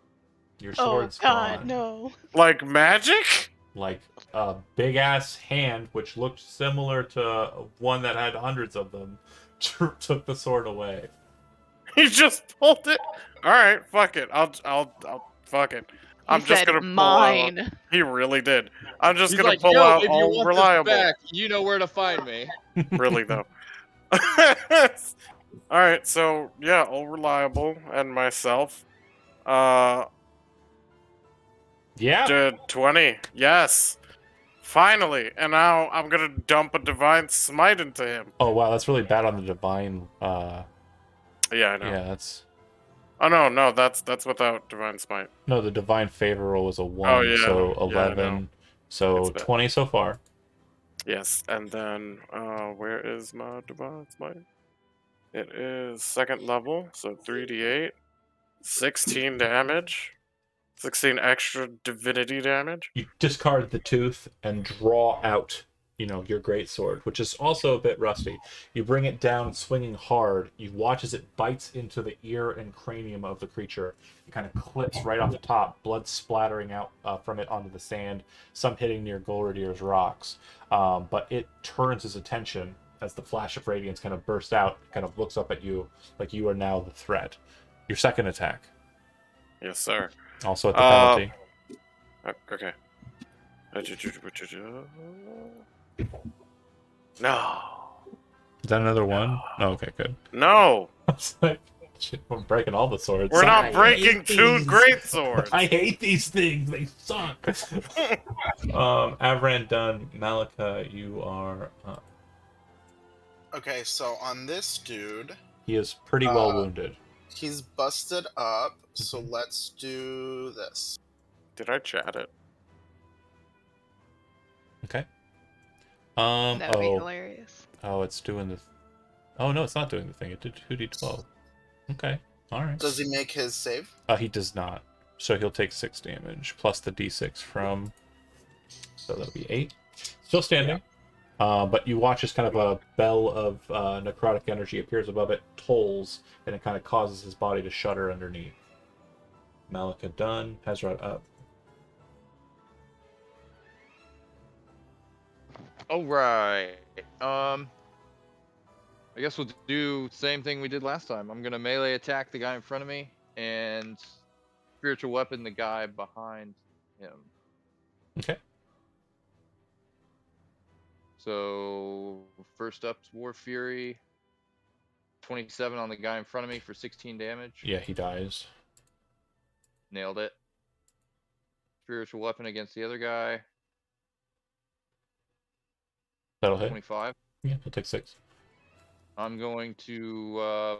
Your Oh sword's God, gone. no. Like magic? Like a big ass hand, which looked similar to one that had hundreds of them, took the sword away. He just pulled it. All right, fuck it. I'll fuck it. I'm He just said gonna pull mine. out. He really did. I'm just He's gonna like, pull yo, out if you all want reliable. this back, you know where to find me. Really though. All right, so yeah, all reliable and myself. Yeah. Did 20. Yes. Finally. And now I'm gonna dump a divine smite into him. Oh wow, that's really bad on the divine. Yeah, I know. Yeah, that's Oh no, that's without divine smite. no. The divine favor roll was a 1, Oh, yeah. so Yeah, I 11. know. So It's bad. 20 so far. Yes, and then where is my divine smite? It is 2nd level, so 3d8, 16 damage, 16 extra divinity damage. You discard the tooth and draw out, your great sword, which is also a bit rusty. You bring it down, swinging hard. You watch as it bites into the ear and cranium of the creature. It kind of clips right off the top, blood splattering out from it onto the sand, some hitting near Golradier's rocks. But it turns his attention as the flash of radiance kind of bursts out, kind of looks up at you like you are now the threat. Your second attack. Yes, sir. Also at the penalty. Okay. No. Is that another one? Oh, okay, good. No. I was like, shit, we're breaking all the swords. We're not I breaking hate 2 these. great swords. I hate these things. They suck. Avran done. Malika, you are up. Okay, so on this dude, He is pretty well wounded. he's busted up, so let's do this. Did I chat it? Okay. That would be hilarious. Oh, it's doing the. Oh no, it's not doing the thing. It did 2d12. Okay. All right. Does he make his save? He does not. So he'll take 6 damage plus the d6 from. So that'll be 8. Still standing. But you watch as kind of a bell of necrotic energy appears above it, tolls, and it kind of causes his body to shudder underneath. Malika done. Hezrod up. All right. I guess we'll do the same thing we did last time. I'm gonna melee attack the guy in front of me and spiritual weapon the guy behind him. Okay. So first up, War Fury. 27 on the guy in front of me for 16 damage. Yeah, he dies. Nailed it. Spiritual weapon against the other guy. That'll hit. 25. Yeah, he'll take 6. I'm going to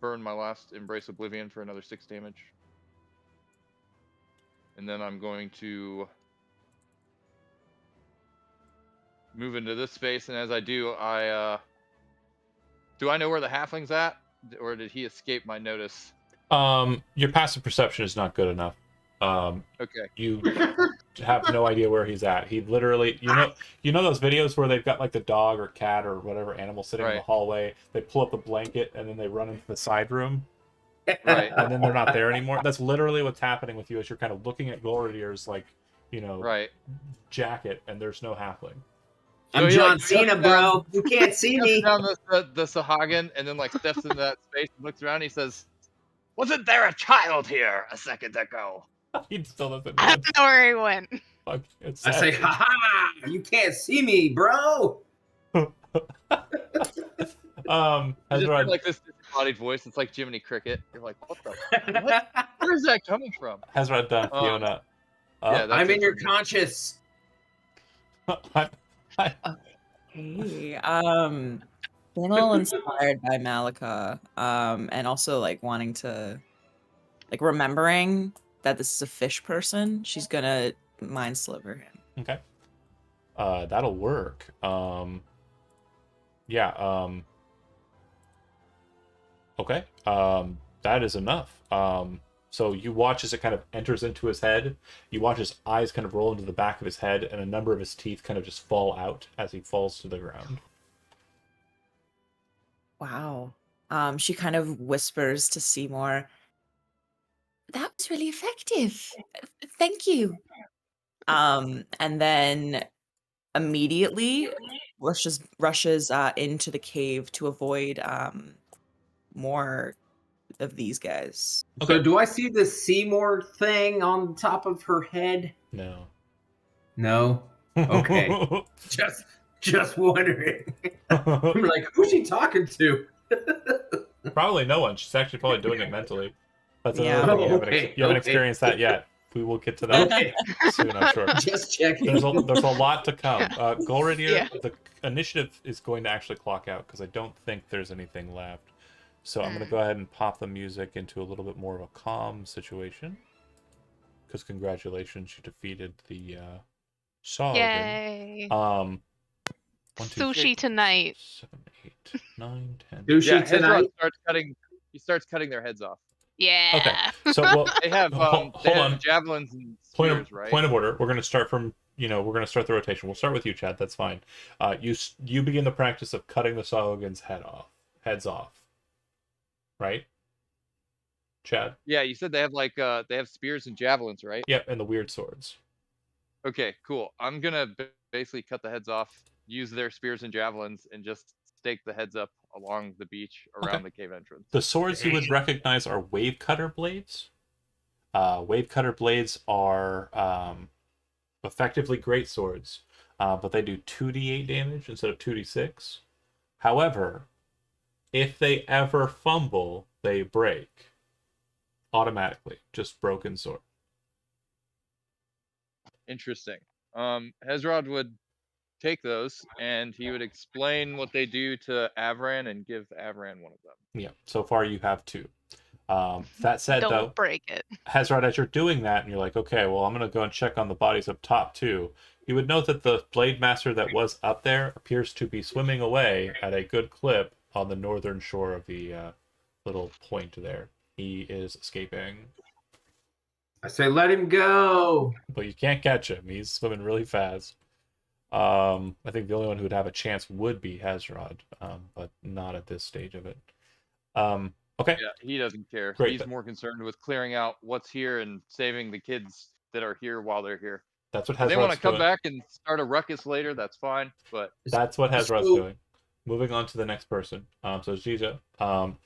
burn my last Embrace Oblivion for another 6 damage. And then I'm going to move into this space, and as I do, do I know where the halfling's at? Or did he escape my notice? Your passive perception is not good enough. Okay. You have no idea where he's at. He literally, you know those videos where they've got like the dog or cat or whatever animal sitting in the Right. hallway. They pull up the blanket and then they run into the side room, Right. and then they're not there anymore. That's literally what's happening with you as you're kind of looking at Goldier's like, Right. jacket, and there's no halfling. I'm he, John like, Cena, steps bro. You can't see Steps me. down the Sahagin and then like steps into that space and looks around. And he says, "Wasn't there a child here a second ago?" He still doesn't I know. don't know where he went. Fuck, it's I say, savage. ha ha! You can't see me, bro. It's just Ezra, like this disembodied voice. It's like Jiminy Cricket. You're like, what the? What? Where is that coming from? Ezra done, Fiona. Yeah, that's I'm in it your for me. conscious. Hey, feeling a little inspired by Malika, and also like wanting to, like remembering that this is a fish person. She's gonna mind sliver him. Okay. That'll work. Yeah. Okay. That is enough. So you watch as it kind of enters into his head. You watch his eyes kind of roll into the back of his head, and a number of his teeth kind of just fall out as he falls to the ground. Wow. She kind of whispers to Seymour, "That was really effective. Thank you." And then immediately rushes into the cave to avoid more of these guys. So do I see the Seymour thing on top of her head? No. No. Okay. just wondering. I'm like, who's she talking to? Probably no one. She's actually probably doing it mentally. That's Yeah. another thing. Okay, You haven't okay. experienced that yet. We will get to that Okay, soon, I'm sure. just checking. There's a lot to come. Golridier, Yeah. the initiative is going to actually clock out because I don't think there's anything left. So I'm going to go ahead and pop the music into a little bit more of a calm situation. Because congratulations, you defeated the Sagan. Yay. 1, 2, 3, Sushi tonight. 7, 8, 9, 10. Sushi Yeah, Hezron tonight. starts cutting their heads off. Yeah. Okay, so well, They have hold on. javelins and Point spears, of, right? point of order. We're going to start from, we're going to start the rotation. We'll start with you, Chad. That's fine. You begin the practice of cutting the Sahuagin's heads off. Right? Chad? Yeah, you said they have spears and javelins, right? Yep, and the weird swords. Okay, cool. I'm gonna basically cut the heads off, use their spears and javelins, and just stake the heads up along the beach around the cave entrance. The swords you would recognize are wave cutter blades. Wave cutter blades are effectively great swords, but they do 2d8 damage instead of 2d6. However, if they ever fumble, they break automatically. Just broken sword. Interesting. Hezrod would take those and he would explain what they do to Avran and give Avran one of them. Yeah, so far you have 2. That said, Don't though, break it. Hezrod, as you're doing that, and you're like, okay, well, I'm going to go and check on the bodies up top, too. You would note that the Blade Master that was up there appears to be swimming away at a good clip on the northern shore of the little point there. He is escaping. I say, let him go. But you can't catch him. He's swimming really fast. I think the only one who would have a chance would be Hezrod, but not at this stage of it. Okay. Yeah, he doesn't care. Great. He's more concerned with clearing out what's here and saving the kids that are here while they're here. That's what If they want to Hezrod's come doing. back and start a ruckus later, that's fine. But That's what Hezrod's doing. Moving on to the next person. So Ziza,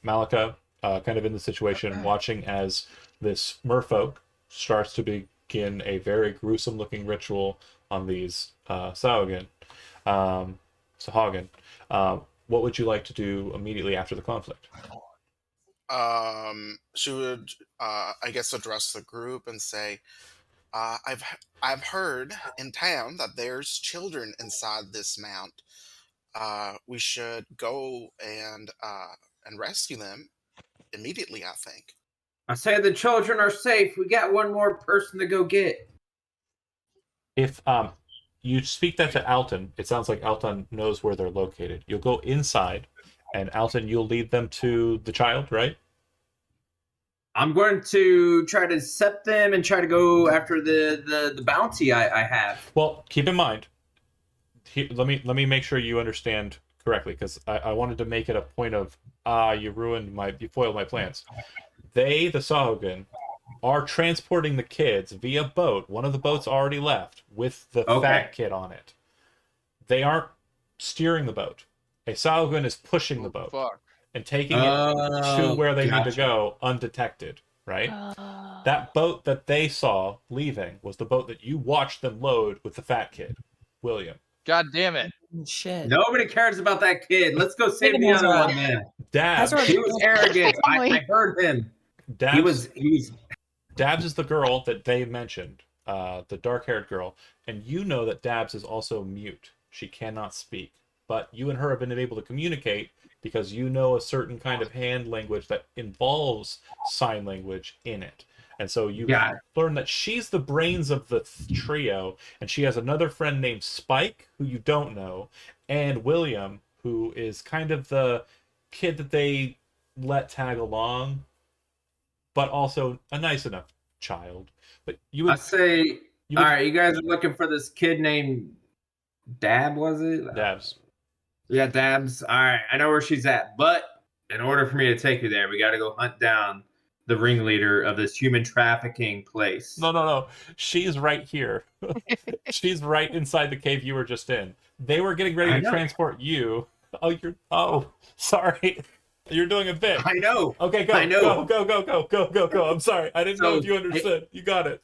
Malika, kind of in the situation, watching as this merfolk starts to begin a very gruesome-looking ritual on these Sahagin. What would you like to do immediately after the conflict? She would, I guess, address the group and say, I've heard in town that there's children inside this mount. We should go and rescue them immediately, I think. I say the children are safe. We got one more person to go get. If you speak that to Alton, it sounds like Alton knows where they're located. You'll go inside, and Alton, you'll lead them to the child, right? I'm going to try to accept them and try to go after the bounty I have. Well, keep in mind. Let me make sure you understand correctly, because I wanted to make it a point of you foiled my plans. They, the Sahuagin, are transporting the kids via boat. One of the boats already left with the fat kid on it. They aren't steering the boat. A Sahuagin is pushing the boat and taking it to where they need to go undetected, right? That boat that they saw leaving was the boat that you watched them load with the fat kid, William. God damn it. Shit. Nobody cares about that kid. Let's go save the other one then. Dabs. He was arrogant. I heard him. Dabs, He was. Dabs is the girl that they mentioned, the dark-haired girl, and you know that Dabs is also mute. She cannot speak, but you and her have been able to communicate because you know a certain kind of hand language that involves sign language in it. And so you learn that she's the brains of the trio, and she has another friend named Spike, who you don't know, and William, who is kind of the kid that they let tag along, but also a nice enough child. But you would say, all right, you guys are looking for this kid named Dab, was it? Dabs. Yeah, Dabs. All right, I know where she's at, but in order for me to take you there, we got to go hunt down the ringleader of this human trafficking place. No. She's right here. She's right inside the cave you were just in. They were getting ready to transport you. Oh, sorry. You're doing a bit. I know. Okay, go. I know. Go. I'm sorry. I didn't know if you understood. You got it.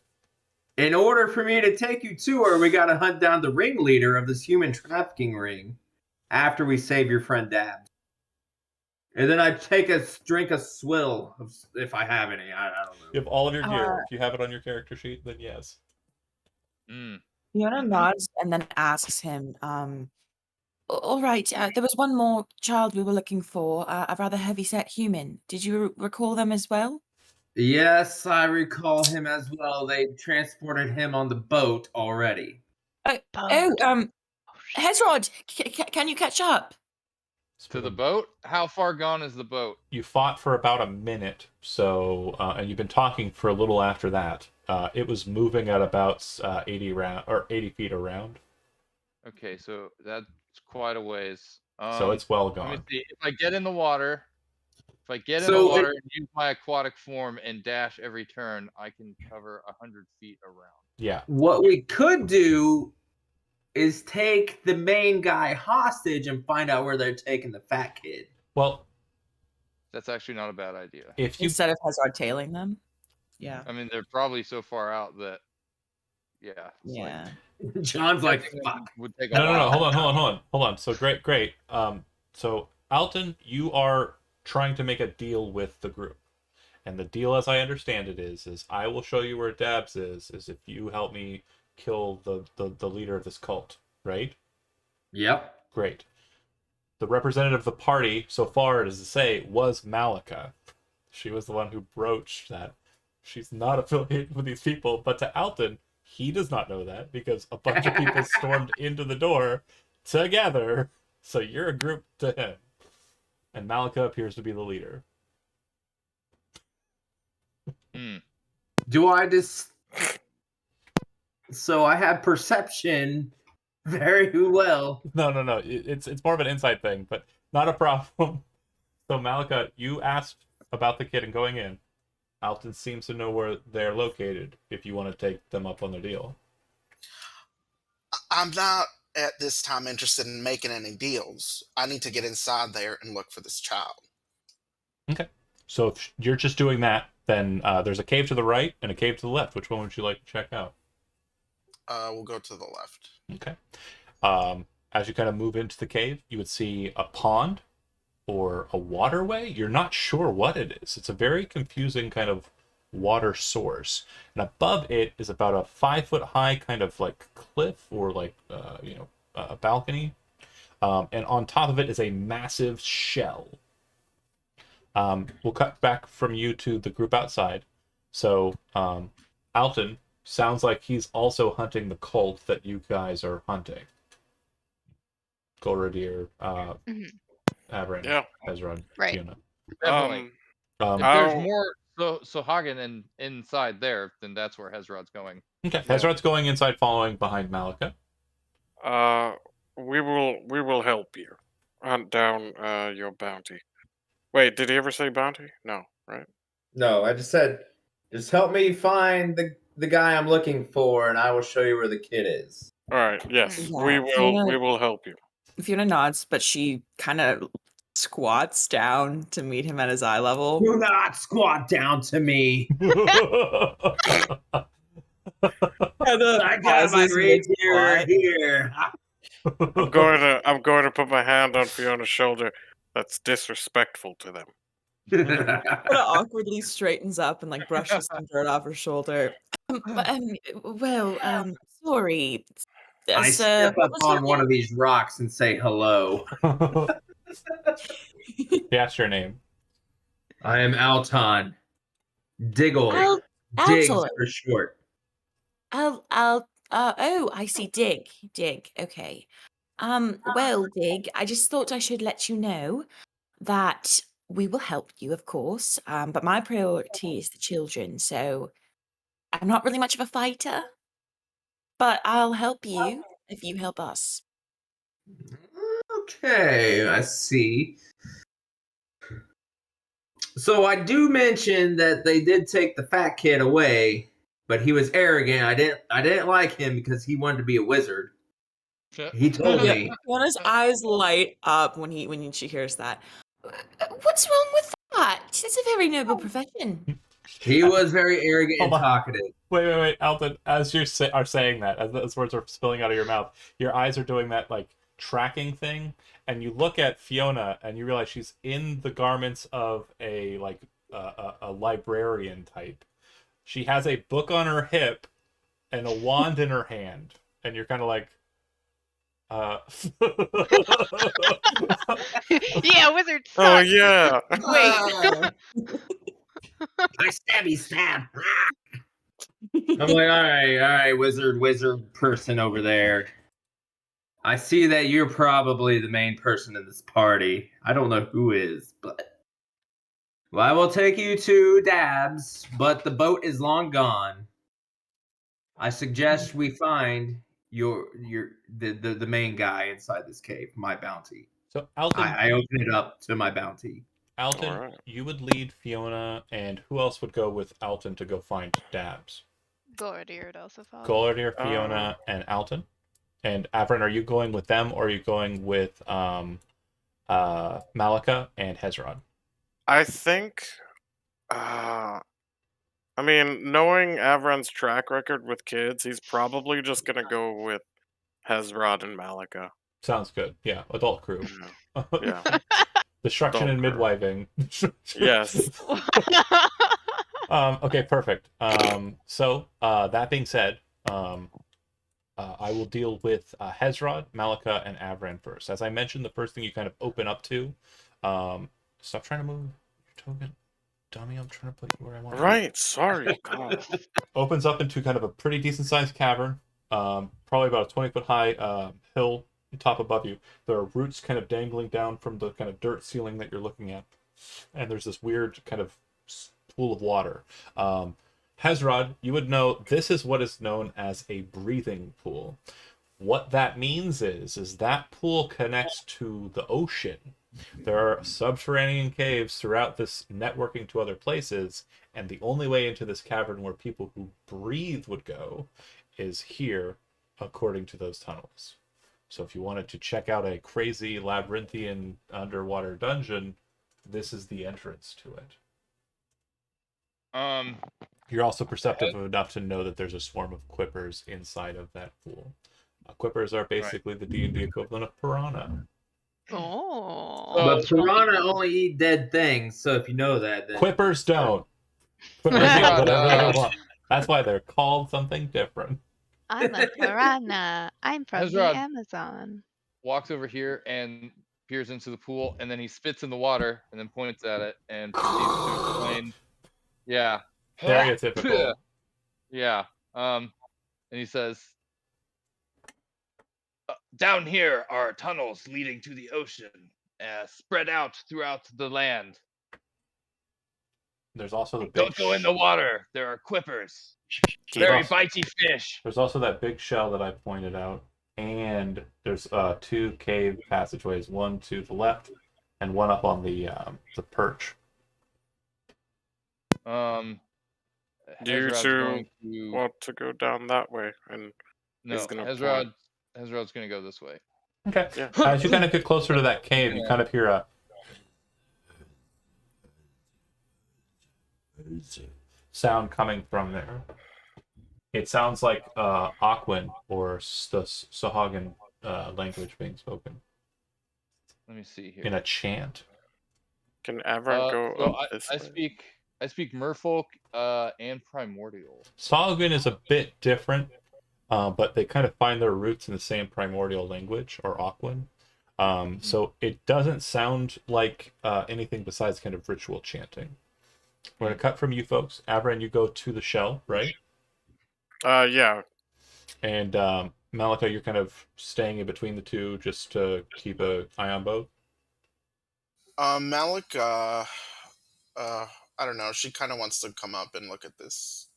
In order for me to take you to her, we got to hunt down the ringleader of this human trafficking ring after we save your friend Dabs. And then I drink a swill if I have any. I don't know. You have all of your gear. If you have it on your character sheet, then yes. Fiona nods and then asks him, all right, there was one more child we were looking for, a rather heavy-set human. Did you recall them as well? Yes, I recall him as well. They transported him on the boat already. Hezrod, can you catch up? To the boat? How far gone is the boat? You fought for about a minute, so and you've been talking for a little after that. It was moving at about 80 feet around. Okay, so that's quite a ways. So it's well gone. Let me see. If I get in the water, and use my aquatic form and dash every turn, I can cover 100 feet around. Yeah. What we could do is take the main guy hostage and find out where they're taking the fat kid. Well, that's actually not a bad idea. Instead of Hezrod tailing them? Yeah. I mean, they're probably so far out that, yeah. Like, John's like, fuck. No. Hold on. So great. So Alton, you are trying to make a deal with the group. And the deal, as I understand it, is I will show you where Dabs is if you help me kill the leader of this cult, right? Yep. Great. The representative of the party, so far it is to say, was Malika. She was the one who broached that she's not affiliated with these people, but to Alton, he does not know that because a bunch of people stormed into the door together, so you're a group to him. And Malika appears to be the leader. Do I just... So I have perception very well. No. It's more of an insight thing, but not a problem. So Malika, you asked about the kid and going in. Alton seems to know where they're located if you want to take them up on their deal. I'm not at this time interested in making any deals. I need to get inside there and look for this child. Okay. So if you're just doing that, then there's a cave to the right and a cave to the left. Which one would you like to check out? We'll go to the left. Okay. As you kind of move into the cave, you would see a pond or a waterway. You're not sure what it is. It's a very confusing kind of water source. And above it is about a 5-foot high kind of like cliff or like, a balcony. And on top of it is a massive shell. We'll cut back from you to the group outside. So, Alton sounds like he's also hunting the cult that you guys are hunting. Golradir, Averin, Hezrod, right. Fiona. Definitely. If there's more So Hagen and inside there, then that's where Hezrod's going. Okay, Hezrod's going inside, following behind Malika. We will help you hunt down your bounty. Wait, did he ever say bounty? No, right? No, I just said, just help me find the guy I'm looking for, and I will show you where the kid is. All right. Yes, Yeah, we will help you. Fiona nods, but she kind of squats down to meet him at his eye level. Do not squat down to me. I got my rapier here. I'm going to put my hand on Fiona's shoulder. That's disrespectful to them. Fiona awkwardly straightens up and like brushes some dirt off her shoulder. Sorry. I Sir, step up on one of these rocks and say hello. Yes, your name. I am Alton. Diggle. Diggs for short. I see. Dig. Okay. Well, Dig, I just thought I should let you know that we will help you, of course. But my priority is the children, so I'm not really much of a fighter. But I'll help you if you help us. Okay, I see. So I do mention that they did take the fat kid away, but he was arrogant. I didn't like him because he wanted to be a wizard. He told me. Fiona's eyes light up when she hears that. What's wrong with that? It's a very noble profession. He was very arrogant and talkative. Wait, Alton. As you are saying that, as those words are spilling out of your mouth, your eyes are doing that like tracking thing, and you look at Fiona and you realize she's in the garments of a librarian type. She has a book on her hip and a wand in her hand, and you're kind of like, Yeah, wizard sucks. Oh yeah. Wait. I stab. I'm like, all right, wizard person over there. I see that you're probably the main person in this party. I don't know who is, but well, I will take you to Dabs, but the boat is long gone. I suggest we find the main guy inside this cave, my bounty. So Alton, I open it up to my bounty. Alton, Alright. you would lead Fiona, and who else would go with Alton to go find Dabs? Golordir would also follow. Golordir, Fiona, and Alton. And Avron, are you going with them, or are you going with Malika and Hezron? I think. I mean, knowing Avron's track record with kids, he's probably just gonna go with Hezrod and Malika. Sounds good. Yeah, adult crew. Yeah. Destruction and Adult crew. midwiving. Yes. Okay, perfect. So that being said, I will deal with Hezrod, Malika, and Avran first. As I mentioned, the first thing you kind of open up to. Stop trying to move your token, dummy. I'm trying to put you where I want. Right. Sorry. God. Opens up into kind of a pretty decent sized cavern. Probably about a 20-foot high hill top above you. There are roots kind of dangling down from the kind of dirt ceiling that you're looking at, and there's this weird kind of pool of water. Hezrod, you would know this is what is known as a breathing pool. What that means is that pool connects to the ocean. There are subterranean caves throughout this, networking to other places, and the only way into this cavern where people who breathe would go is here, according to those tunnels. So if you wanted to check out a crazy labyrinthian underwater dungeon, this is the entrance to it. You're also perceptive enough to know that there's a swarm of quippers inside of that pool. Quippers are basically the D&D equivalent of piranha. Oh. But piranha only eat dead things, so if you know that, then Quippers don't. Quippers eat whatever they want. That's why they're called something different. I'm a piranha. I'm from the Hezrod Amazon. walks over here and peers into the pool, and then he spits in the water and then points at it and proceeds to explain. Yeah. Stereotypical. Yeah. And he says, down here are tunnels leading to the ocean, spread out throughout the land. There's also the big. Don't go in the water. There are quippers. There's Very also, bitey fish. there's also that big shell that I pointed out, and there's 2 cave passageways, one to the left, and one up on the perch. You Hezrod's two going to want to go down that way, and no. he's gonna Hezrod's going to go this way. Okay. Yeah. As you kind of get closer to that cave, you kind of hear a sound coming from there. It sounds like Aquan or the Sahagan language being spoken Let me see here. in a chant. Can Avron go up this I way? speak Merfolk and Primordial. Sahagan is a bit different, but they kind of find their roots in the same primordial language, or Aquan. So it doesn't sound like anything besides kind of ritual chanting. We're going to cut from you folks. Avron, you go to the shell, right? Yeah. And Malika, you're kind of staying in between the two just to keep an eye on both? Malik, I don't know. She kind of wants to come up and look at this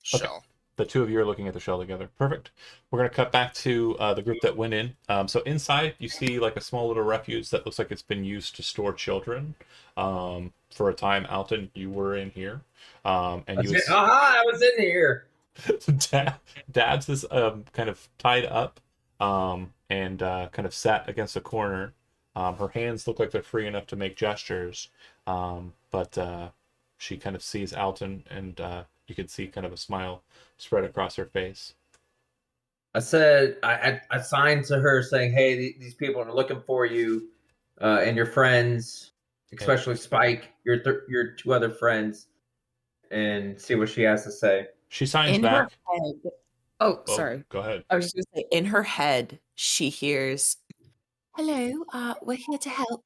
shell. Okay. The two of you are looking at the shell together. Perfect. We're going to cut back to the group that went in. So inside, you see like a small little refuge that looks like it's been used to store children. For a time, Alton, you were in here. And I was in here. Dabs is kind of tied up and kind of sat against a corner. Her hands look like they're free enough to make gestures, but she kind of sees Alton, and you can see kind of a smile spread across her face. I said, I signed to her saying, hey, these people are looking for you and your friends, especially Spike, your 2 other friends, and see what she has to say. She signs In back. her head. Oh, sorry. Go ahead. I was just gonna say, in her head, she hears, "Hello, we're here to help.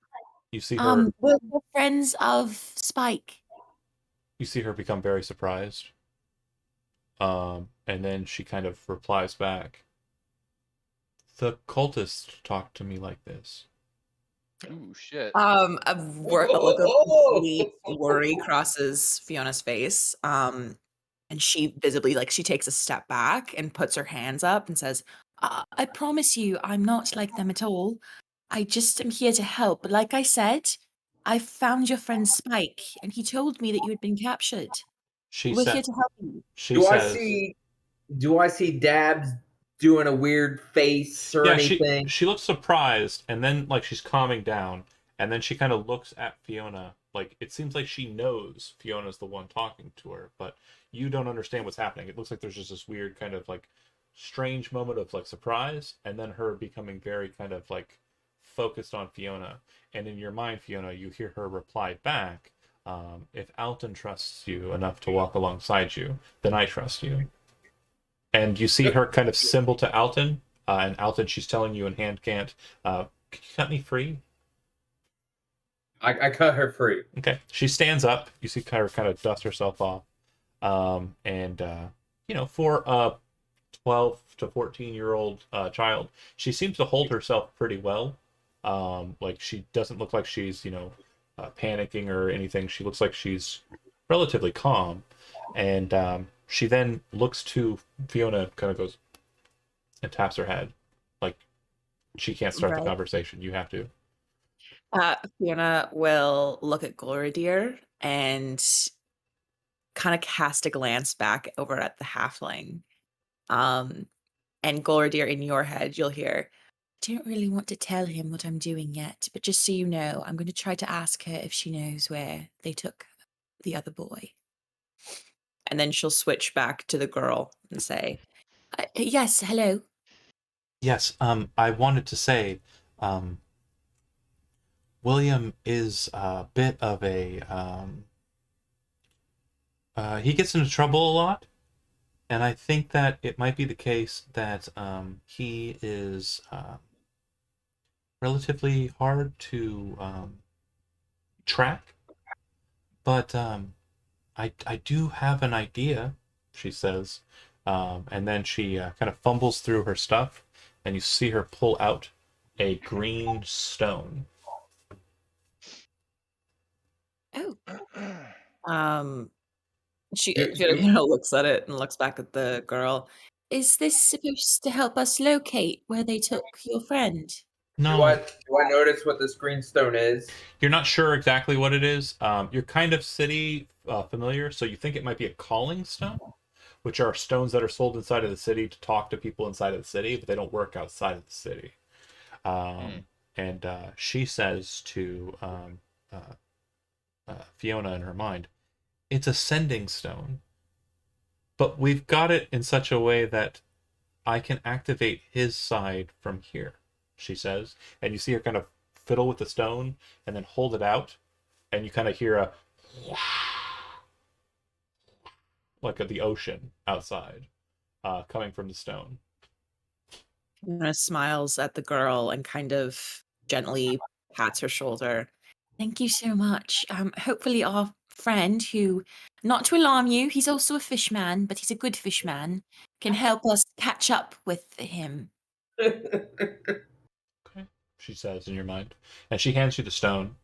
You see her. We're friends of Spike." You see her become very surprised. And then she kind of replies back. The cultist talked to me like this. Ooh, shit. A look of complete worry crosses Fiona's face. And she visibly, like, she takes a step back and puts her hands up and says, I promise you, I'm not like them at all. I just am here to help. But like I said, I found your friend Spike, and he told me that you had been captured. We're here to help you. Do I see Dabs doing a weird face or anything? She looks surprised, and then like she's calming down, and then she kind of looks at Fiona. Like it seems like she knows Fiona's the one talking to her, but you don't understand what's happening. It looks like there's just this weird kind of like strange moment of like surprise, and then her becoming very kind of like focused on Fiona. And in your mind, Fiona, you hear her reply back, if Alton trusts you enough to walk alongside you, then I trust you. And you see her kind of symbol to Alton, and Alton, she's telling you in hand cant, can you cut me free? I cut her free. Okay. She stands up. You see her kind of dust herself off. For a 12 to 14-year-old child, she seems to hold herself pretty well. Like she doesn't look like she's, panicking or anything. She looks like she's relatively calm. And she then looks to Fiona, kind of goes and taps her head. Like she can't start the conversation. You have to. Fiona will look at Gloridir and kind of cast a glance back over at the halfling. And Gloridir, in your head, you'll hear, I don't really want to tell him what I'm doing yet, but just so you know, I'm going to try to ask her if she knows where they took the other boy. And then she'll switch back to the girl and say, yes, hello. Yes, I wanted to say, William is a bit of a, he gets into trouble a lot, and I think that it might be the case that he is relatively hard to track, but I do have an idea, she says, and then she kind of fumbles through her stuff, and you see her pull out a green stone. Oh. Fiona looks at it and looks back at the girl. Is this supposed to help us locate where they took your friend? No, Do I notice what this green stone is? you're not sure exactly what it is. You're kind of city familiar, so you think it might be a calling stone, which are stones that are sold inside of the city to talk to people inside of the city, but they don't work outside of the city. And she says to Fiona in her mind, it's a sending stone, but we've got it in such a way that I can activate his side from here, she says. And you see her kind of fiddle with the stone and then hold it out, and you kind of hear a like of the ocean outside coming from the stone. Fiona smiles at the girl and kind of gently pats her shoulder. Thank you so much. Hopefully our friend, who, not to alarm you, he's also a fishman, but he's a good fishman, can help us catch up with him. Okay, she says in your mind. And she hands you the stone.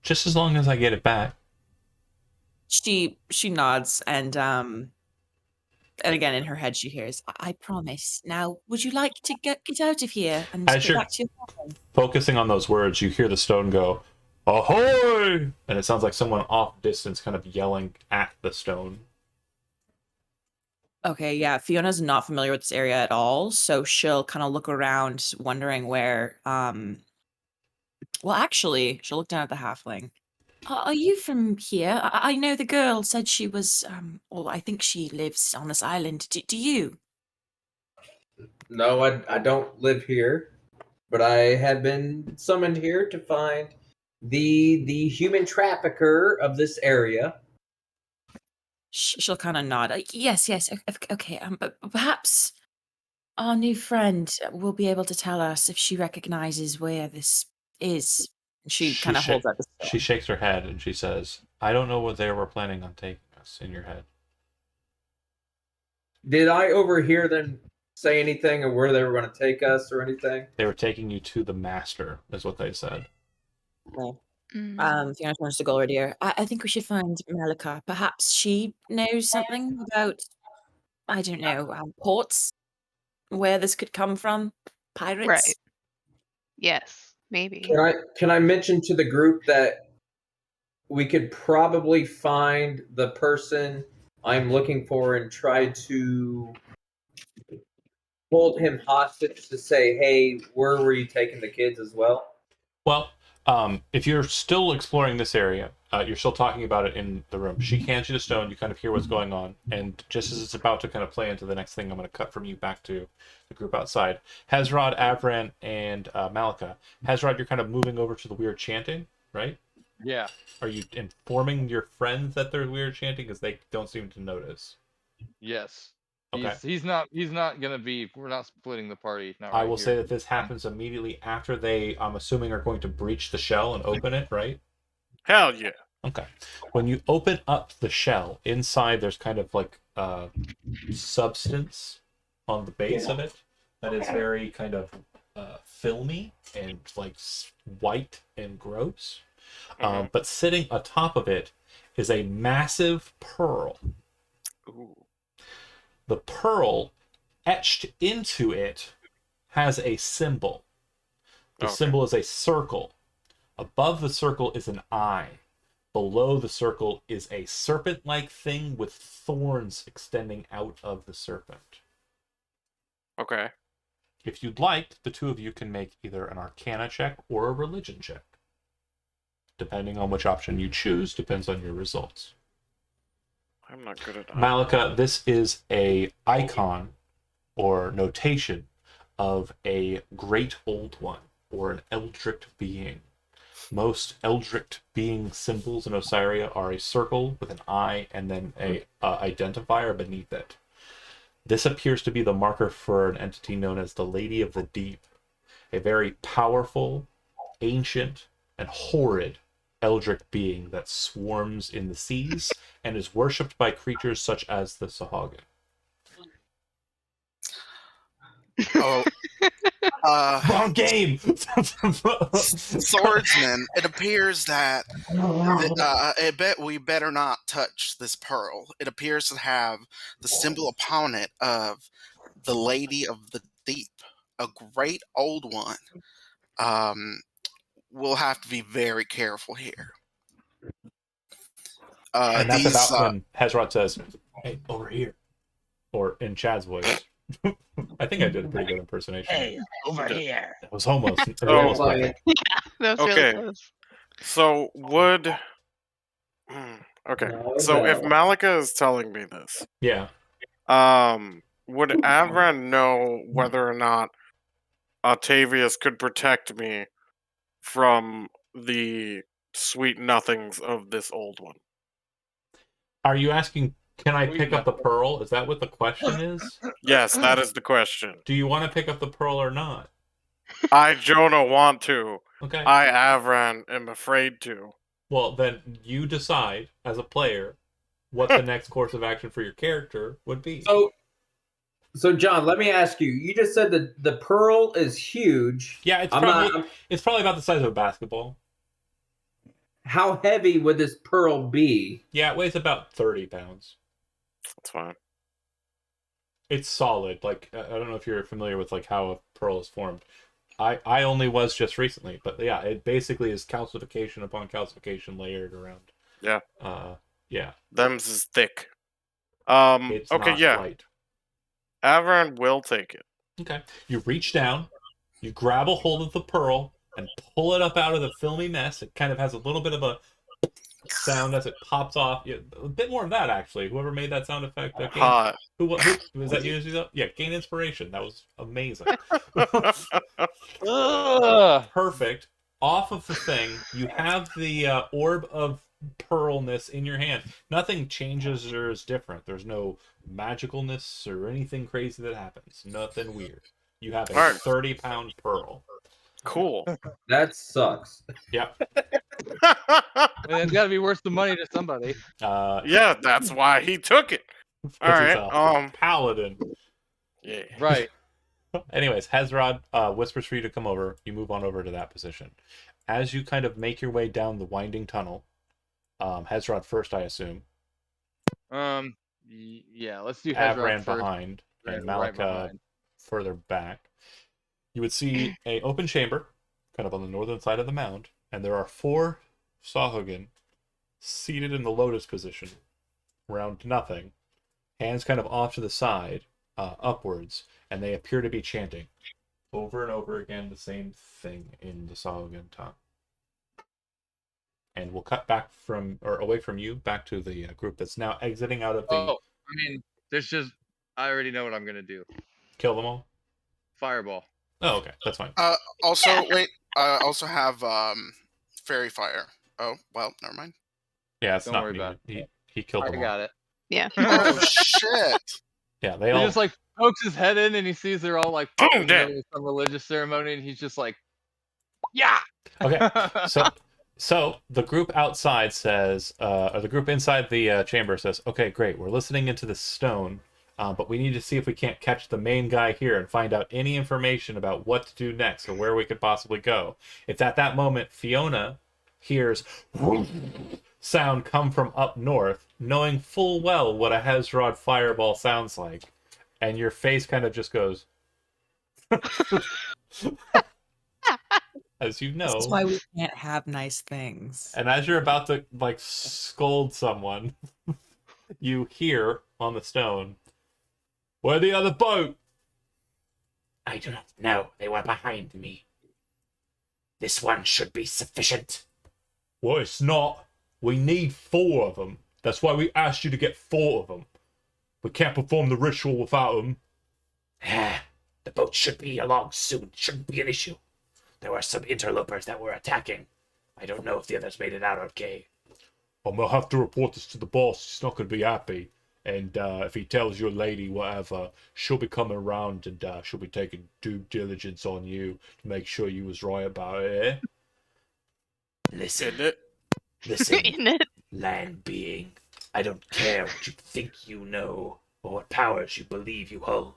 Just as long as I get it back. She nods and again in her head she hears, I promise. Now, would you like to get out of here and As get you're back to your family? focusing on those words, you hear the stone go, ahoy! And it sounds like someone off distance kind of yelling at the stone. Okay, yeah, Fiona's not familiar with this area at all, so she'll kind of look around wondering where well, actually, she'll look down at the halfling. Are you from here? I know the girl said she was or I think she lives on this island. Do you? No, I don't live here, but I have been summoned here to find the human trafficker of this area. She'll kind of nod. Yes, okay. But perhaps our new friend will be able to tell us if she recognizes where this is. She kind of holds up the stone. She shakes her head and she says, I don't know what they were planning on taking us in your head. Did I overhear them say anything of where they were going to take us or anything? They were taking you to the master, is what they said. Okay. Fiona turns to Golridir. I think we should find Malika. Perhaps she knows something about, I don't know, ports, where this could come from, pirates. Right. Yes, maybe. Can I mention to the group that we could probably find the person I'm looking for and try to hold him hostage to say, hey, where were you taking the kids as well? Well, if you're still exploring this area, you're still talking about it in the room. She hands you the stone, you kind of hear what's going on, and just as it's about to kind of play into the next thing, I'm going to cut from you back to the group outside. Hezrod, Avran, and Malika. Hezrod, you're kind of moving over to the weird chanting, right? Yeah. Are you informing your friends that they're weird chanting because they don't seem to notice? Yes. Okay. He's not gonna be. We're not splitting the party. Not I right will here. say that this happens immediately after they, I'm assuming, are going to breach the shell and open it, right? Hell yeah. Okay. When you open up the shell, inside there's kind of like substance on the base of it that is very kind of filmy and like white and gross. But sitting atop of it is a massive pearl. Ooh. The pearl etched into it has a symbol. The symbol is a circle. Above the circle is an eye. Below the circle is a serpent-like thing with thorns extending out of the serpent. Okay. If you'd like, the two of you can make either an Arcana check or a Religion check. Depending on which option you choose, depends on your results. I'm not good at Malika, this is a icon or notation of a great old one or an eldritch being. Most eldritch being symbols in Osiria are a circle with an eye and then a identifier beneath it. This appears to be the marker for an entity known as the Lady of the Deep, a very powerful, ancient, and horrid eldritch being that swarms in the seas and is worshipped by creatures such as the Sahagin. Oh, Wrong game. swordsman. It appears that we better not touch this pearl. It appears to have the symbol upon it of the Lady of the Deep, a great old one. We'll have to be very careful here. And that's These about when Hezrod says, "Hey, over here," or in Chad's voice. I think I did a pretty good impersonation. Hey, over here. It was almost. It was Oh, almost perfect. That was Okay. really close. So would okay. No, So if no. Malika is telling me this, Yeah. would Avran know whether or not Octavius could protect me from the sweet nothings of this old one? Are you asking? Can I Sweet pick up the pearl? Is that what the question is? Yes, that is the question. Do you want to pick up the pearl or not? I don't want to. Okay. I, Avran, am afraid to. Well, then you decide as a player what the next course of action for your character would be. So John, let me ask you. You just said that the pearl is huge. Yeah, it's probably about the size of a basketball. How heavy would this pearl be? Yeah, it weighs about 30 pounds. That's fine. It's solid. Like, I don't know if you're familiar with like how a pearl is formed. I only was just recently, but yeah, it basically is calcification upon calcification layered around. Yeah. Yeah. Them's is thick. It's Okay, not yeah. light. Avran will take it. Okay. You reach down, you grab a hold of the pearl, and pull it up out of the filmy mess. It kind of has a little bit of a sound as it pops off. Yeah, a bit more of that, actually. Whoever made that sound effect. Hot. Who was that you? Yeah, gain inspiration. That was amazing. Ugh. Perfect. Off of the thing, you have the orb of pearlness in your hand. Nothing changes or is different. There's no magicalness or anything crazy that happens. Nothing weird. You have a Alright. 30-pound pearl. Cool. That sucks. Yep. And it's got to be worth the money to somebody. Yeah, that's why he took it. All Because right. it's a paladin. Yeah. Right. Anyways, Hezrod whispers for you to come over. You move on over to that position. As you kind of make your way down the winding tunnel, Hezrod first, I assume. Yeah, let's do Av Hezrod ran first. behind, and Right Malika behind. further back. You would see a open chamber, kind of on the northern side of the mound, and there are 4 Sahugin seated in the lotus position, around nothing, hands kind of off to the side, upwards, and they appear to be chanting over and over again the same thing in the Sahugin tongue. And we'll cut back away from you, back to the group that's now exiting out of the... Oh, I mean, I already know what I'm gonna do. Kill them all? Fireball. Oh, okay, that's fine. Also, wait. I also have fairy fire. Oh, well, never mind. Yeah, it's Don't not worry me. about He killed I them all. got it. Yeah. Oh shit! Yeah, they He all... just like pokes his head in and he sees they're all like Boom, in the dead. middle of some religious ceremony and he's just like, yeah. Okay, so the group outside says, or the group inside the chamber says, okay, great, we're listening into the stone, but we need to see if we can't catch the main guy here and find out any information about what to do next or where we could possibly go. It's at that moment Fiona hears sound come from up north, knowing full well what a Hezrod fireball sounds like, and your face kind of just goes... As you know. This is why we can't have nice things. And as you're about to, like, scold someone, you hear on the stone, "Where's the other boat?" I do not know. They were behind me. This one should be sufficient. Well, it's not. We need 4 of them. That's why we asked you to get 4 of them. We can't perform the ritual without them. The boat should be along soon. Shouldn't be an issue. There were some interlopers that were attacking. I don't know if the others made it out okay. I'm going to have to report this to the boss. He's not going to be happy. And if he tells your lady whatever, she'll be coming around and she'll be taking due diligence on you to make sure you was right about it, eh? Listen, Isn't it? listen, In it. land being. I don't care what you think you know or what powers you believe you hold.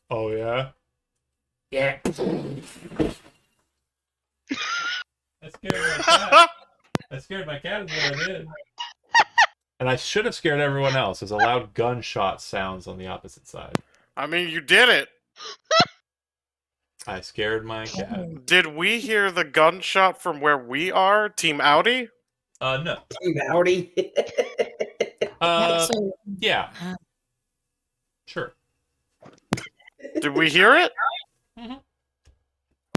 Oh yeah. Yeah. That scared my cat. That scared my cat is what I did. And I should have scared everyone else as a loud gunshot sounds on the opposite side. I mean, you did it. I scared my cat. Did we hear the gunshot from where we are, Team Audi? No. Team Howdy. So, Yeah. Sure. Did we hear it?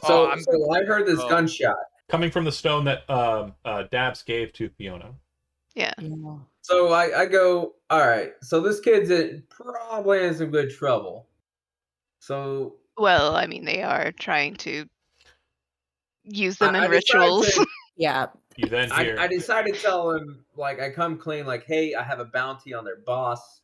So, I'm- so I heard this Oh. gunshot. Coming from the stone that Dabs gave to Fiona. Yeah. So I go, all right. So this kid's probably in some good trouble. So Well, I mean, they are trying to use them in I decided rituals. to- yeah. You then hear I decided to tell him, like, I come clean, like, hey, I have a bounty on their boss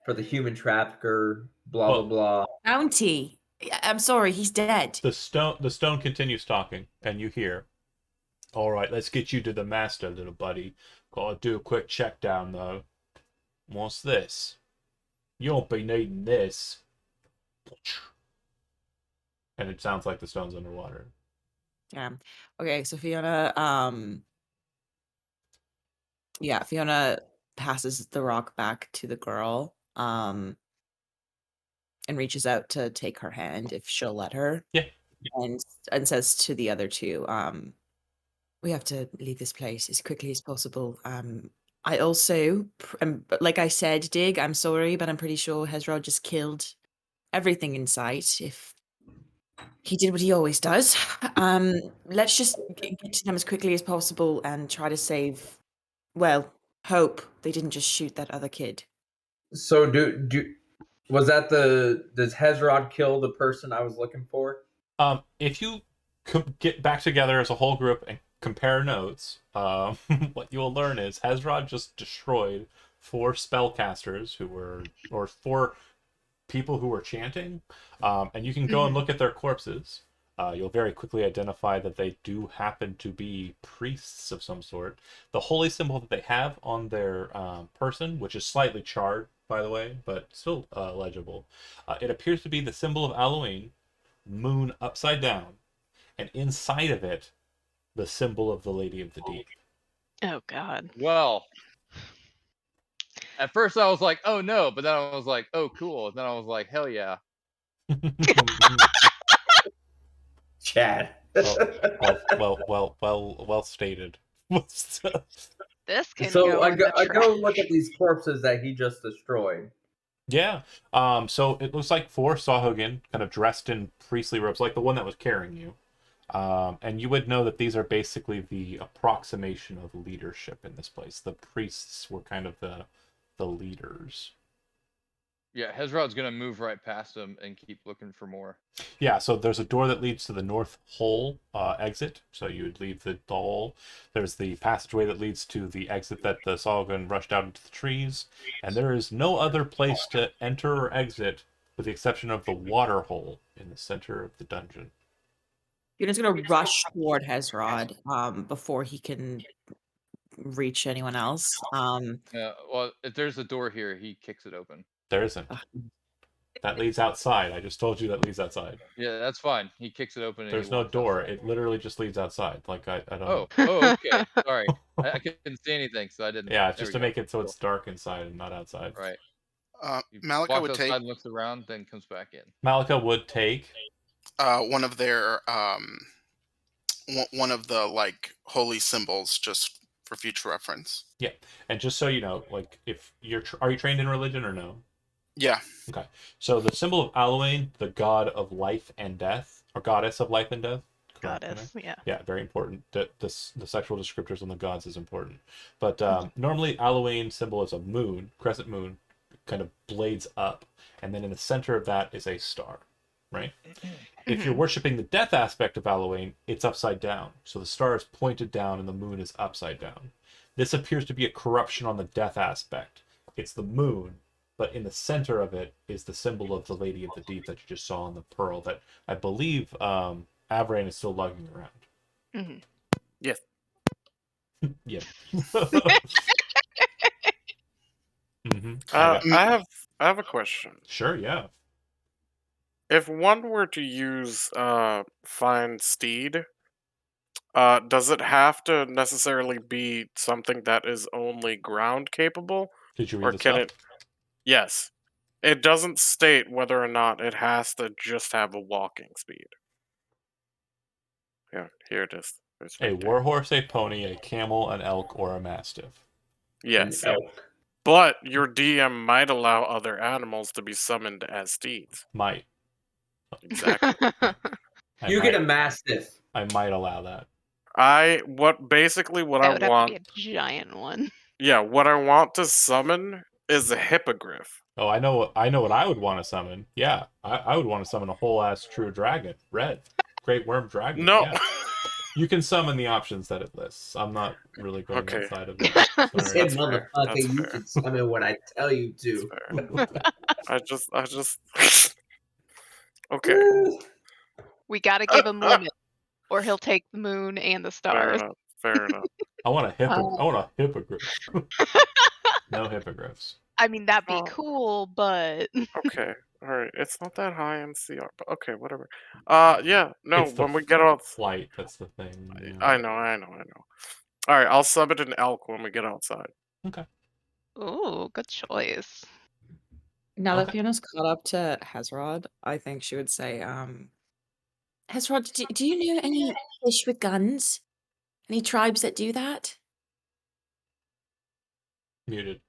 for the human trafficker, blah, Well- blah, blah. Bounty. I'm sorry, he's dead. the stone continues talking, and you hear, all right, let's get you to the master, little buddy. Gotta do a quick check down, though. What's this? You won't be needing this. And it sounds like the stone's underwater. Damn. Okay, so Fiona, Fiona passes the rock back to the girl, and reaches out to take her hand if she'll let her. Yeah. And says to the other two, we have to leave this place as quickly as possible. I also, but like I said, Dig, I'm sorry, but I'm pretty sure Hezrod just killed everything in sight. If he did what he always does, let's just get to them as quickly as possible and try to save. Well, hope they didn't just shoot that other kid. So was that does Hezrod kill the person I was looking for? If you get back together as a whole group and compare notes, what you will learn is Hezrod just destroyed 4 spellcasters or 4 people who were chanting, and you can go and look at their corpses. You'll very quickly identify that they do happen to be priests of some sort. The holy symbol that they have on their person, which is slightly charred, by the way, but still legible, it appears to be the symbol of Halloween, moon upside down, and inside of it, the symbol of the Lady of the Deep. Oh God. Well, at first I was like, oh no, but then I was like, oh cool. And then I was like, hell yeah. Chad. Well stated. This can So go I in go, the I go trash. look at these corpses that he just destroyed. Yeah. So it looks like 4 Sahugin, kind of dressed in priestly robes, like the one that was carrying you. And you would know that these are basically the approximation of leadership in this place. The priests were kind of the leaders. Yeah, Hezrod's gonna move right past him and keep looking for more. Yeah, so there's a door that leads to the north hole exit. So you would leave the hole. There's the passageway that leads to the exit that the Sahugin rushed out into the trees. And there is no other place to enter or exit with the exception of the water hole in the center of the dungeon. Fiona's gonna rush toward Hezrod before he can reach anyone else. Yeah, well, if there's a door here, he kicks it open. There isn't. That leads outside. I just told you that leads outside. Yeah, that's fine. He kicks it open. And There's he no walks door. outside. It literally just leads outside. Like I don't. Oh, okay. Sorry, I couldn't see anything, so I didn't. Yeah, it's There just we to go. make it so it's dark inside and not outside. Right. He Malika walks would outside, take looks around, then comes back in. Malika would take. one of their one of the like holy symbols just for future reference. Yeah, and just so you know, like if you're, are you trained in religion or no? Yeah. Okay, so the symbol of Alwyn, the god of life and death, or goddess of life and death. Correct, Goddess, yeah. Yeah, very important. The sexual descriptors on the gods is important. But normally Alwyn symbol is a moon, crescent moon, kind of blades up, and then in the center of that is a star, right? If you're worshiping the death aspect of Halloween, it's upside down. So the star is pointed down and the moon is upside down. This appears to be a corruption on the death aspect. It's the moon, but in the center of it is the symbol of the Lady of the Deep that you just saw on the pearl that I believe Avrain is still lugging around. Mm-hmm. Yes. Yeah. Mm-hmm. I have a question. Sure, yeah. if one were to use find steed, does it have to necessarily be something that is only ground capable? Did you read Or the can stuff? it... Yes. It doesn't state whether or not it has to just have a walking speed. Yeah, here it is. It's A right there. warhorse, a pony, a camel, an elk, or a mastiff. Yes. An elk. But your DM might allow other animals to be summoned as steeds. Might. Exactly. You get a mastiff. I might allow that. What That I would have to want... be a giant one. Yeah, what I want to summon is a hippogriff. Oh, I know what I would want to summon. Yeah, I would want to summon a whole ass true dragon, red, great worm dragon. No. Yeah. You can summon the options that it lists. I'm not really going Okay. outside of it. Say, That's fair. motherfucker, That's you fair. can summon what I tell you to. Fair. I just okay. We gotta give him limit, or he'll take the moon and the Fair stars. enough. Fair enough. I want a hippogriff. No hippogriffs. I mean, that'd be Oh. cool, but Okay. Alright. It's not that high in CR, but okay, whatever. Yeah, no, It's the when we get out... flight, that's the thing. Yeah. I know. Alright, I'll summon an elk when we get outside. Okay. ooh, good choice. Now that Okay. Fiona's caught up to Hezrod, I think she would say, Hezrod, do you know any fish with guns? Any tribes that do that? Muted.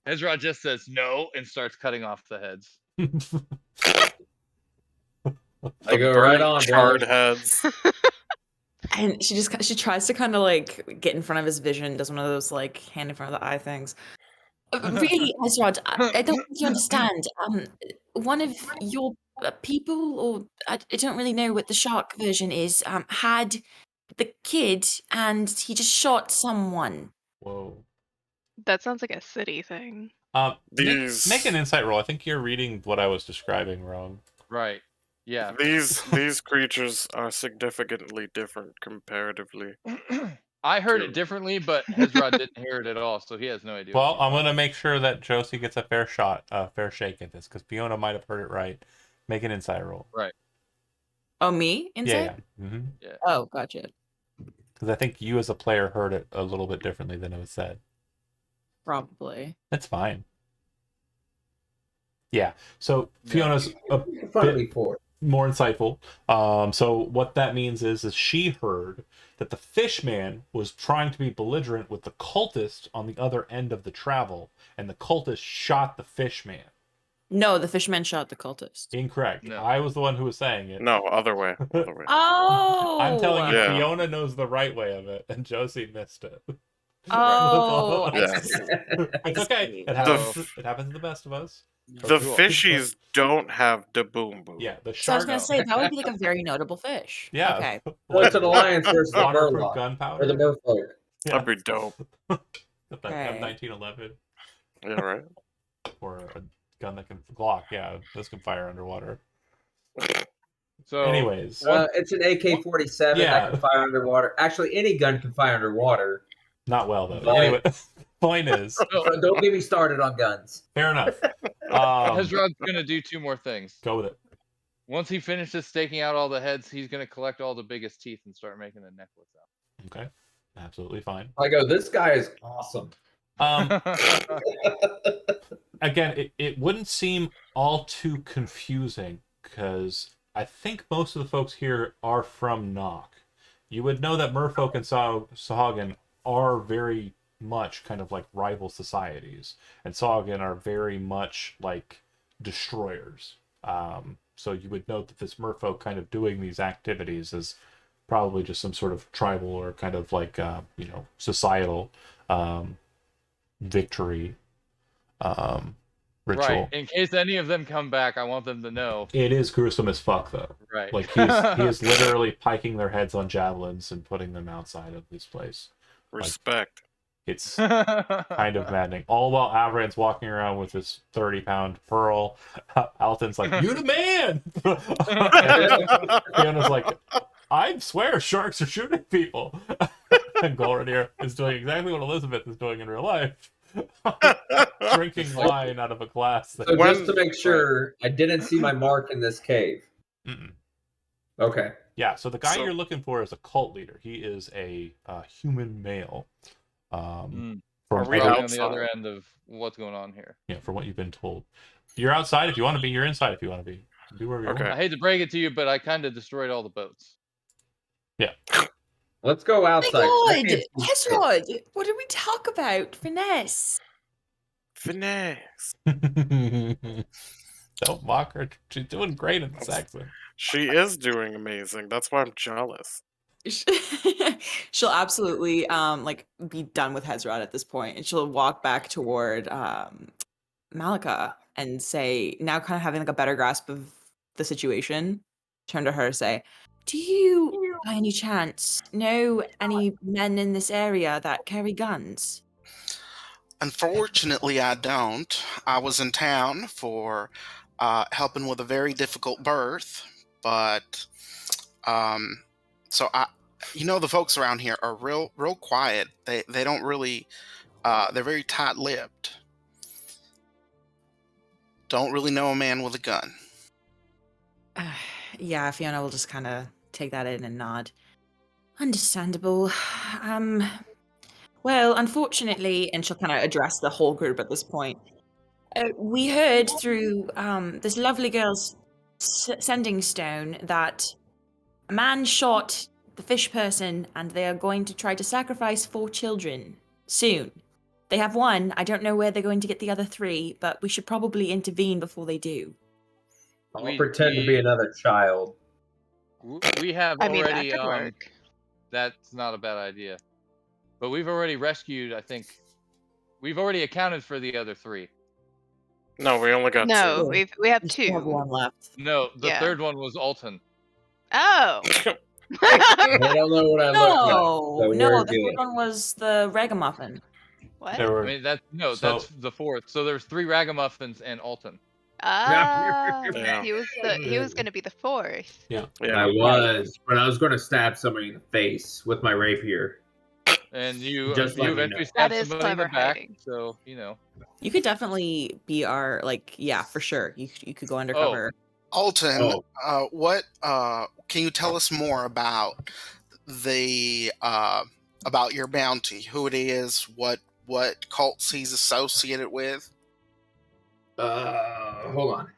Ezra just says no and starts cutting off the heads. I go right burnt on, charred brother. heads. And she tries to kind of like get in front of his vision, does one of those like hand in front of the eye things. Really, Hezrod, I don't think you understand. One of your people, or I don't really know what the shark version is, had the kid and he just shot someone. Whoa. That sounds like a city thing. Make an insight roll. I think you're reading what I was describing wrong. Right. Yeah. These creatures are significantly different comparatively. I heard True. it differently, but Hezrod didn't hear it at all, so he has no idea. Well, I'm gonna make sure that Josie gets a fair shake at this, because Fiona might have heard it right. Make an insight roll. Right. Oh, me? Insight? Yeah. Mm-hmm. Yeah. Oh, gotcha. Because I think you as a player heard it a little bit differently than it was said. Probably. That's fine. Yeah. So Fiona's a Funny for more insightful. So what that means is she heard that the fishman was trying to be belligerent with the cultist on the other end of the travel, and the cultist shot the fishman. No, the fisherman shot the cultist. Incorrect. No. I was the one who was saying it. No, other way. Other way. Oh! I'm telling you, Yeah. Fiona knows the right way of it, and Josie missed it. Oh, I Yeah. see. It's okay. It happens. It happens to the best of us. The cool. fishies don't have the boom boom. Yeah, the So I was shark. gonna say that would be like a very notable fish. Yeah. Okay. What's an alliance versus the Waterproof Murloc? gunpowder. Or the Merfolk? Yeah. That'd be dope. The Okay. M1911 Yeah, right. or a gun that can Glock. Yeah, this can fire underwater. So, Anyways, It's an AK-47 Yeah. that can fire underwater. Actually, any gun can fire underwater. not well though. Right. Anyway, point is, So don't get me started on guns. fair enough. Hezrod's gonna do two more things. Go with it. Once he finishes staking out all the heads, he's gonna collect all the biggest teeth and start making a necklace Okay, absolutely fine. I go, this guy is awesome. Um, out. again, it wouldn't seem all too confusing because I think most of the folks here are from Nock. You would know that Merfolk and Sahagin are very much kind of like rival societies, and Sahagin are very much like destroyers. So you would note that this Merfolk kind of doing these activities is probably just some sort of tribal or kind of like societal victory ritual. Right. In case any of them come back, I want them to know. It is gruesome as fuck though. Right. Like he is literally piking their heads on javelins and putting them outside of this place. Respect. It's kind of maddening. All while Avran's walking around with his 30-pound pearl. Alton's like, "You the man!" Fiona's like, "I swear sharks are shooting people." And Golradier is doing exactly what Elizabeth is doing in real life. Drinking wine out of a glass. So just to make sure, I didn't see my mark in this cave. Mm-mm. Okay. Yeah, so the guy So- you're looking for is a cult leader. He is a human male. Are From we Probably other, on the other outside? end of what's going on here. yeah, from what you've been told. You're outside if you want to be. You're inside if you want to be. Be wherever you Okay. want. I hate to break it to you, but I kind of destroyed all the boats. Let's go outside. Oh my god! Hezrod! What did we talk about? Finesse. Finesse. Don't mock her. She's doing great in this accent. She is doing amazing. That's why I'm jealous. She'll absolutely like be done with Hezrod at this point, and she'll walk back toward Malika and say, now kind of having like a better grasp of the situation, turn to her and say, do you by any chance know any men in this area that carry guns? Unfortunately, I don't. I was in town for helping with a very difficult birth, but so the folks around here are real quiet. They don't really. They're very tight-lipped. Don't really know a man with a gun. Yeah, Fiona will just kind of take that in and nod. Understandable. Well, unfortunately, and she'll kind of address the whole group at this point. We heard through this lovely girl's sending stone that a man shot the fish person, and they are going to try to sacrifice 4 children soon. They have 1. I don't know where they're going to get the other 3, but we should probably intervene before they do. I'll pretend to be another child. We have I mean, that already. could work. That's not a bad idea. But we've already rescued. I think we've already accounted for the other 3. No, we only got No, two. we have We still have 2. 1 left. No, the Yeah. third one was Alton. Oh. They don't know what I look like. No, So no, we're the good. third one was the ragamuffin. What? There were, I mean, that's So- that's the 4th. So there's 3 ragamuffins and Alton. Ah, Yeah. he was gonna be the 4th. Yeah. I was, but I was going to stab somebody in the face with my rapier. And you Just let me eventually know. stabbed That is somebody in the clever back. hiding. So You could definitely be our, like, yeah, for sure. You could go undercover. Alton, what can you tell us more about the about your bounty? Who it is? What cults he's associated with? Hold on.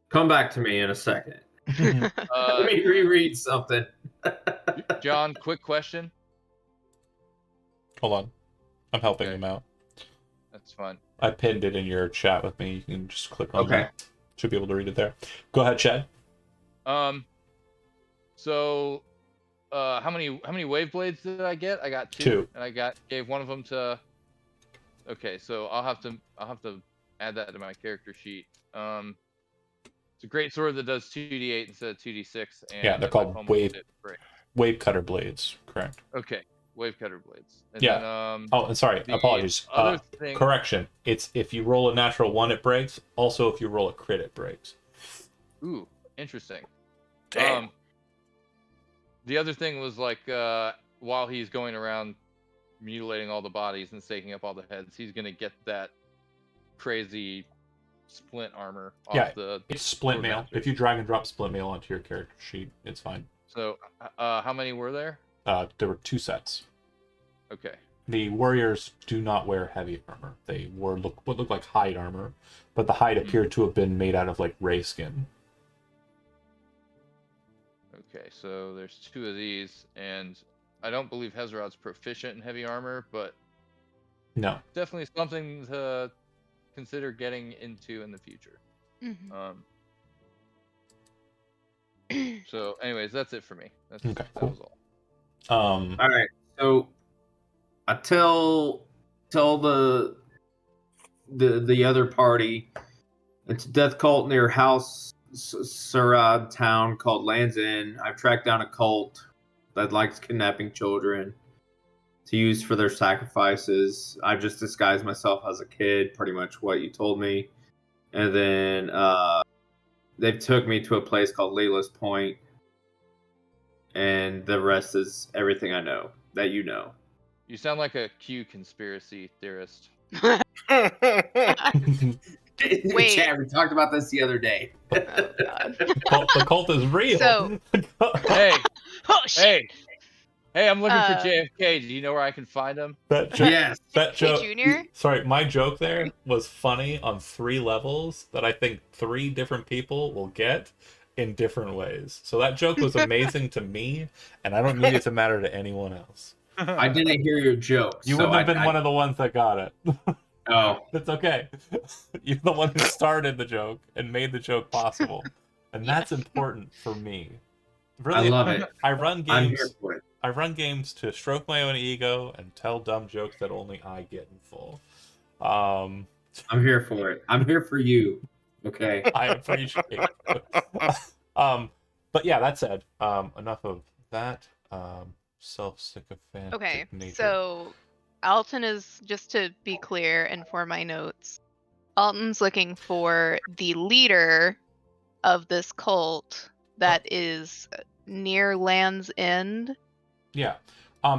Come back to me in a second. Let uh, me reread something. John, quick question. hold on. I'm helping Okay. him out. That's fine. I pinned it in your chat with me. You can just click on Okay. that. Should be able to read it there. Go ahead, Chad. So, how many wave blades did I get? I got 2. 2. And gave one of them to. Okay, so I'll have to add that to my character sheet. It's a great sword that does 2d8 instead of 2d6. And Yeah, they're if I called fumble wave- it, break. Wave cutter blades. Correct. Okay, wave cutter blades. And Yeah. Then, Oh, and sorry. the Apologies. other thing. Correction. It's if you roll a natural 1, it breaks. Also, if you roll a crit, it breaks. Ooh, interesting. Damn. The other thing was like while he's going around mutilating all the bodies and staking up all the heads, he's gonna get that crazy splint armor off Yeah, the. It's splint mail. Swordmaster. If you drag and drop splint mail onto your character sheet, it's fine. So, how many were there? There were 2 sets. Okay. The warriors do not wear heavy armor. They wore what looked like hide armor, but the hide appeared to have been made out of like ray skin. Okay, so there's 2 of these, and I don't believe Hezrod's proficient in heavy armor, but No. definitely something to consider getting into in the future. Mhm. So, anyways, that's it for me. Okay, That cool. was all. All right. So I tell the other party it's a death cult near House Sarad town called Land's End. I've tracked down a cult that likes kidnapping children to use for their sacrifices. I just disguised myself as a kid, pretty much what you told me. And then they took me to a place called Leila's Point. And the rest is everything I know that you know. You sound like a Q conspiracy theorist. Wait. Chad, we talked about this the other day. Oh god. The cult is real. So- Hey, Oh shit. hey, I'm looking for Uh, JFK. Do you know where I can find him? that joke. Yes. That Hey, joke. Junior. Sorry, my joke there was funny on 3 levels that I think 3 different people will get in different ways. So that joke was amazing to me, and I don't need it to matter to anyone else. I didn't hear your joke. You wouldn't have been one of the ones that got it. Oh, It's okay. You're the one who started the joke and made the joke possible. And that's important for me. Really, I love it. I run I'm games. here for it. I run games to stroke my own ego and tell dumb jokes that only I get in full. I'm here for it. I'm here for you. Okay. I appreciate it. But yeah, that said, enough of that self-sycophantic Okay, nature. so Alton is, just to be clear and for my notes, Alton's looking for the leader of this cult that is near Land's End. Yeah.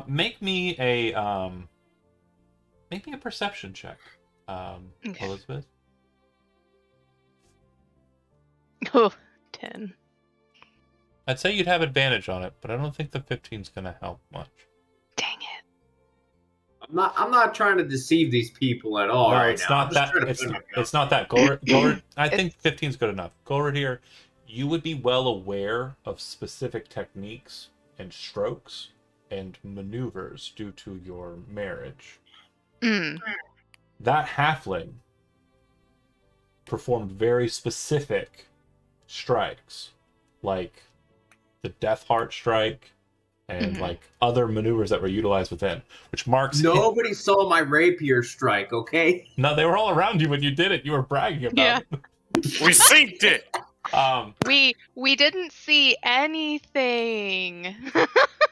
Make me a perception check, Okay. Elizabeth. Oh, 10. I'd say you'd have advantage on it, but I don't think the 15's gonna help much. Dang it. I'm not trying to deceive these people at all No, right it's now. not that. It's not that. Golrid, I think 15's good enough. Golrid here, you would be well aware of specific techniques and strokes and maneuvers due to your marriage. Mm. That halfling performed very specific strikes, like the Death Heart strike and like other maneuvers that were utilized within, which marks Nobody saw my rapier strike, okay? No, they were all around you when you did it. You were bragging about Yeah. it. We synced it. We didn't see anything.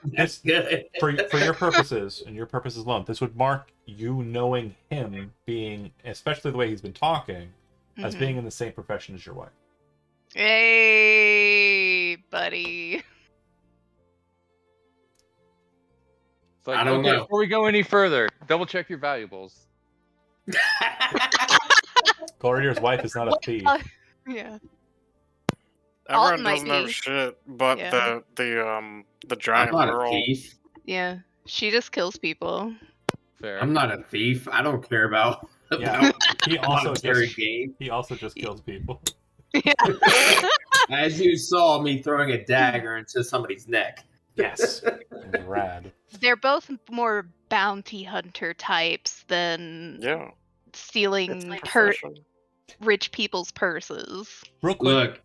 That's good. for your purposes and your purposes alone, this would mark you knowing him being, especially the way he's been talking, as being in the same profession as your wife. Hey, buddy. It's like, I don't okay, know. before we go any further, double check your valuables. Golridier's wife is not a thief. Yeah. Everyone might doesn't have be. shit, but Yeah. the I'm giant not a girl. thief. Yeah. She just kills people. Fair. I'm not a thief. I don't care about Yeah, he also monetary just gain. kills people. Yeah. As you saw me throwing a dagger into somebody's neck. Yes, rad. They're both more bounty hunter types than Yeah. stealing Profession. rich people's purses. Real quick,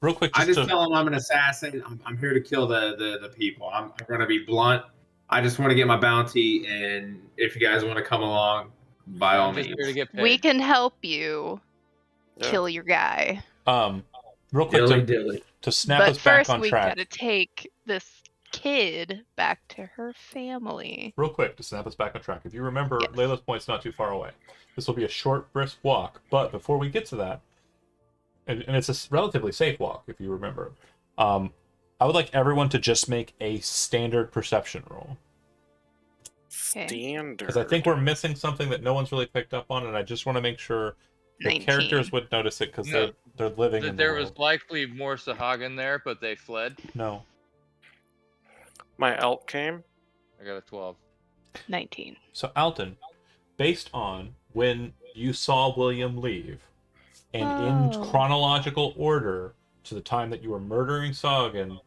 Look, I just tell them I'm an assassin. I'm here to kill the people. I'm going to be blunt. I just want to get my bounty, and if you guys want to come along, by all I'm just means. here to get paid. We can help you Yeah. kill your guy. real quick Dilly. to snap But us back first on we track. gotta take this kid back to her family. Real quick to snap us back on track. If you remember, Yes. Layla's point's not too far away. This will be a short, brisk walk, but before we get to that, and it's a relatively safe walk, if you remember, I would like everyone to just make a standard perception roll. Standard. Because I think we're missing something that no one's really picked up on, and I just want to make sure the 19. characters would notice it because No. they're living in the There world. was likely more Sahagan there, but they fled. No. My elk came. I got a 12. 19. So Alton, based on when you saw William leave, and in Oh. chronological order to the time that you were murdering Sagan,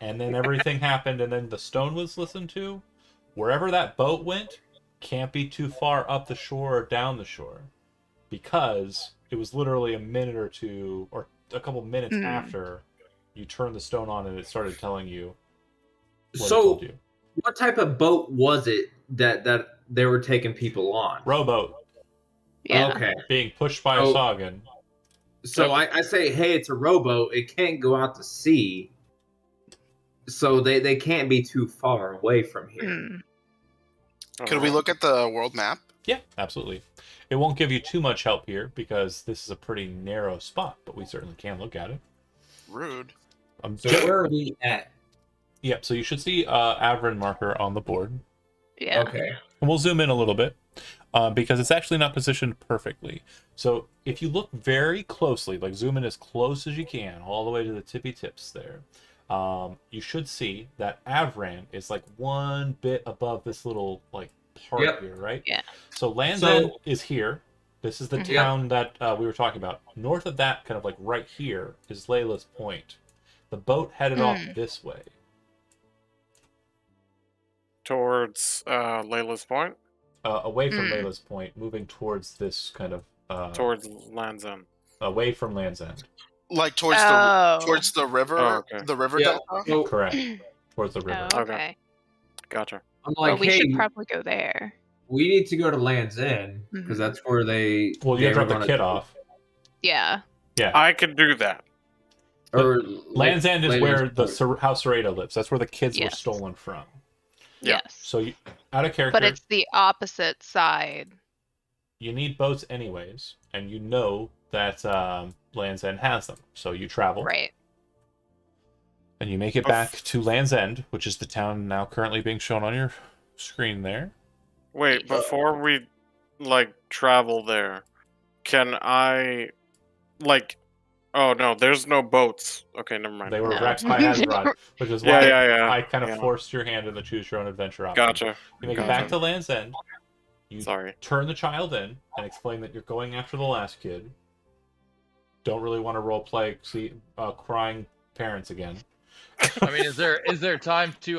and then everything happened, and then the stone was listened to, wherever that boat went can't be too far up the shore or down the shore, because it was literally a minute or two, or a couple minutes after you turned the stone on and it started telling you what it told you. What type of boat was it that they were taking people on? Rowboat Yeah. Okay. being pushed by a Oh. Sagan. So I say, hey, it's a rowboat. It can't go out to sea. So they can't be too far away from here. Mm. Could we look at the world map? Yeah, absolutely. It won't give you too much help here because this is a pretty narrow spot, but we certainly can look at it. Rude. So where are we at? Yep, so you should see Avrin marker on the board. Yeah. Okay. And we'll zoom in a little bit because it's actually not positioned perfectly. So if you look very closely, like zoom in as close as you can, all the way to the tippy tips there, you should see that Avran is like one bit above this little like part here, right? Yeah. So Land's So- End is here. This is the Mhm. town that we were talking about. North of that, kind of like right here, is Leila's Point. The boat headed off this way. Towards Layla's Point? Away from Leila's Point, moving towards this kind of Towards Land's End. away from Land's End. Like towards the river, Oh, okay. the river Yeah. delta. So Correct. Towards the river. Oh, Okay. okay. Gotcha. I'm Well, like, we hey, should probably go there. we need to go to Land's End because Mhm. that's where they. Well, you they have to drop were the gonna- kid off. Yeah. Yeah. I could do that. Or Land's End is Layla's where the Point. House Sereda lives. That's where the kids were Yes. stolen from. Yeah. Yes. So, out of character, But it's the opposite side. you need boats anyways, and you know that Land's End has them. So you travel, Right. and you make it back to Land's End, which is the town now currently being shown on your screen there. Wait, before we like travel there, can I like? Oh no, there's no boats. Okay, never mind. They were No. wrecked by Hazrod, which is Yeah, why yeah. I kind of Yeah. forced your hand in the choose your own adventure option. Gotcha. You make it Gotcha. back to Land's End. You Sorry. turn the child in and explain that you're going after the last kid. Don't really want to role play crying parents again. I mean, is there time to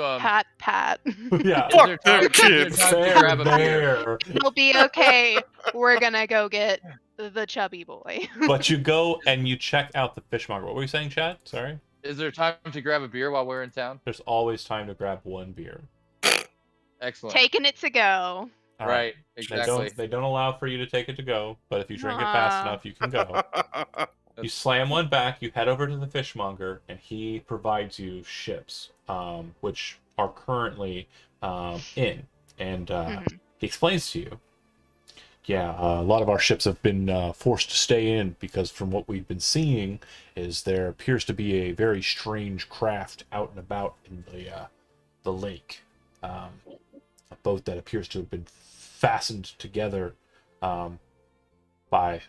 Pat. Yeah. Is there time, them kids. is there time to Fair grab a beer? there. It'll be okay. We're gonna go get the chubby boy. But you go and you check out the fishmonger. What were you saying, Chad? Sorry? Is there time to grab a beer while we're in town? There's always time to grab one beer. Excellent. Taking it to go. All Right, They exactly. don't allow for you to take it to go, but if you drink it fast enough, you can go. You slam one back, you head over to the fishmonger, and he provides you ships, which are currently in. And he explains to you, yeah, a lot of our ships have been forced to stay in because from what we've been seeing is there appears to be a very strange craft out and about in the lake. A boat that appears to have been fastened together by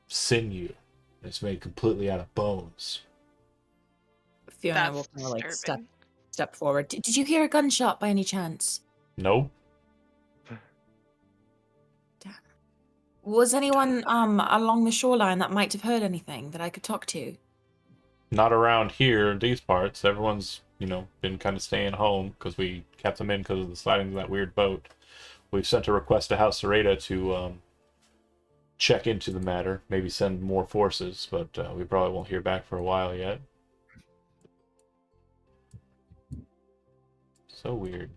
sinew. It's made completely out of bones. Fiona That's will kind of like disturbing. step forward. Did you hear a gunshot by any chance? No? Was anyone along the shoreline that might have heard anything that I could talk to? Not around here in these parts. Everyone's, been kind of staying home because we kept them in because of the sighting of that weird boat. We've sent a request to House Sereda to check into the matter, maybe send more forces, but we probably won't hear back for a while yet. So weird.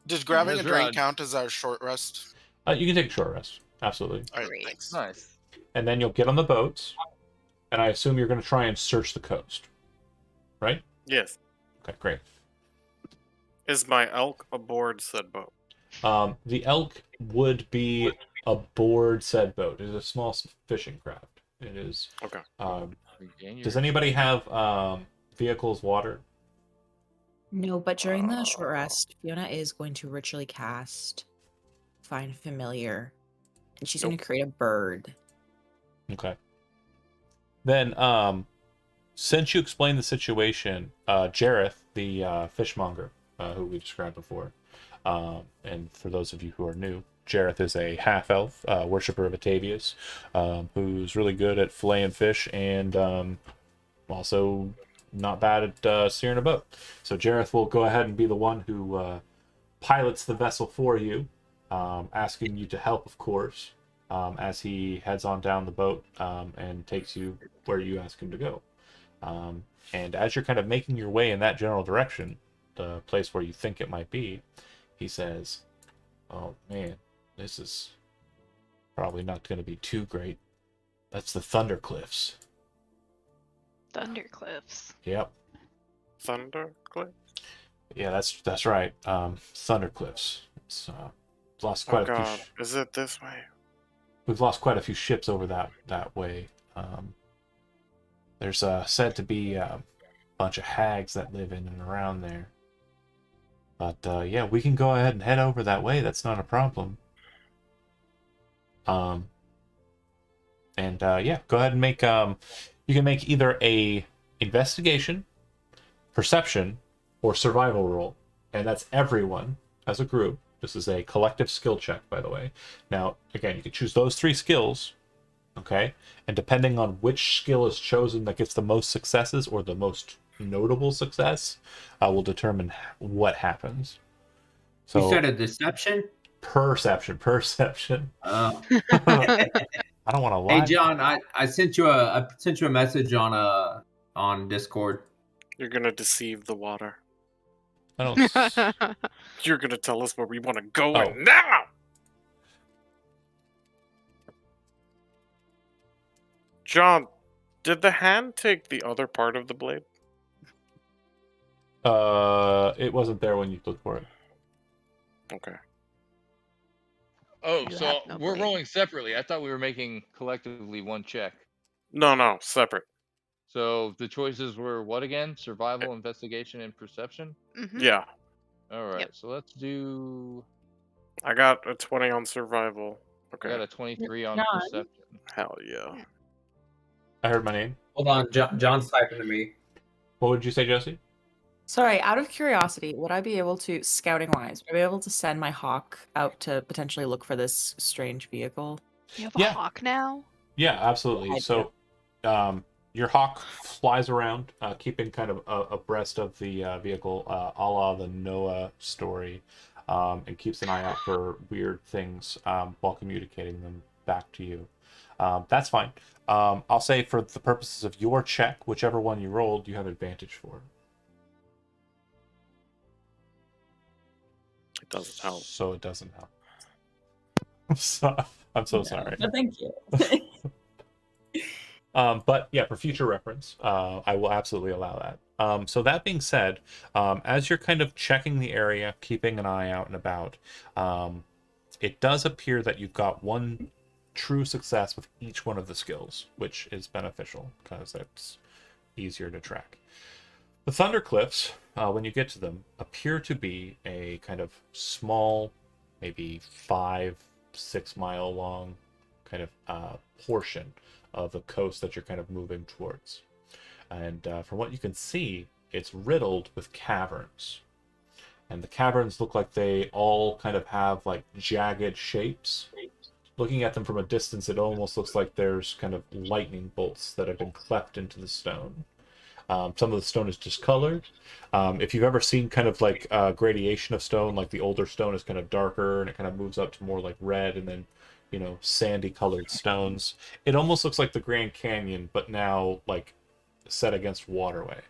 Does grabbing a Is drink there count as our short rest? You can take a short rest. Absolutely. All right, Great. thanks. Nice. And then you'll get on the boats, and I assume you're going to try and search the coast. Right? Yes. Okay, great. Is my elk aboard said boat? The elk would be aboard said boat. It is a small fishing craft. It is. Okay. Does anybody have vehicles water? No, but during the short rest, Fiona is going to ritually cast Find Familiar, and she's going to create a bird. Okay. Then, since you explained the situation, Jareth, the fishmonger, who we described before, and for those of you who are new, Jareth is a half-elf worshiper of Atavius, who's really good at filleting fish and also not bad at steering a boat. So Jareth will go ahead and be the one who pilots the vessel for you, asking you to help, of course, as he heads on down the boat and takes you where you ask him to go. And as you're kind of making your way in that general direction, the place where you think it might be, he says, "Oh man, this is probably not going to be too great. That's the Thunder Cliffs." Thundercliffs. Yep. Thundercliff? Yeah, that's right. Thunder Cliffs. It's lost Oh quite a few. god. Is it this way? We've lost quite a few ships over that way. There's said to be a bunch of hags that live in and around there. But yeah, we can go ahead and head over that way. That's not a problem. Yeah, go ahead and make you can make either a investigation, perception, or survival roll, and that's everyone as a group. This is a collective skill check, by the way. Now, again, you can choose those 3 skills, okay? And depending on which skill is chosen that gets the most successes or the most notable success, will determine what happens. So, you said a deception? Perception. Oh. I don't want to lie. Hey John, I sent you a message on Discord. You're gonna deceive the water. I don't. You're gonna tell us where we want to go Oh. and now. John, did the hand take the other part of the blade? It wasn't there when you looked for it. Okay. Oh, You so have no we're blade. rolling separately. I thought we were making collectively one check. No, separate. So the choices were what again? Survival, investigation, and perception? Mhm. Yeah. Alright, Yep. so let's do... I got a 20 on survival. I got Okay. a 23 on John. perception. Hell yeah. I heard my name. Hold on, John's typing to me. What would you say, Jesse? Sorry, out of curiosity, would I be able to, scouting wise, would I be able to send my hawk out to potentially look for this strange vehicle? You have a Yeah. hawk now? Yeah, absolutely. I So, your hawk flies around, keeping kind of abreast of the vehicle, a la the Noah story, and keeps an eye out for weird things while communicating them back to you. That's fine. I'll say for the purposes of your check, whichever one you rolled, you have advantage for. It doesn't help. So it doesn't help. I'm so sorry. No, thank you. But yeah, for future reference, I will absolutely allow that. So that being said, as you're kind of checking the area, keeping an eye out and about, it does appear that you've got one true success with each one of the skills, which is beneficial because it's easier to track. The Thunder Cliffs, when you get to them, appear to be a kind of small, maybe 5-6 mile long kind of portion of the coast that you're kind of moving towards. And from what you can see, it's riddled with caverns. And the caverns look like they all kind of have like jagged shapes. Looking at them from a distance, it almost looks like there's kind of lightning bolts that have been cleft into the stone. Some of the stone is discolored. If you've ever seen kind of like gradation of stone, like the older stone is kind of darker and it kind of moves up to more like red and then, you know, sandy colored stones. It almost looks like the Grand Canyon, but now like set against waterway.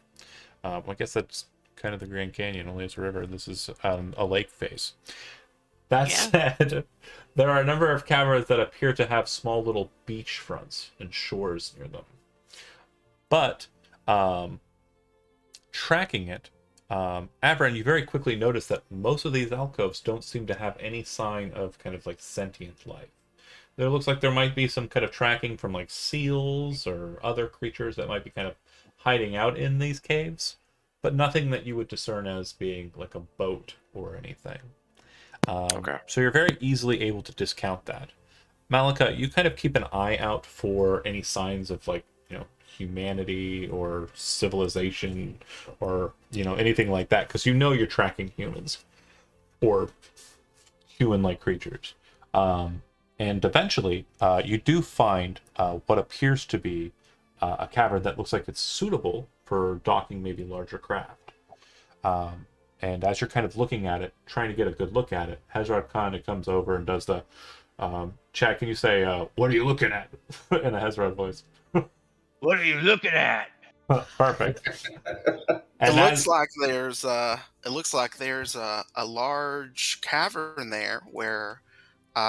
I guess that's kind of the Grand Canyon, only it's a river. This is a lake face. That said, there are a number of caverns that appear to have small little beach fronts and shores near them. But tracking it, Avran, you very quickly notice that most of these alcoves don't seem to have any sign of kind of like sentient life. There looks like there might be some kind of tracking from like seals or other creatures that might be kind of hiding out in these caves, but nothing that you would discern as being like a boat or anything. Okay. So you're very easily able to discount that. Malika, you kind of keep an eye out for any signs of like, you know, humanity or civilization or, you know, anything like that, because you know you're tracking humans or human-like creatures. And eventually, you do find what appears to be a cavern that looks like it's suitable for docking maybe larger craft. And as you're kind of looking at it, trying to get a good look at it, Hezrod kind of comes over and does the, Chad, can you say, what are you looking at? In a Hezrod voice. What are you looking at? Perfect. It And looks like there's a large cavern there where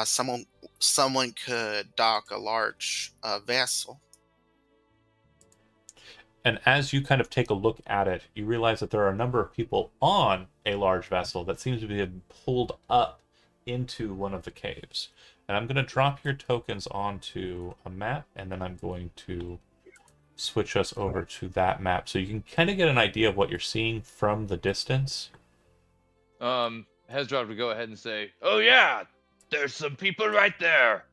someone could dock a large vessel. And as you kind of take a look at it, you realize that there are a number of people on a large vessel that seems to be pulled up into one of the caves. And I'm going to drop your tokens onto a map, and then I'm going to switch us over to that map so you can kind of get an idea of what you're seeing from the distance. Hezrod would go ahead and say, "Oh yeah, there's some people right there."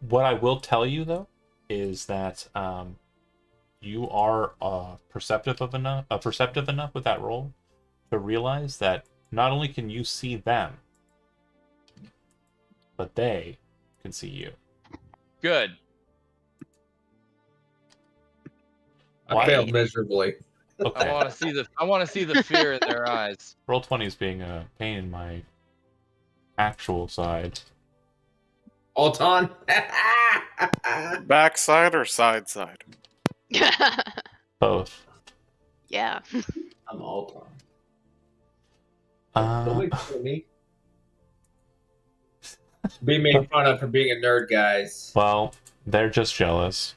What I will tell you though is that you are perceptive enough with that roll to realize that not only can you see them, but they can see you. Good. I failed miserably. Okay. I want to see the fear in their eyes. Roll20 is being a pain in my actual side. Alton. Backside or side side? Both. Yeah. I'm Alton. Uh, Don't make fun of me. Being made fun of for being a nerd, guys. Well, they're just jealous.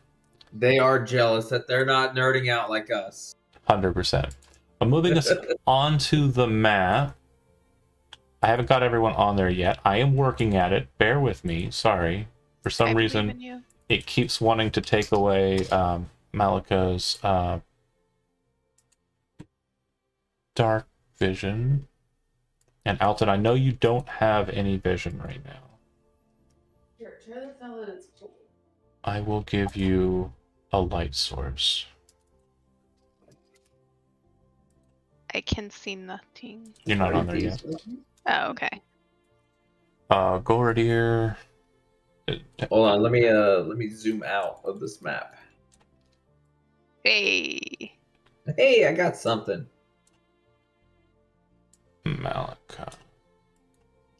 They are jealous that they're not nerding out like us. 100%. I'm moving us onto the map. I haven't got everyone on there yet. I am working at it. Bear with me. Sorry. For some I believe reason, in you. it keeps wanting to take away Malika's dark vision. And Alton, I know you don't have any vision right now. Sure, try this now that it's cold. I will give you a light source. I can see nothing. You're not on there yet. Oh, okay. Gordier. Hold on, let me zoom out of this map. Hey. Hey, I got something. Malika.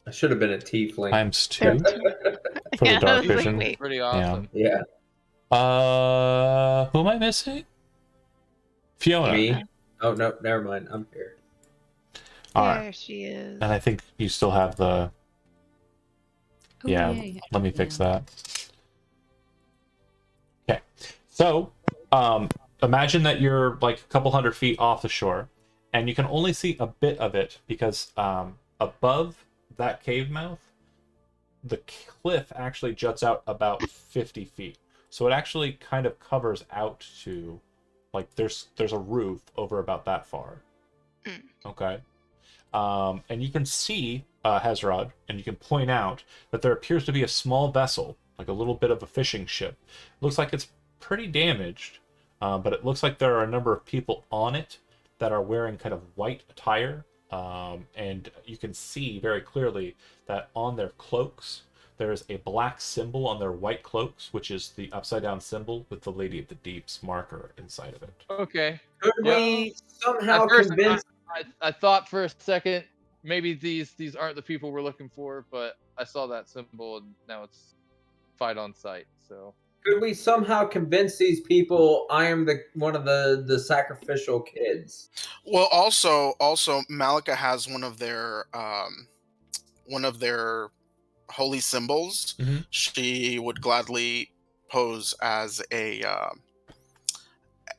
I should have been a tiefling. Times 2 for Yeah, the I dark was like, vision. wait. Pretty awesome. Yeah, Who am I missing? Fiona. me. Oh no, never mind. I'm here. All There right. she is. And I think you still have the. Oh, Yeah, let me fix that. Okay. So, imagine that you're like a couple hundred feet off the shore, and you can only see a bit of it because above that cave mouth, the cliff actually juts out about 50 feet. So it actually kind of covers out to, like, there's a roof over about that far. Okay. And you can see Hezrod, and you can point out that there appears to be a small vessel, like a little bit of a fishing ship. Looks like it's pretty damaged, but it looks like there are a number of people on it that are wearing kind of white attire. And you can see very clearly that on their cloaks, there is a black symbol on their white cloaks, which is the upside down symbol with the Lady of the Deep's marker inside of it. Okay. Could Yeah. we somehow At first, convince? I thought for a second maybe these aren't the people we're looking for, but I saw that symbol and now it's fight on sight. So Could we somehow convince these people I am one of the sacrificial kids? Well, also Malika has one of their holy symbols. Mhm. She would gladly pose as a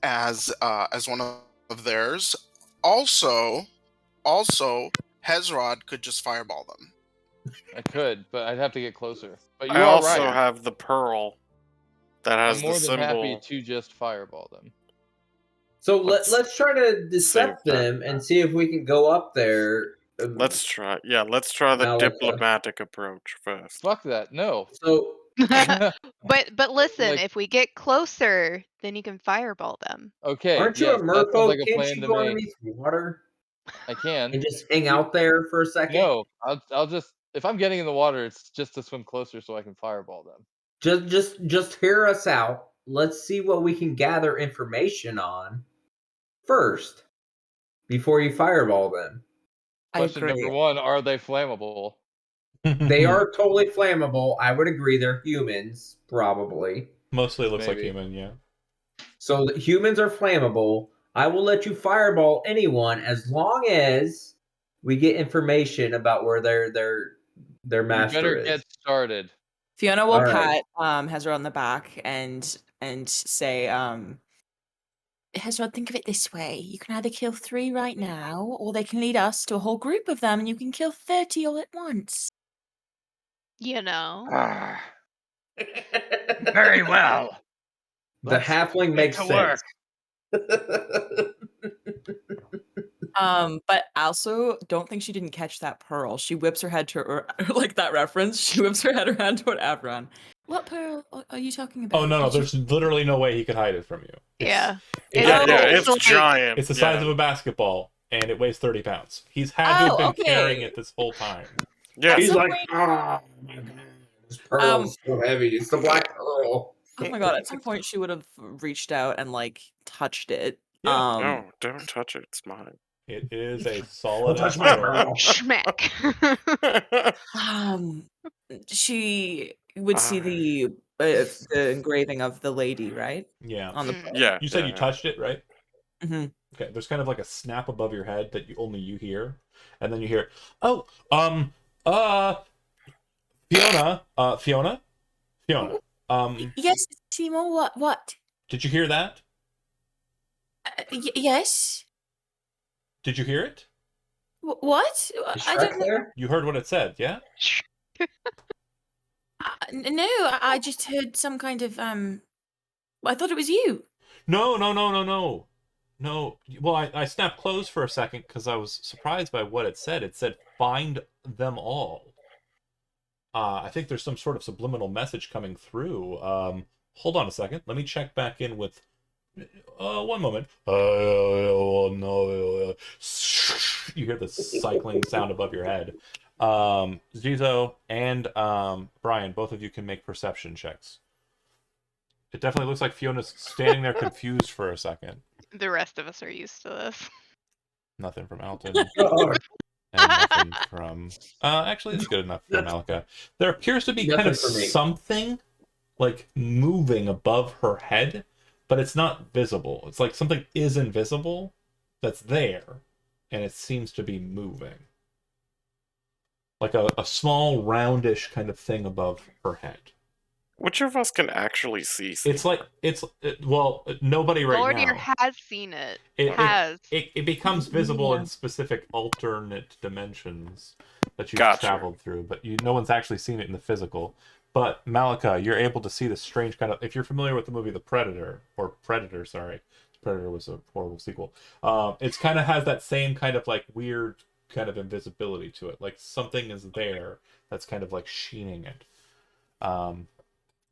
as one of theirs. Also, Hezrod could just fireball them. I could, but I'd have to get closer. But you I are also right. have the pearl that has I'm more the than happy symbol. to just fireball them. So Let's let's try to decept save that. them and see if we can go up there. Let's try. Yeah, let's try the Malika. diplomatic approach first. Fuck that. No. So But listen, Like- if we get closer, then you can fireball them. Okay. aren't you yes, a that sounds merfolk? like a Can't plan you to go me. underneath water I can. and just hang out there for a second? No, I'll just if I'm getting in the water, it's just to swim closer so I can fireball them. Just hear us out. Let's see what we can gather information on first before you fireball them. Question number one: are they flammable? They are totally flammable. I would agree. They're humans, probably. Mostly looks like Maybe. human, yeah. So the humans are flammable. I will let you fireball anyone as long as we get information about where their You master better is. get started. Fiona will All right. pat Hezra on the back and say, Hezra, think of it this way. You can either kill 3 right now, or they can lead us to a whole group of them and you can kill 30 all at once. You know. Very well. The halfling makes to sense. But also don't think she didn't catch that pearl. She whips her head to or like that reference. She whips her head around toward Avron. What pearl are you talking about? Oh no, there's literally no way he could hide it from you. Yeah. It's like- giant. It's the size of a basketball, and it weighs 30 pounds. He's had to have been carrying it this whole time. Yeah. He's some like, point- oh my god, this pearl's so heavy. It's the black pearl. Oh my god, at some point she would have reached out and like touched it. Yeah. No, don't touch it. It's mine. It is a solid touch my pearl. pearl. Schmack. She would see the engraving of the lady, right? Yeah. On the Mm. Yeah. You said you yeah. touched it, right? Mhm. Okay. There's kind of like a snap above your head that only you hear, and then you hear, "Oh, Fiona. Yes, Timo. What? Did you hear that? Yes. Did you hear it? What? Is I Shrek don't know. there? You heard what it said, yeah? No, I just heard some kind of I thought it was you. No. No. Well, I snapped closed for a second because I was surprised by what it said. It said, "Find them all." I think there's some sort of subliminal message coming through. Hold on a second. Let me check back in with. One moment. You hear the cycling sound above your head. Zizo and Brian, both of you can make perception checks. It definitely looks like Fiona's standing there confused for a second. The rest of us are used to this. Nothing from Alton. Oh, And nothing from... actually, it's good enough for Malika. There appears to be kind Nothing of for me. something, like, moving above her head, but it's not visible. It's like something is invisible that's there, and it seems to be moving. Like a small, roundish kind of thing above her head. Which of us can actually see? It's like, nobody right Lordier now. has seen it. It becomes visible in specific alternate dimensions that you've Gotcha. traveled through, but no one's actually seen it in the physical. But Malika, you're able to see this strange kind of. If you're familiar with the movie The Predator, or Predator, sorry, Predator was a horrible sequel. It's kind of has that same kind of like weird kind of invisibility to it, like something is there that's kind of like sheening it.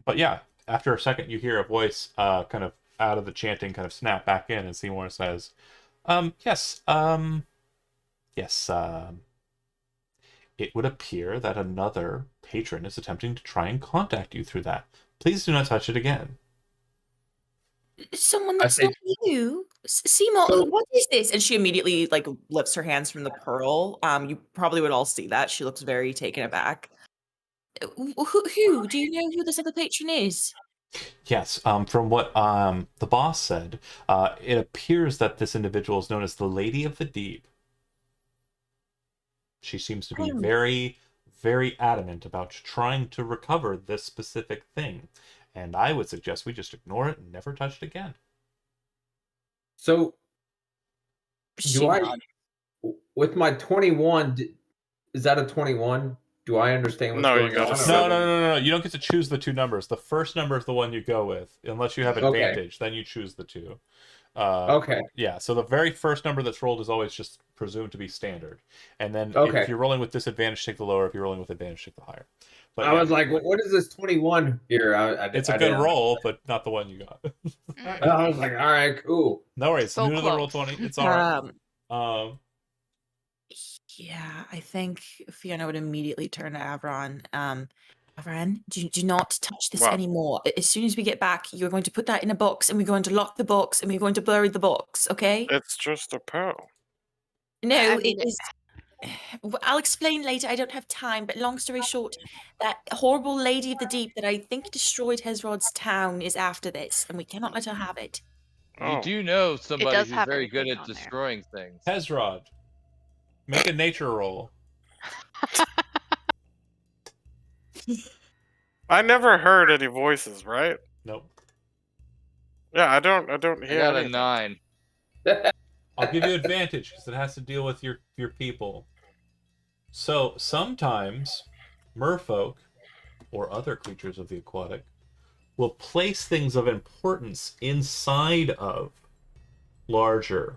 But yeah, after a second, you hear a voice kind of out of the chanting kind of snap back in, and Seymour says, yes, it would appear that another patron is attempting to try and contact you through that. Please do not touch it again. Someone I that's say- not you. Seymour, So- what is this? And she immediately like lifts her hands from the pearl. You probably would all see that. She looks very taken aback. Who? Do you know who this other patron is? Yes, from what the boss said, it appears that this individual is known as the Lady of the Deep. She seems to be Hmm. very, very adamant about trying to recover this specific thing. And I would suggest we just ignore it and never touch it again. So, She do I, nods. with my 21, is that a 21? Do I understand what's No, you going got a on? seven. No. You don't get to choose the two numbers. The first number is the one you go with, unless you have Okay. advantage. Then you choose the two. Okay. Yeah, so the very first number that's rolled is always just presumed to be standard. And then Okay. if you're rolling with disadvantage, take the lower. If you're rolling with advantage, take the higher. But I yeah, was like, what is this 21 here? it's a I good didn't- roll, but not the one you got. I was like, all right, cool. No worries. So New to the roll close. 20. It's all right. Um, yeah, I think Fiona would immediately turn to Avron. Avron, do not touch this What? anymore. As soon as we get back, you're going to put that in a box, and we're going to lock the box, and we're going to bury the box. Okay? It's just a pearl. No, I mean, it is. I'll explain later. I don't have time. But long story short, that horrible lady of the deep that I think destroyed Hezrod's town is after this, and we cannot let her have it. You Oh. do know somebody does who's have very good everything at on there. destroying things. Hezrod, make a nature roll. I never heard any voices, right? Nope. Yeah, I don't I hear got a anything. 9. I'll give you advantage because it has to deal with your people. So sometimes merfolk or other creatures of the aquatic will place things of importance inside of larger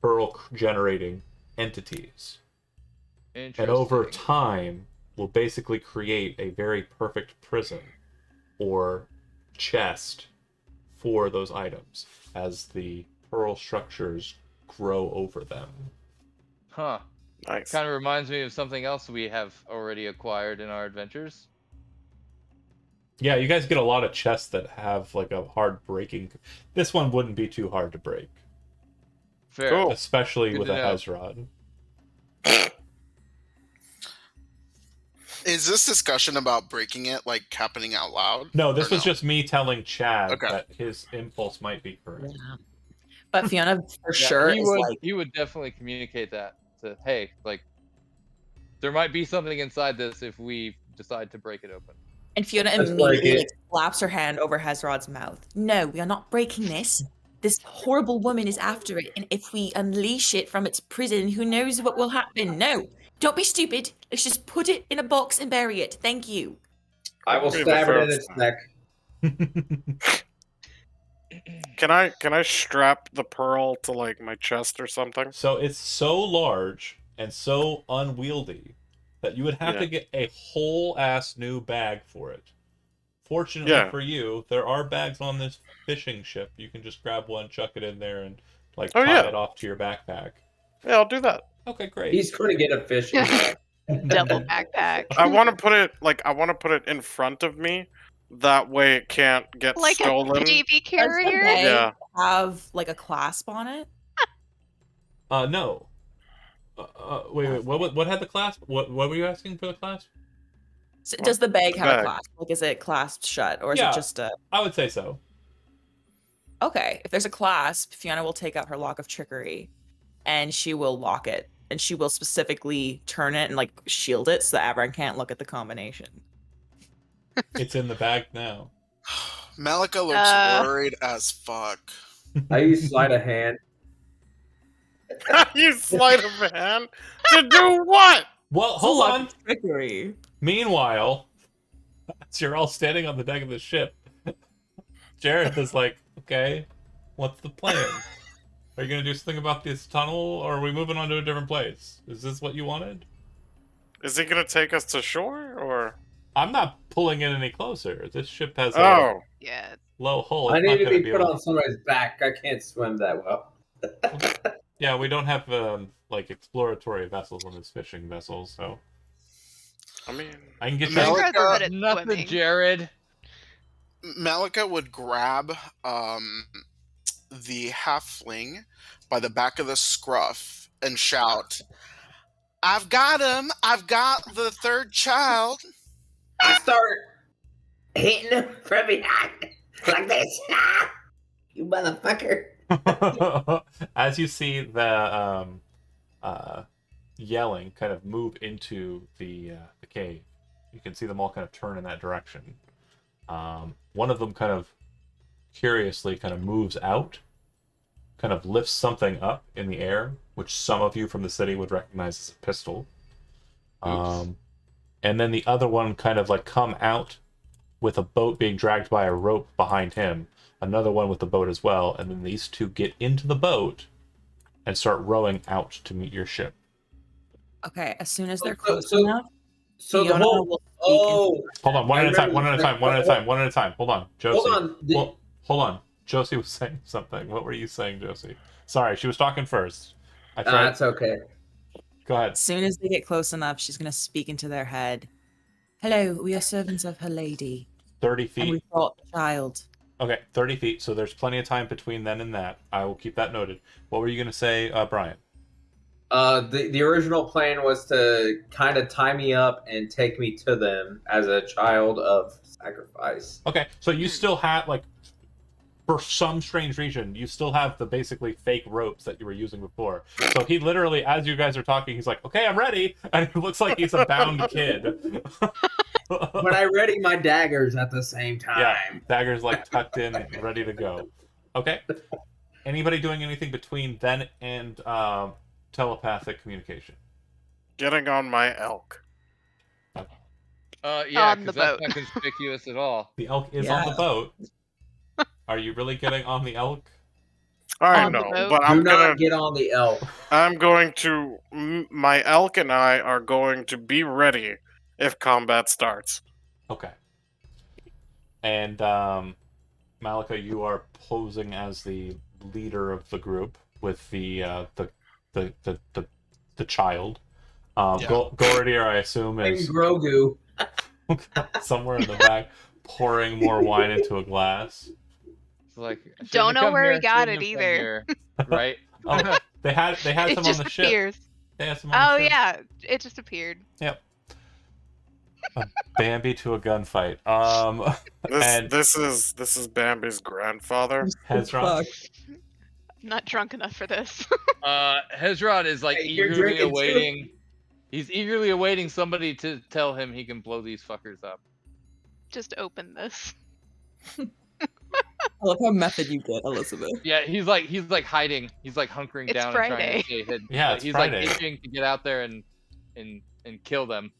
pearl generating entities. And over Interesting. time, will basically create a very perfect prison or chest for those items as the pearl structures grow over them. Huh. Nice. Kind of reminds me of something else we have already acquired in our adventures. Yeah, you guys get a lot of chests that have like a hard breaking. This one wouldn't be too hard to break, Fair. Cool. especially Good with to a know. Hezrod. Is this discussion about breaking it like happening out loud? No, this or was just me telling Chad Okay. that his impulse might be correct. Yeah. But Fiona for Yeah, sure he is would. like, He would definitely communicate that to, hey, like, there might be something inside this if we decide to break it open. and Fiona Let's immediately break like slaps her hand over Hezrod's mouth. No, we are not breaking this. This horrible woman is after it, and if we unleash it from its prison, who knows what will happen? No, don't be stupid. Let's just put it in a box and bury it. Thank you. I will Be the stab it in first. its neck. Can I strap the pearl to like my chest or something? So it's so large and so unwieldy that you would have Yeah. to get a whole ass new bag for it. Fortunately Yeah. for you, there are bags on this fishing ship. You can just grab one, chuck it in there, and like Oh, tie yeah. it off to your backpack. Yeah, I'll do that. Okay, great. He's going to get a fish. Double backpack. I want to put it in front of me. That way it can't get Like a stolen. baby Does the carrier? bag Yeah. have like a clasp on it? No. Wait. What had the clasp? What were you asking for the clasp? So does the bag have a Bag. clasp? Like, is it clasped shut, or is Yeah. it just a? I would say so. Okay, if there's a clasp, Fiona will take out her lock of trickery, and she will lock it, and she will specifically turn it and like shield it so that Avron can't look at the combination. It's in the bag now. Malika looks worried as fuck. I use sleight of hand. You sleight of hand to do what? Well, It's a hold lock on. of trickery. Meanwhile, as you're all standing on the deck of the ship, Jared is like, okay, what's the plan? Are you going to do something about this tunnel, or are we moving on to a different place? Is this what you wanted? Is he gonna take us to shore or? I'm not pulling it any closer. This ship has a Oh, Yeah. low hull. I It's need not to going be put able... on somebody's back. I can't swim that well. Yeah, we don't have like exploratory vessels on this fishing vessel, so I mean, I can get you. Malika- You guys are good at Nothing, swimming. Jared. Malika would grab the halfling by the back of the scruff and shout, "I've got him! I've got the third child!" I start hitting him from behind like this. You motherfucker. As you see the yelling kind of move into the cave, you can see them all kind of turn in that direction. One of them kind of curiously kind of moves out, kind of lifts something up in the air, which some of you from the city would recognize as a pistol. And then the other one kind of like come out with a boat being dragged by a rope behind him. Another one with the boat as well, and then these two get into the boat and start rowing out to meet your ship. Okay, as soon as they're So- close so- enough, So the Fiona whole. will speak Oh, Hold on, one I at a time, remember one at a this. time, one at a time, one at a time. Hold on, Josie. hold on. Well, hold on. Josie was saying something. What were you saying, Josie? Sorry, she was talking first. I tried. That's okay. Go ahead. as soon as they get close enough, she's gonna speak into their head. Hello, we are servants of her lady, 30 and we feet. brought the child. Okay, 30 feet, so there's plenty of time between then and that. I will keep that noted. What were you going to say, Brian? The original plan was to kind of tie me up and take me to them as a child of sacrifice. Okay, so you still have, like, for some strange reason, you still have the basically fake ropes that you were using before. So he literally, as you guys are talking, he's like, okay, I'm ready. And it looks like he's a bound kid. But I ready my daggers at the same time. Yeah, dagger's like tucked in, ready to go. Okay. Anybody doing anything between then and telepathic communication? getting on my elk. Yeah, On the because that's boat. not conspicuous at all. The elk is on the boat. Are you really getting on the elk? I On the know, boat? but Do I'm not gonna. get on the elk. I'm going to. My elk and I are going to be ready if combat starts. Okay. And Malika, you are posing as the leader of the group with the child. Yeah. Gordier, I assume, And is Grogu. somewhere in the back, pouring more wine into a glass. It's like I shouldn't Don't have know come where he here, got shouldn't it have come either. here, right? Oh, they had It some on just the ship. appears. They had some on the Oh ship. yeah, it just appeared. Yep. A Bambi to a gunfight. And This is Bambi's grandfather. Hezron. I'm not drunk enough for this. Hezron is like Hey, you're eagerly drinking too. awaiting. He's eagerly awaiting somebody to tell him he can blow these fuckers up. Just open this. I love how method you get, Elizabeth. Yeah, he's like hiding. He's like hunkering It's down and trying Friday. to stay hidden. Yeah, But it's he's Friday. like itching to get out there and kill them.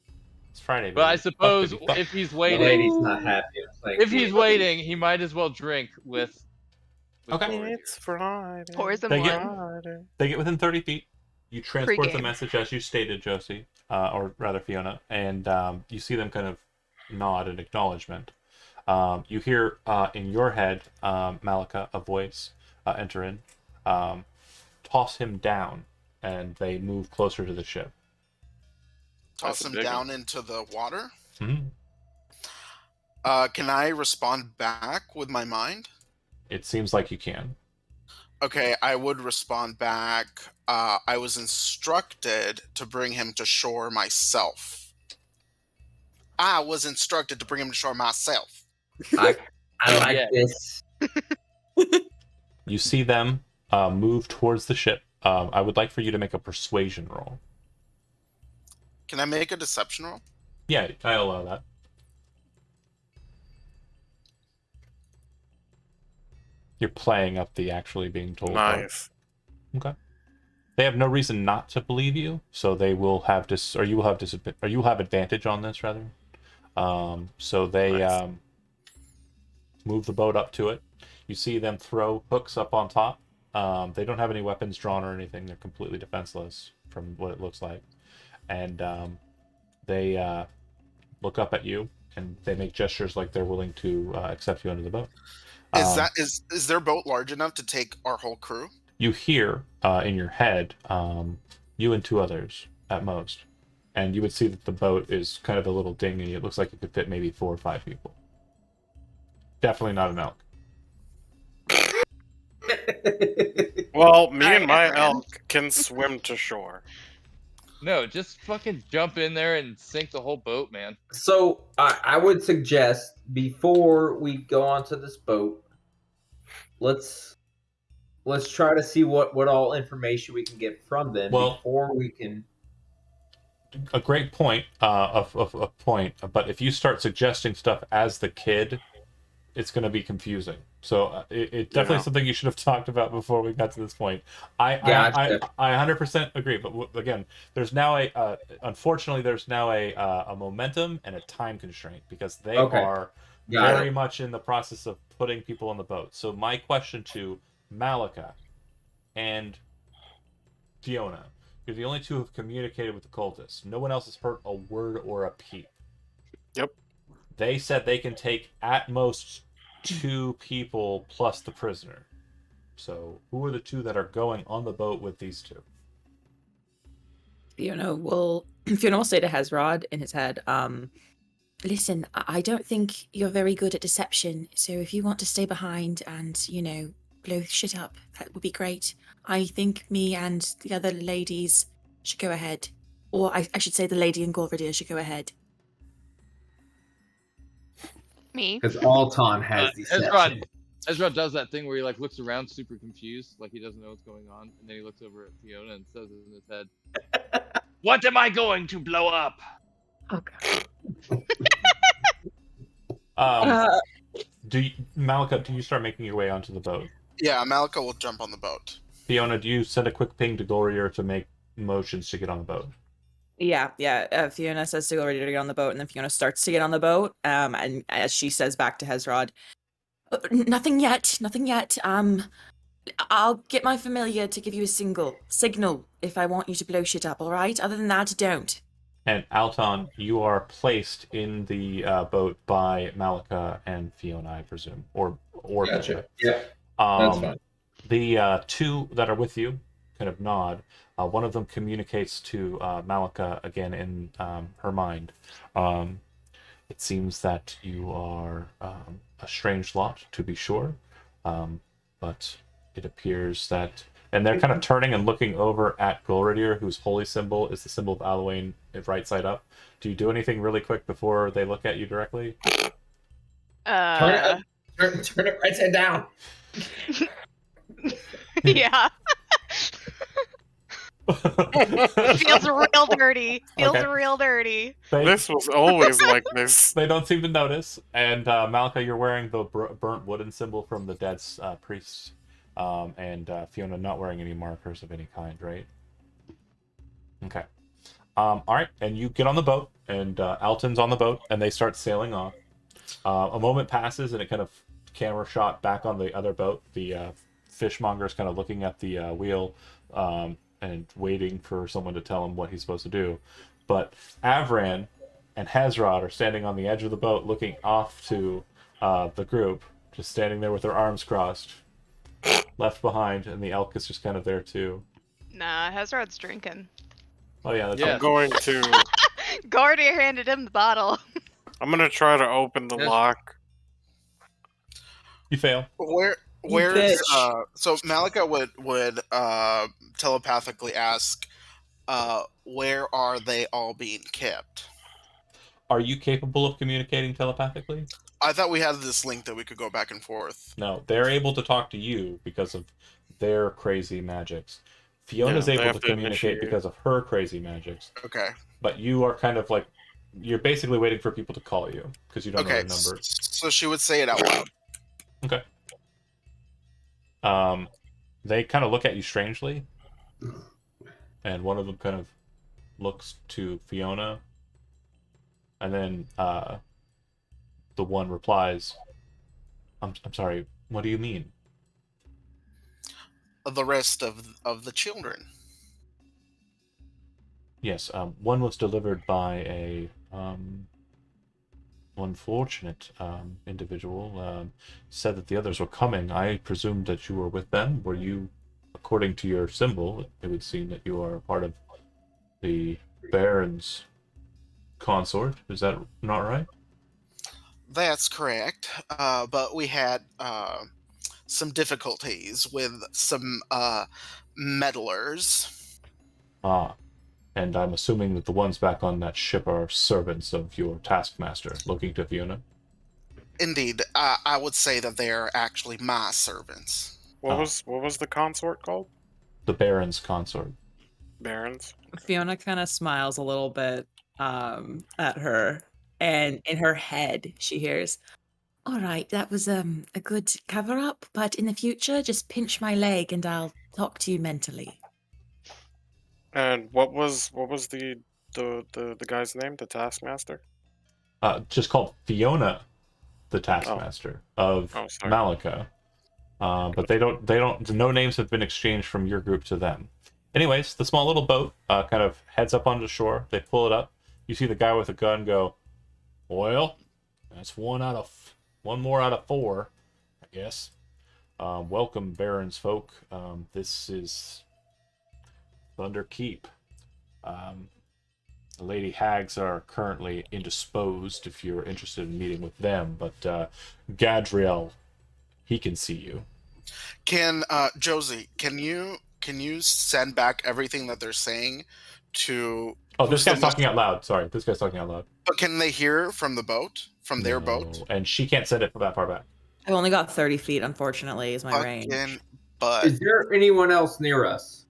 It's Friday, But I baby. Fuck, suppose baby, fuck. if he's The waiting, lady's not happy. I'm playing if he's games. waiting, he might as well drink with Okay. Gordier. It's Friday. Pours him They get- one. They get within 30 feet. You transport the Pre-game. message as you stated, Josie, or rather Fiona, and you see them kind of nod in acknowledgement. You hear in your head, Malika, a voice enter in. Toss him down, and they move closer to the ship. Toss That's a him big down into the water. Mhm. Can I respond back with my mind? It seems like you can. Okay, I would respond back. I was instructed to bring him to shore myself. I was instructed to bring him to shore myself. I like Yeah. this. You see them move towards the ship. I would like for you to make a persuasion roll. Can I make a deception roll? Yeah, I allow that. You're playing up the actually being told part. Nice. Okay. They have no reason not to believe you, so they will have you will have advantage on this rather. So they Nice. move the boat up to it. You see them throw hooks up on top. They don't have any weapons drawn or anything. They're completely defenseless from what it looks like. And they look up at you and they make gestures like they're willing to accept you under the boat. Is their boat large enough to take our whole crew? You hear in your head, you and two others at most, and you would see that the boat is kind of a little dinghy. It looks like it could fit maybe 4 or 5 people. Definitely not an elk. Well, me Sorry, and my Efren. elk can swim to shore. No, just fucking jump in there and sink the whole boat, man. So I would suggest before we go onto this boat, let's try to see what all information we can get from them Well- before we can. A great point of a point, but if you start suggesting stuff as the kid, it's going to be confusing. So it's definitely Yeah. something you should have talked about before we got to this point. I 100% agree, but again, there's now unfortunately there's now a momentum and a time constraint because they Okay. are Got very it. much in the process of putting people on the boat. So my question to Malika and Fiona, you're the only two who have communicated with the cultists. No one else has heard a word or a peep. Yep. They said they can take at most 2 people plus the prisoner. So who are the 2 that are going on the boat with these 2? Fiona will say to Hezrod in his head, listen, I don't think you're very good at deception, so if you want to stay behind and, blow shit up, that would be great. I think me and the other ladies should go ahead. Or I should say the lady and Gorvadir should go ahead. Me. Because Alton has deception. Ezra does that thing where he like looks around super confused, like he doesn't know what's going on, and then he looks over at Fiona and says in his head, "What am I going to blow up?" Oh, God. Malika, do you start making your way onto the boat? Yeah, Malika will jump on the boat. Fiona, do you send a quick ping to Gorier to make motions to get on the boat? Yeah. Fiona says to go ready to get on the boat, and then Fiona starts to get on the boat. And as she says back to Hezrod, nothing yet. I'll get my familiar to give you a signal if I want you to blow shit up, alright? Other than that, don't. And Alton, you are placed in the boat by Malika and Fiona, I presume, or Gotcha. Fiona. Yep. That's fine. The two that are with you kind of nod. One of them communicates to Malika again in her mind. It seems that you are a strange lot, to be sure, but it appears that... And they're kind of turning and looking over at Golradier, whose holy symbol is the symbol of Alwyn, right side up. Do you do anything really quick before they look at you directly? Turn it right side down. Yeah. Feels real dirty. Feels Okay. real dirty. This was always like this. They don't seem to notice. And Malika, you're wearing the burnt wooden symbol from the dead priest. And Fiona not wearing any markers of any kind, right? Okay. All right, and you get on the boat, and Alton's on the boat, and they start sailing off. A moment passes, and it kind of camera shot back on the other boat. The fishmonger's kind of looking at the wheel and waiting for someone to tell him what he's supposed to do. But Avran and Hazrod are standing on the edge of the boat, looking off to the group, just standing there with their arms crossed, left behind, and the elk is just kind of there too. Nah, Hazard's drinking. Oh yeah, that's Yeah. I'm going to. Guardian handed him the bottle. I'm gonna try to open the Yeah. lock. You fail. Where's bitch. so Malika would telepathically ask, where are they all being kept? Are you capable of communicating telepathically? I thought we had this link that we could go back and forth. No, they're able to talk to you because of their crazy magics. Fiona's Yeah, they able have to to communicate initiate. because of her crazy magics. Okay. But you are kind of like, you're basically waiting for people to call you because you don't know Okay. their numbers. So she would say it out loud. Okay. They kind of look at you strangely, and one of them kind of looks to Fiona, and then the one replies, I'm sorry, what do you mean? The rest of the children. Yes, one was delivered by a unfortunate individual. Said that the others were coming. I presumed that you were with them. Were you, according to your symbol, it would seem that you are part of the Baron's consort. Is that not right? That's correct. But we had some difficulties with some meddlers. Ah, and I'm assuming that the ones back on that ship are servants of your taskmaster, looking to Fiona. Indeed, I would say that they are actually my servants. What was the consort called? The Baron's consort. Barons. Fiona kind of smiles a little bit at her, and in her head she hears, "All right, that was a good cover up, but in the future, just pinch my leg and I'll talk to you mentally." And what was the guy's name? The taskmaster. Just called Fiona, the taskmaster of Oh, sorry. Malika. But they don't. No names have been exchanged from your group to them. Anyways, the small little boat kind of heads up onto shore. They pull it up. You see the guy with a gun go, "Well, that's one more out of 4, I guess. Welcome, Baron's folk. This is Thunder Keep. The Lady Hags are currently indisposed if you're interested in meeting with them, but Gadriel, he can see you." Can Josie, can you send back everything that they're saying to? Oh, this who's the guy's most- talking out loud. Sorry, this guy's talking out loud. But can they hear from the boat, from their No, boat? and she can't send it that far back. I've only got 30 feet, unfortunately, is my range. Fucking but Is there anyone else near us?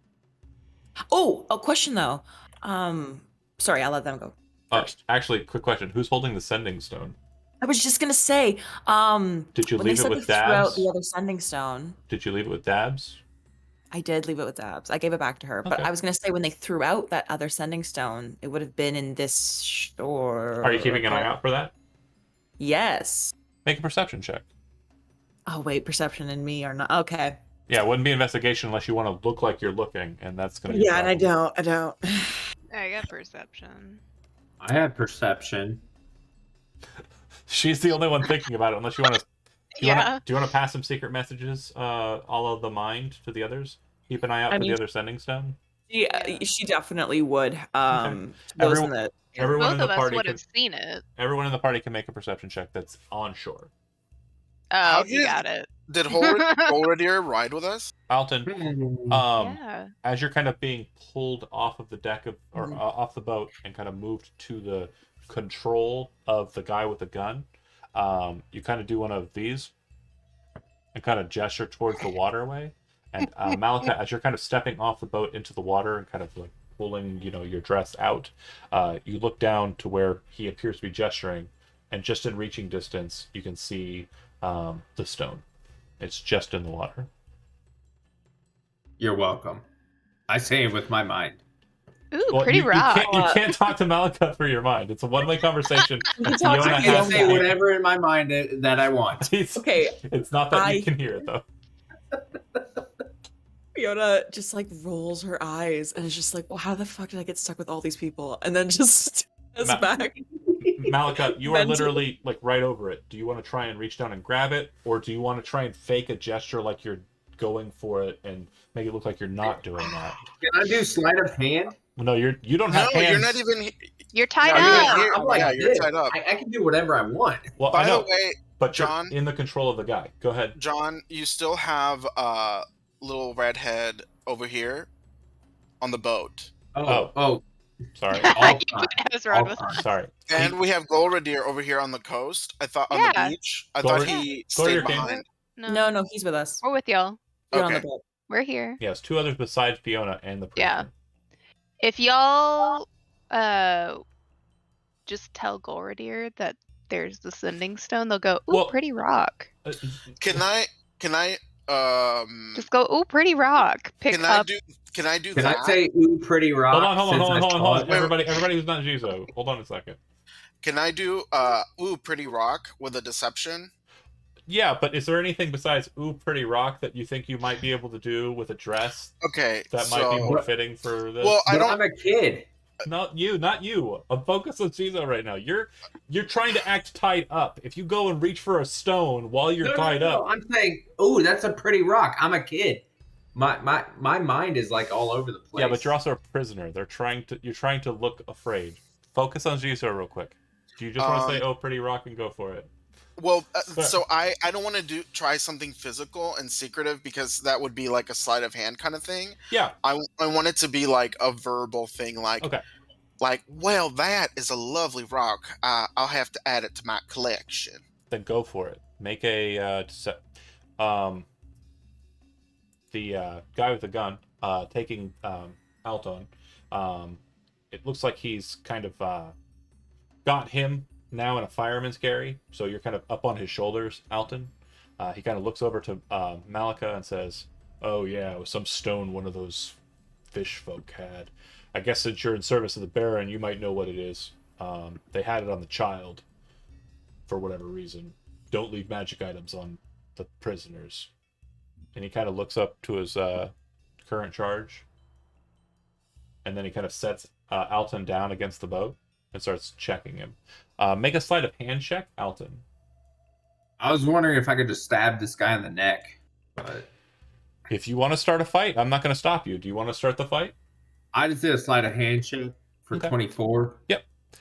Oh, a question though. Sorry, I'll let them go first. Actually, quick question: who's holding the sending stone? I was just gonna say, Did you when they leave it said with they threw out Dabs? the other sending stone, Did you leave it with Dabs? I did leave it with Dabs. I gave it back to her, but Okay. I was gonna say when they threw out that other sending stone, it would have been in this store. Are you keeping an eye out for that? Yes. Make a perception check. Oh wait, perception and me are not okay. Yeah, it wouldn't be investigation unless you want to look like you're looking, and that's going to be a Yeah, and I problem. don't. I got perception. I have perception. She's the only one thinking about it. Unless you want to, do you Yeah. want to pass some secret messages, all of the mind to the others? Keep an eye out I for the mean, other sending stone. She definitely would. Okay. Those in Everyone, the everyone Both in the of us party would can. have seen it. Everyone in the party can make a perception check that's on shore. Oh, he got it. Did Holradier ride with us? Alton, Yeah. as you're kind of being pulled off of the deck of or off the boat and kind of moved to the control of the guy with the gun, you kind of do one of these and kind of gesture towards the waterway. And Malika, as you're kind of stepping off the boat into the water and kind of like pulling, your dress out, you look down to where he appears to be gesturing, and just in reaching distance, you can see the stone. It's just in the water. You're welcome. I say it with my mind. Ooh, Well, pretty rock. You can't talk to Malika through your mind. It's a one-way conversation. You talk Fiona to I me, can has don't say to matter. make- whatever in my mind that I want. Okay, It's not that you can hear it though. Fiona just like rolls her eyes and is just like, well, how the fuck did I get stuck with all these people? And then just steps back. Malika, you are Mentally. literally like right over it. Do you want to try and reach down and grab it, or do you want to try and fake a gesture like you're going for it and make it look like you're not doing that? Can I do sleight of hand? No, you don't No, have hands. you're not even. You're tied Yeah, up. I'm like yeah, you're this. tied up. I can do whatever I want. Well, By I know, the way, but John- you're in the control of the guy. Go ahead. John, you still have little redhead over here on the boat, Oh. Sorry. All time. As Rod was. Sorry. and we have Golradier over here on the coast. I thought on the Yeah. beach. I thought Golradier- he Golradier stayed came? behind. No, he's with us. We're with y'all. You're on the Okay. boat. We're here. Yes, two others besides Fiona and the prisoner. Yeah. If y'all just tell Golradier that there's the sending stone, they'll go, ooh, Well- pretty rock. Can I Just go, ooh, pretty rock. Pick can up. I do Can that? I say ooh pretty rock? Hold on. Wait. Everybody who's not Jizo, hold on a second. Can I do ooh pretty rock with a deception? Yeah, but is there anything besides ooh pretty rock that you think you might be able to do with a dress Okay, that might be more fitting for this? Well, I But don't. I'm a kid. Not you. I'm focused on Jizo right now. You're trying to act tied up. If you go and reach for a stone while you're tied up, I'm saying, ooh, that's a pretty rock. I'm a kid. My mind is like all over the place. yeah, but you're also a prisoner. You're trying to look afraid. Focus on Jizo real quick. Do you just want to say oh pretty rock and go for it? Well, Sure. so I don't want to try something physical and secretive because that would be like a sleight of hand kind of thing. Yeah. I want it to be like a verbal thing, like Okay. like well, that is a lovely rock. I'll have to add it to my collection. Then go for it. Make a the guy with the gun taking Alton. It looks like he's kind of got him now in a fireman's carry, so you're kind of up on his shoulders, Alton. He kind of looks over to Malika and says, "Oh yeah, it was some stone one of those fish folk had. I guess since you're in service of the Baron, you might know what it is. They had it on the child for whatever reason. Don't leave magic items on the prisoners." And he kind of looks up to his current charge, and then he kind of sets Alton down against the boat and starts checking him. Make a sleight of hand check, Alton. I was wondering if I could just stab this guy in the neck, but If you want to start a fight, I'm not going to stop you. Do you want to start the fight? I just did a sleight of hand check for Okay. 24.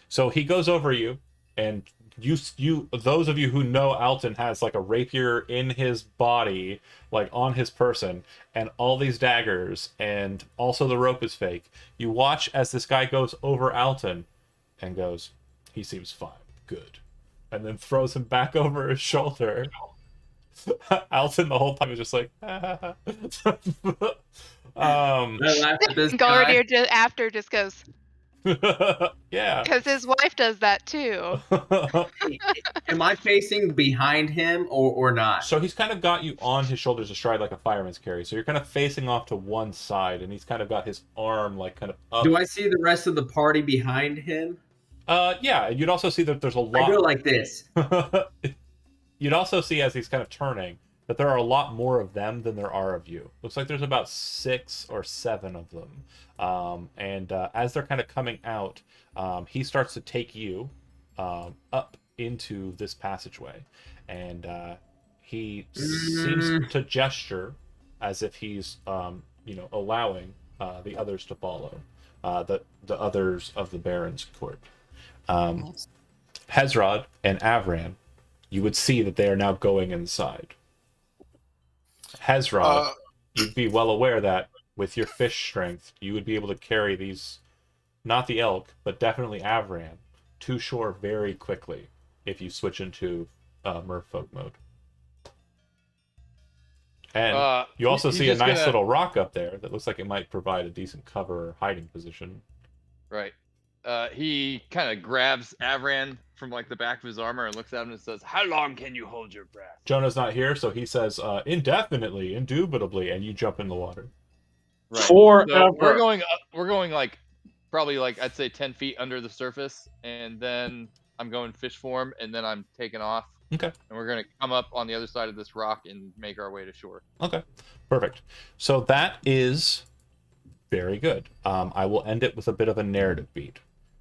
So he goes over you, and you those of you who know Alton has like a rapier in his body, like on his person, and all these daggers, and also the rope is fake. You watch as this guy goes over Alton and goes, "He seems fine, good," and then throws him back over his shoulder. Alton the whole time is just like, I laugh at this guy. Golradier just goes, yeah. because his wife does that too. Am I facing behind him or not? So he's kind of got you on his shoulders astride like a fireman's carry. So you're kind of facing off to one side, and he's kind of got his arm like kind of up. Do I see the rest of the party behind him? Yeah, and you'd also see that there's a lot. I go like this. You'd also see as he's kind of turning that there are a lot more of them than there are of you. Looks like there's about 6 or 7 of them. And as they're kind of coming out, he starts to take you up into this passageway. And he seems to gesture as if he's, allowing the others to follow, the others of the Baron's court. Hezrod and Avran, you would see that they are now going inside. Hezrod, you'd be well aware that with your fish strength, you would be able to carry these, not the elk, but definitely Avran, to shore very quickly if you switch into merfolk mode. And you also see a nice little rock up there that looks like it might provide a decent cover or hiding position. Right. He kind of grabs Avran from like the back of his armor and looks at him and says, "How long can you hold your breath?" Jonah's not here, so he says, "Indefinitely, indubitably," and you jump in the water. Right. Forever. So we're going like probably like I'd say 10 feet under the surface, and then I'm going fish form, and then I'm taking off. Okay. And we're gonna come up on the other side of this rock and make our way to shore. Okay. Perfect. So that is very good. I will end it with a bit of a narrative beat.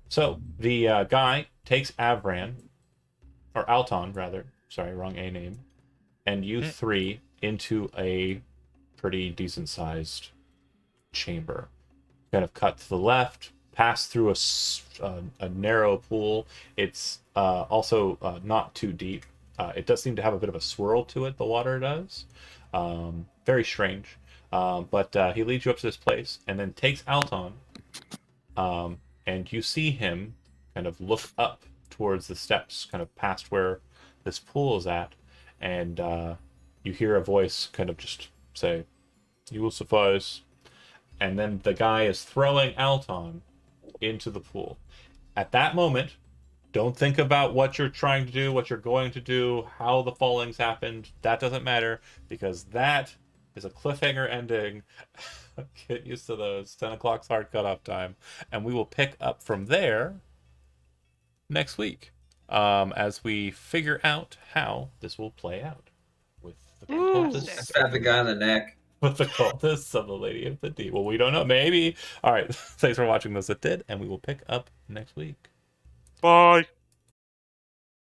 So the guy takes Avran, or Alton rather, sorry, wrong A name, and you three into a pretty decent sized chamber. Kind of cut to the left, pass through a narrow pool. It's also not too deep. It does seem to have a bit of a swirl to it, the water does. Very strange. But he leads you up to this place and then takes Alton. And you see him kind of look up towards the steps, kind of past where this pool is at. And you hear a voice kind of just say, "You will suffice." And then the guy is throwing Alton into the pool. At that moment, don't think about what you're trying to do, what you're going to do, how the fallings happened. That doesn't matter, because that is a cliffhanger ending. Get used to those. 10 o'clock's hard cutoff time. And we will pick up from there next week as we figure out how this will play out with the cultists. Stab the guy in the neck. With the cultists of the Lady of the Deep. Well, we don't know. Maybe. All right. Thanks for watching those that did, and we will pick up next week. Bye.